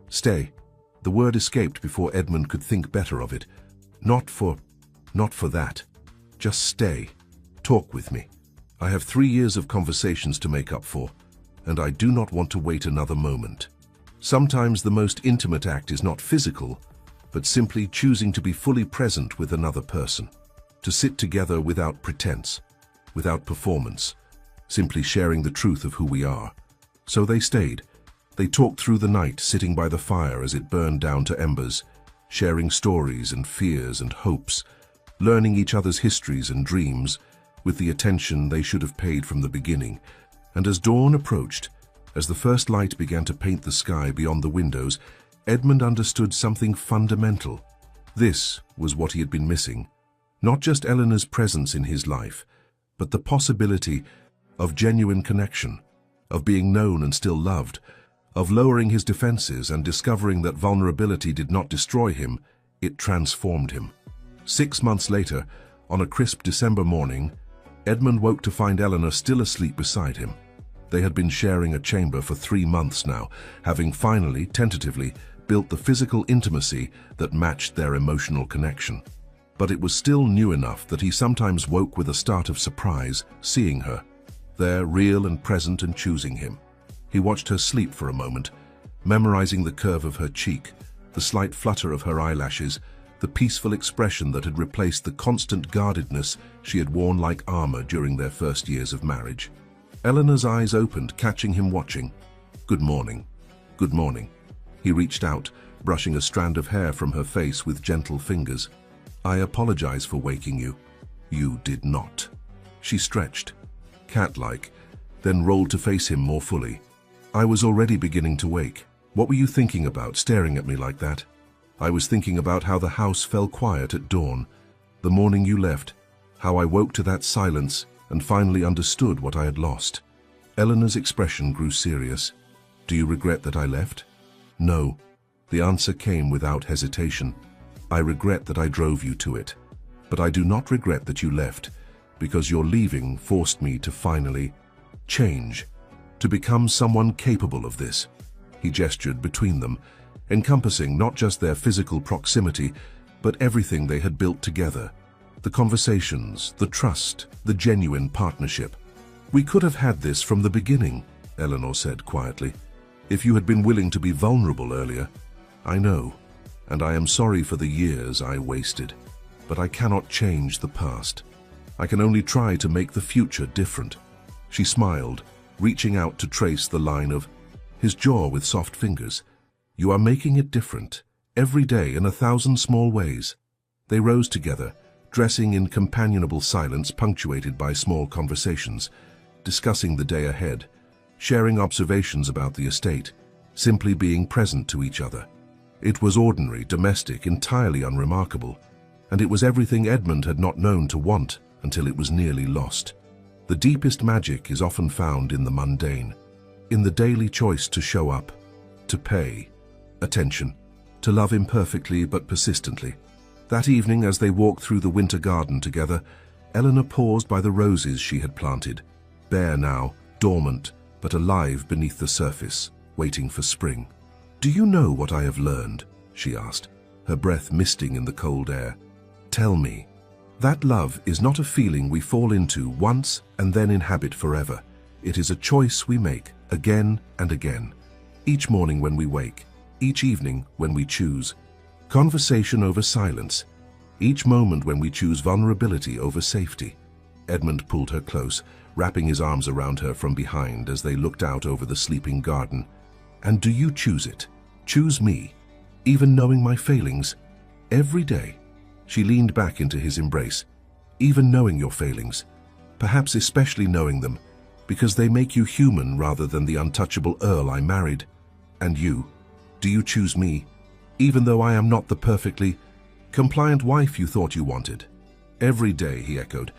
"Stay." The word escaped before Edmund could think better of it. Not for that. Just stay. Talk with me. I have 3 years of conversations to make up for, and I do not want to wait another moment. Sometimes the most intimate act is not physical, but simply choosing to be fully present with another person. To sit together without pretense, without performance, simply sharing the truth of who we are. So they stayed. They talked through the night, sitting by the fire as it burned down to embers, sharing stories and fears and hopes, learning each other's histories and dreams with the attention they should have paid from the beginning. And as dawn approached, as the first light began to paint the sky beyond the windows, Edmund understood something fundamental. This was what he had been missing. Not just Eleanor's presence in his life, but the possibility of genuine connection, of being known and still loved, of lowering his defenses and discovering that vulnerability did not destroy him, it transformed him. 6 months later, on a crisp December morning, Edmund woke to find Eleanor still asleep beside him. They had been sharing a chamber for 3 months now, having finally, tentatively, built the physical intimacy that matched their emotional connection. But it was still new enough that he sometimes woke with a start of surprise, seeing her, there real and present and choosing him. He watched her sleep for a moment, memorizing the curve of her cheek, the slight flutter of her eyelashes, the peaceful expression that had replaced the constant guardedness she had worn like armor during their first years of marriage. Eleanor's eyes opened, catching him watching. "Good morning." "Good morning." He reached out, brushing a strand of hair from her face with gentle fingers. "I apologize for waking you." "You did not." She stretched, cat-like, then rolled to face him more fully. "I was already beginning to wake. What were you thinking about, staring at me like that?" "I was thinking about how the house fell quiet at dawn, the morning you left, how I woke to that silence and finally understood what I had lost." Eleanor's expression grew serious. "Do you regret that I left?" "No." The answer came without hesitation. "I regret that I drove you to it, but I do not regret that you left, because your leaving forced me to finally change, to become someone capable of this." He gestured between them, encompassing not just their physical proximity, but everything they had built together. The conversations, the trust, the genuine partnership. "We could have had this from the beginning," Eleanor said quietly. "If you had been willing to be vulnerable earlier." "I know, and I am sorry for the years I wasted, but I cannot change the past. I can only try to make the future different." She smiled, reaching out to trace the line of his jaw with soft fingers. "You are making it different, every day in 1,000 small ways." They rose together, dressing in companionable silence punctuated by small conversations, discussing the day ahead, sharing observations about the estate, simply being present to each other. It was ordinary, domestic, entirely unremarkable, and it was everything Edmund had not known to want until it was nearly lost. The deepest magic is often found in the mundane, in the daily choice to show up, to pay attention, to love imperfectly but persistently. That evening, as they walked through the winter garden together, Eleanor paused by the roses she had planted, bare now, dormant, but alive beneath the surface, waiting for spring. "Do you know what I have learned?" she asked, her breath misting in the cold air. "Tell me." That love is not a feeling we fall into once and then inhabit forever. It is a choice we make again and again. Each morning when we wake, each evening when we choose conversation over silence, each moment when we choose vulnerability over safety. Edmund pulled her close, wrapping his arms around her from behind as they looked out over the sleeping garden. "And do you choose it? Choose me, even knowing my failings, every day?" She leaned back into his embrace. "Even knowing your failings, perhaps especially knowing them, because they make you human rather than the untouchable Earl I married. And you, do you choose me, even though I am not the perfectly compliant wife you thought you wanted?" "Every day," he echoed,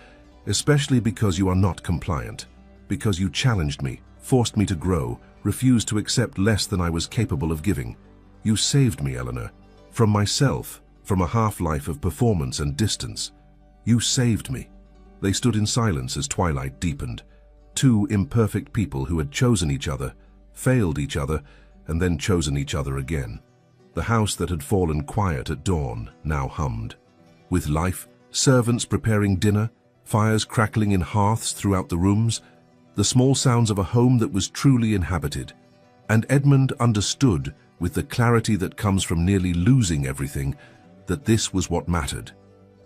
"especially because you are not compliant, because you challenged me, forced me to grow, refused to accept less than I was capable of giving. You saved me, Eleanor, from myself, from a half-life of performance and distance. You saved me." They stood in silence as twilight deepened. Two imperfect people who had chosen each other, failed each other, and then chosen each other again. The house that had fallen quiet at dawn now hummed. With life, servants preparing dinner, fires crackling in hearths throughout the rooms, the small sounds of a home that was truly inhabited. And Edmund understood, with the clarity that comes from nearly losing everything, that this was what mattered.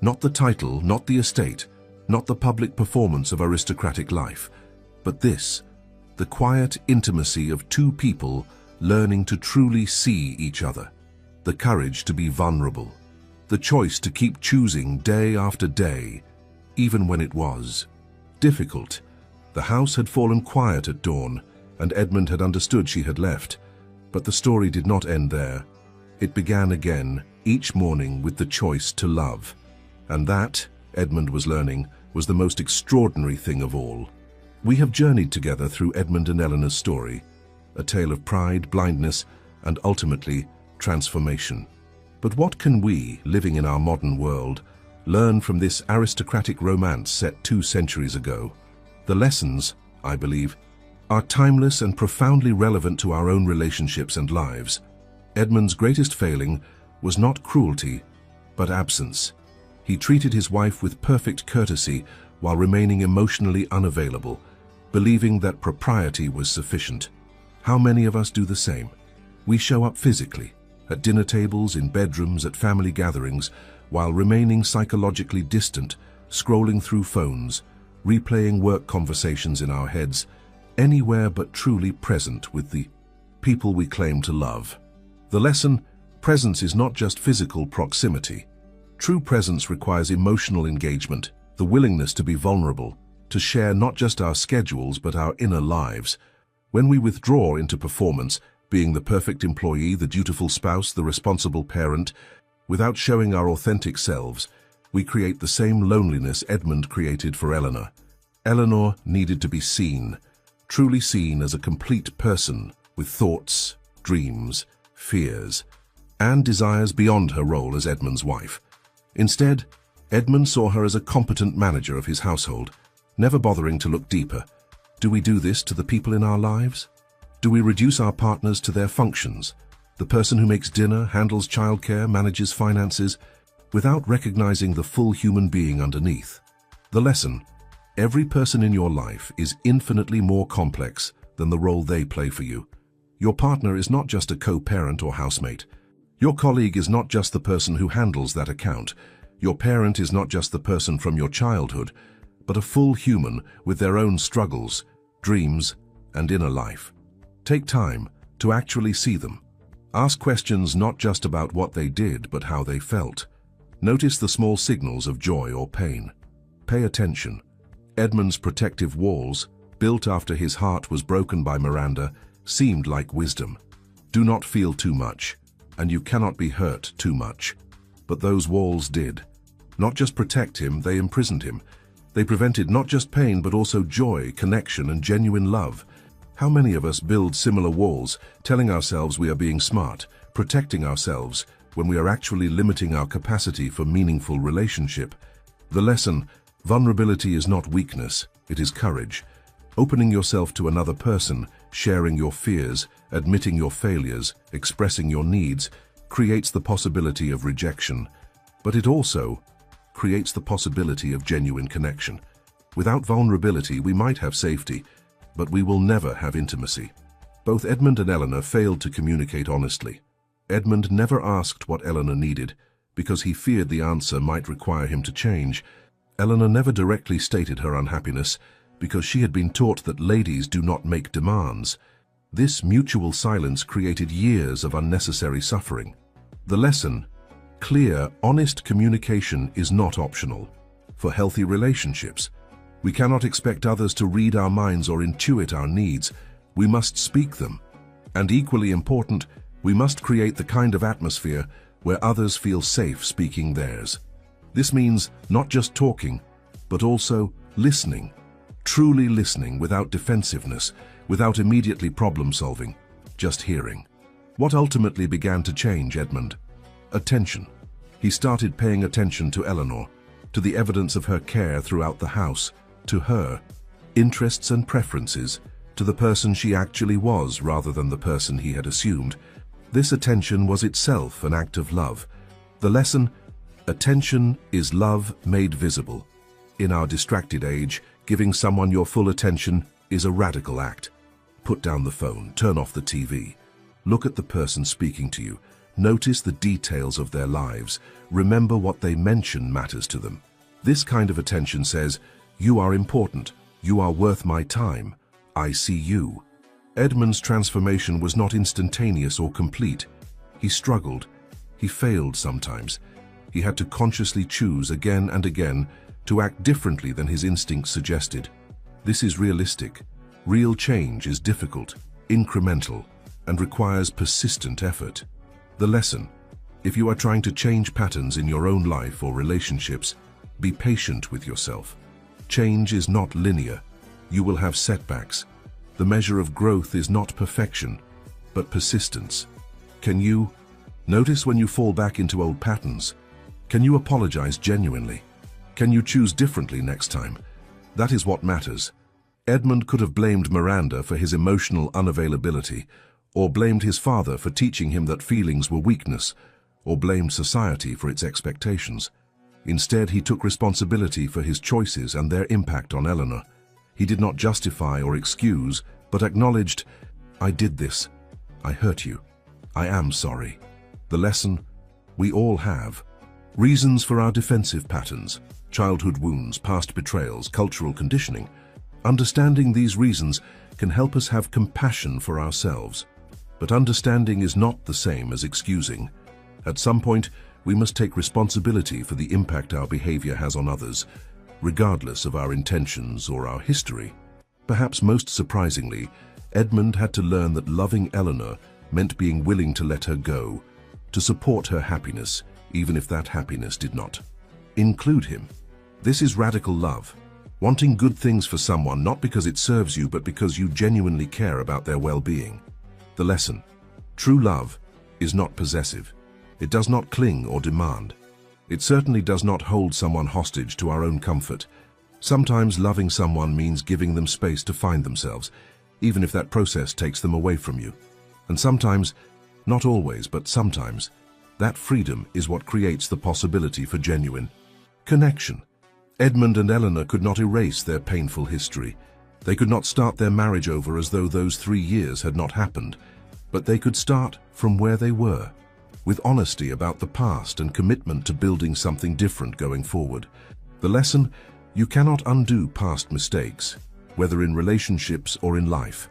Not the title, not the estate, not the public performance of aristocratic life, but this, the quiet intimacy of two people learning to truly see each other, the courage to be vulnerable, the choice to keep choosing day after day, even when it was difficult. The house had fallen quiet at dawn, and Edmund had understood she had left, but the story did not end there. It began again, each morning, with the choice to love. And that, Edmund was learning, was the most extraordinary thing of all. We have journeyed together through Edmund and Eleanor's story, a tale of pride, blindness, and ultimately, transformation. But what can we, living in our modern world, learn from this aristocratic romance set 2 centuries ago? The lessons, I believe, are timeless and profoundly relevant to our own relationships and lives. Edmund's greatest failing was not cruelty, but absence. He treated his wife with perfect courtesy while remaining emotionally unavailable, believing that propriety was sufficient. How many of us do the same? We show up physically, at dinner tables, in bedrooms, at family gatherings, while remaining psychologically distant, scrolling through phones, replaying work conversations in our heads, anywhere but truly present with the people we claim to love. The lesson: presence is not just physical proximity. True presence requires emotional engagement, the willingness to be vulnerable, to share not just our schedules but our inner lives. When we withdraw into performance, being the perfect employee, the dutiful spouse, the responsible parent, without showing our authentic selves, we create the same loneliness Edmund created for Eleanor. Eleanor needed to be seen, truly seen as a complete person with thoughts, dreams, fears, and desires beyond her role as Edmund's wife. Instead, Edmund saw her as a competent manager of his household, never bothering to look deeper. Do we do this to the people in our lives? Do we reduce our partners to their functions, the person who makes dinner, handles childcare, manages finances, without recognizing the full human being underneath? The lesson: every person in your life is infinitely more complex than the role they play for you. Your partner is not just a co-parent or housemate. Your colleague is not just the person who handles that account. Your parent is not just the person from your childhood, but a full human with their own struggles, dreams, and inner life. Take time to actually see them. Ask questions not just about what they did, but how they felt. Notice the small signals of joy or pain. Pay attention. Edmund's protective walls, built after his heart was broken by Miranda, seemed like wisdom. Do not feel too much, and you cannot be hurt too much. But those walls did not just protect him, they imprisoned him. They prevented not just pain but also joy, connection, and genuine love. How many of us build similar walls, telling ourselves we are being smart, protecting ourselves, when we are actually limiting our capacity for meaningful relationship? The lesson: vulnerability is not weakness, it is courage. Opening yourself to another person, sharing your fears, admitting your failures, expressing your needs, creates the possibility of rejection. But it also creates the possibility of genuine connection. Without vulnerability, we might have safety, but we will never have intimacy. Both Edmund and Eleanor failed to communicate honestly. Edmund never asked what Eleanor needed, because he feared the answer might require him to change. Eleanor never directly stated her unhappiness, because she had been taught that ladies do not make demands. This mutual silence created years of unnecessary suffering. The lesson: clear, honest communication is not optional. For healthy relationships, we cannot expect others to read our minds or intuit our needs. We must speak them. And equally important, we must create the kind of atmosphere where others feel safe speaking theirs. This means not just talking, but also listening. Truly listening without defensiveness, without immediately problem-solving, just hearing. What ultimately began to change Edmund? Attention. He started paying attention to Eleanor, to the evidence of her care throughout the house, to her interests and preferences, to the person she actually was rather than the person he had assumed. This attention was itself an act of love. The lesson: attention is love made visible. In our distracted age, giving someone your full attention is a radical act. Put down the phone, turn off the TV. Look at the person speaking to you. Notice the details of their lives. Remember what they mention matters to them. This kind of attention says, "You are important. You are worth my time. I see you." Edmund's transformation was not instantaneous or complete. He struggled. He failed sometimes. He had to consciously choose again and again to act differently than his instincts suggested. This is realistic. Real change is difficult, incremental, and requires persistent effort. The lesson: if you are trying to change patterns in your own life or relationships, be patient with yourself. Change is not linear. You will have setbacks. The measure of growth is not perfection, but persistence. Can you notice when you fall back into old patterns? Can you apologize genuinely? Can you choose differently next time? That is what matters. Edmund could have blamed Miranda for his emotional unavailability, or blamed his father for teaching him that feelings were weakness, or blamed society for its expectations. Instead, he took responsibility for his choices and their impact on Eleanor. He did not justify or excuse, but acknowledged, "I did this. I hurt you. I am sorry." The lesson: we all have reasons for our defensive patterns, childhood wounds, past betrayals, cultural conditioning. Understanding these reasons can help us have compassion for ourselves. But understanding is not the same as excusing. At some point, we must take responsibility for the impact our behavior has on others, regardless of our intentions or our history. Perhaps most surprisingly, Edmund had to learn that loving Eleanor meant being willing to let her go, to support her happiness, even if that happiness did not include him. This is radical love, wanting good things for someone not because it serves you but because you genuinely care about their well-being. The lesson: true love is not possessive. It does not cling or demand. It certainly does not hold someone hostage to our own comfort. Sometimes loving someone means giving them space to find themselves, even if that process takes them away from you. And sometimes, not always, but sometimes, that freedom is what creates the possibility for genuine connection. Edmund and Eleanor could not erase their painful history. They could not start their marriage over as though those 3 years had not happened, but they could start from where they were, with honesty about the past and commitment to building something different going forward. The lesson: you cannot undo past mistakes, whether in relationships or in life,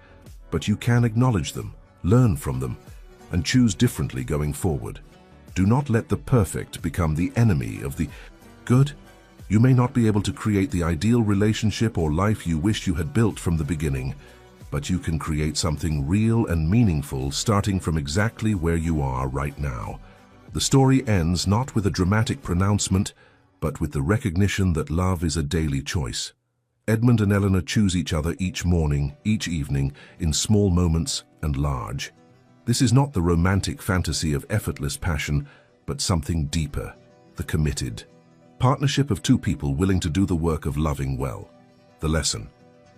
but you can acknowledge them, learn from them, and choose differently going forward. Do not let the perfect become the enemy of the good. You may not be able to create the ideal relationship or life you wish you had built from the beginning, but you can create something real and meaningful starting from exactly where you are right now. The story ends not with a dramatic pronouncement, but with the recognition that love is a daily choice. Edmund and Eleanor choose each other each morning, each evening, in small moments and large. This is not the romantic fantasy of effortless passion, but something deeper, the committed partnership of two people willing to do the work of loving well. The lesson: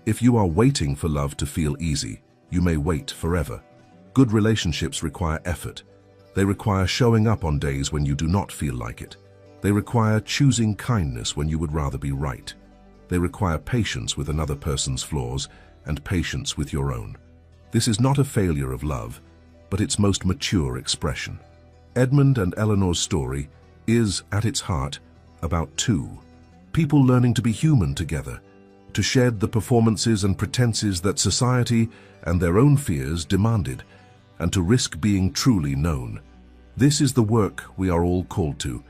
if you are waiting for love to feel easy, you may wait forever. Good relationships require effort. They require showing up on days when you do not feel like it. They require choosing kindness when you would rather be right. They require patience with another person's flaws and patience with your own. This is not a failure of love, but its most mature expression. Edmund and Eleanor's story is, at its heart, about two people learning to be human together, to shed the performances and pretenses that society and their own fears demanded, and to risk being truly known. This is the work we are all called to,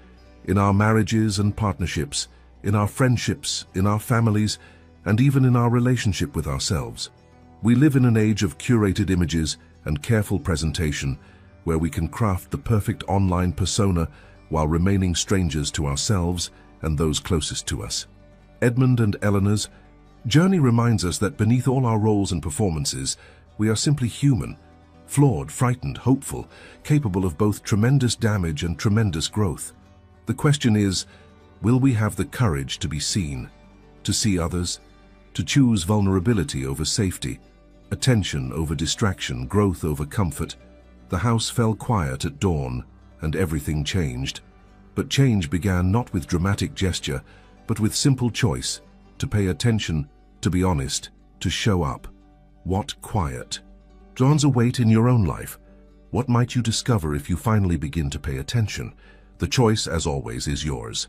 in our marriages and partnerships, in our friendships, in our families, and even in our relationship with ourselves. We live in an age of curated images and careful presentation, where we can craft the perfect online persona while remaining strangers to ourselves and those closest to us. Edmund and Eleanor's journey reminds us that beneath all our roles and performances, we are simply human, flawed, frightened, hopeful, capable of both tremendous damage and tremendous growth. The question is, will we have the courage to be seen, to see others, to choose vulnerability over safety, attention over distraction, growth over comfort? The house fell quiet at dawn, and everything changed. But change began not with dramatic gesture, but with simple choice: to pay attention, to be honest, to show up. What quiet draws a weight in your own life? What might you discover if you finally begin to pay attention? The choice, as always, is yours.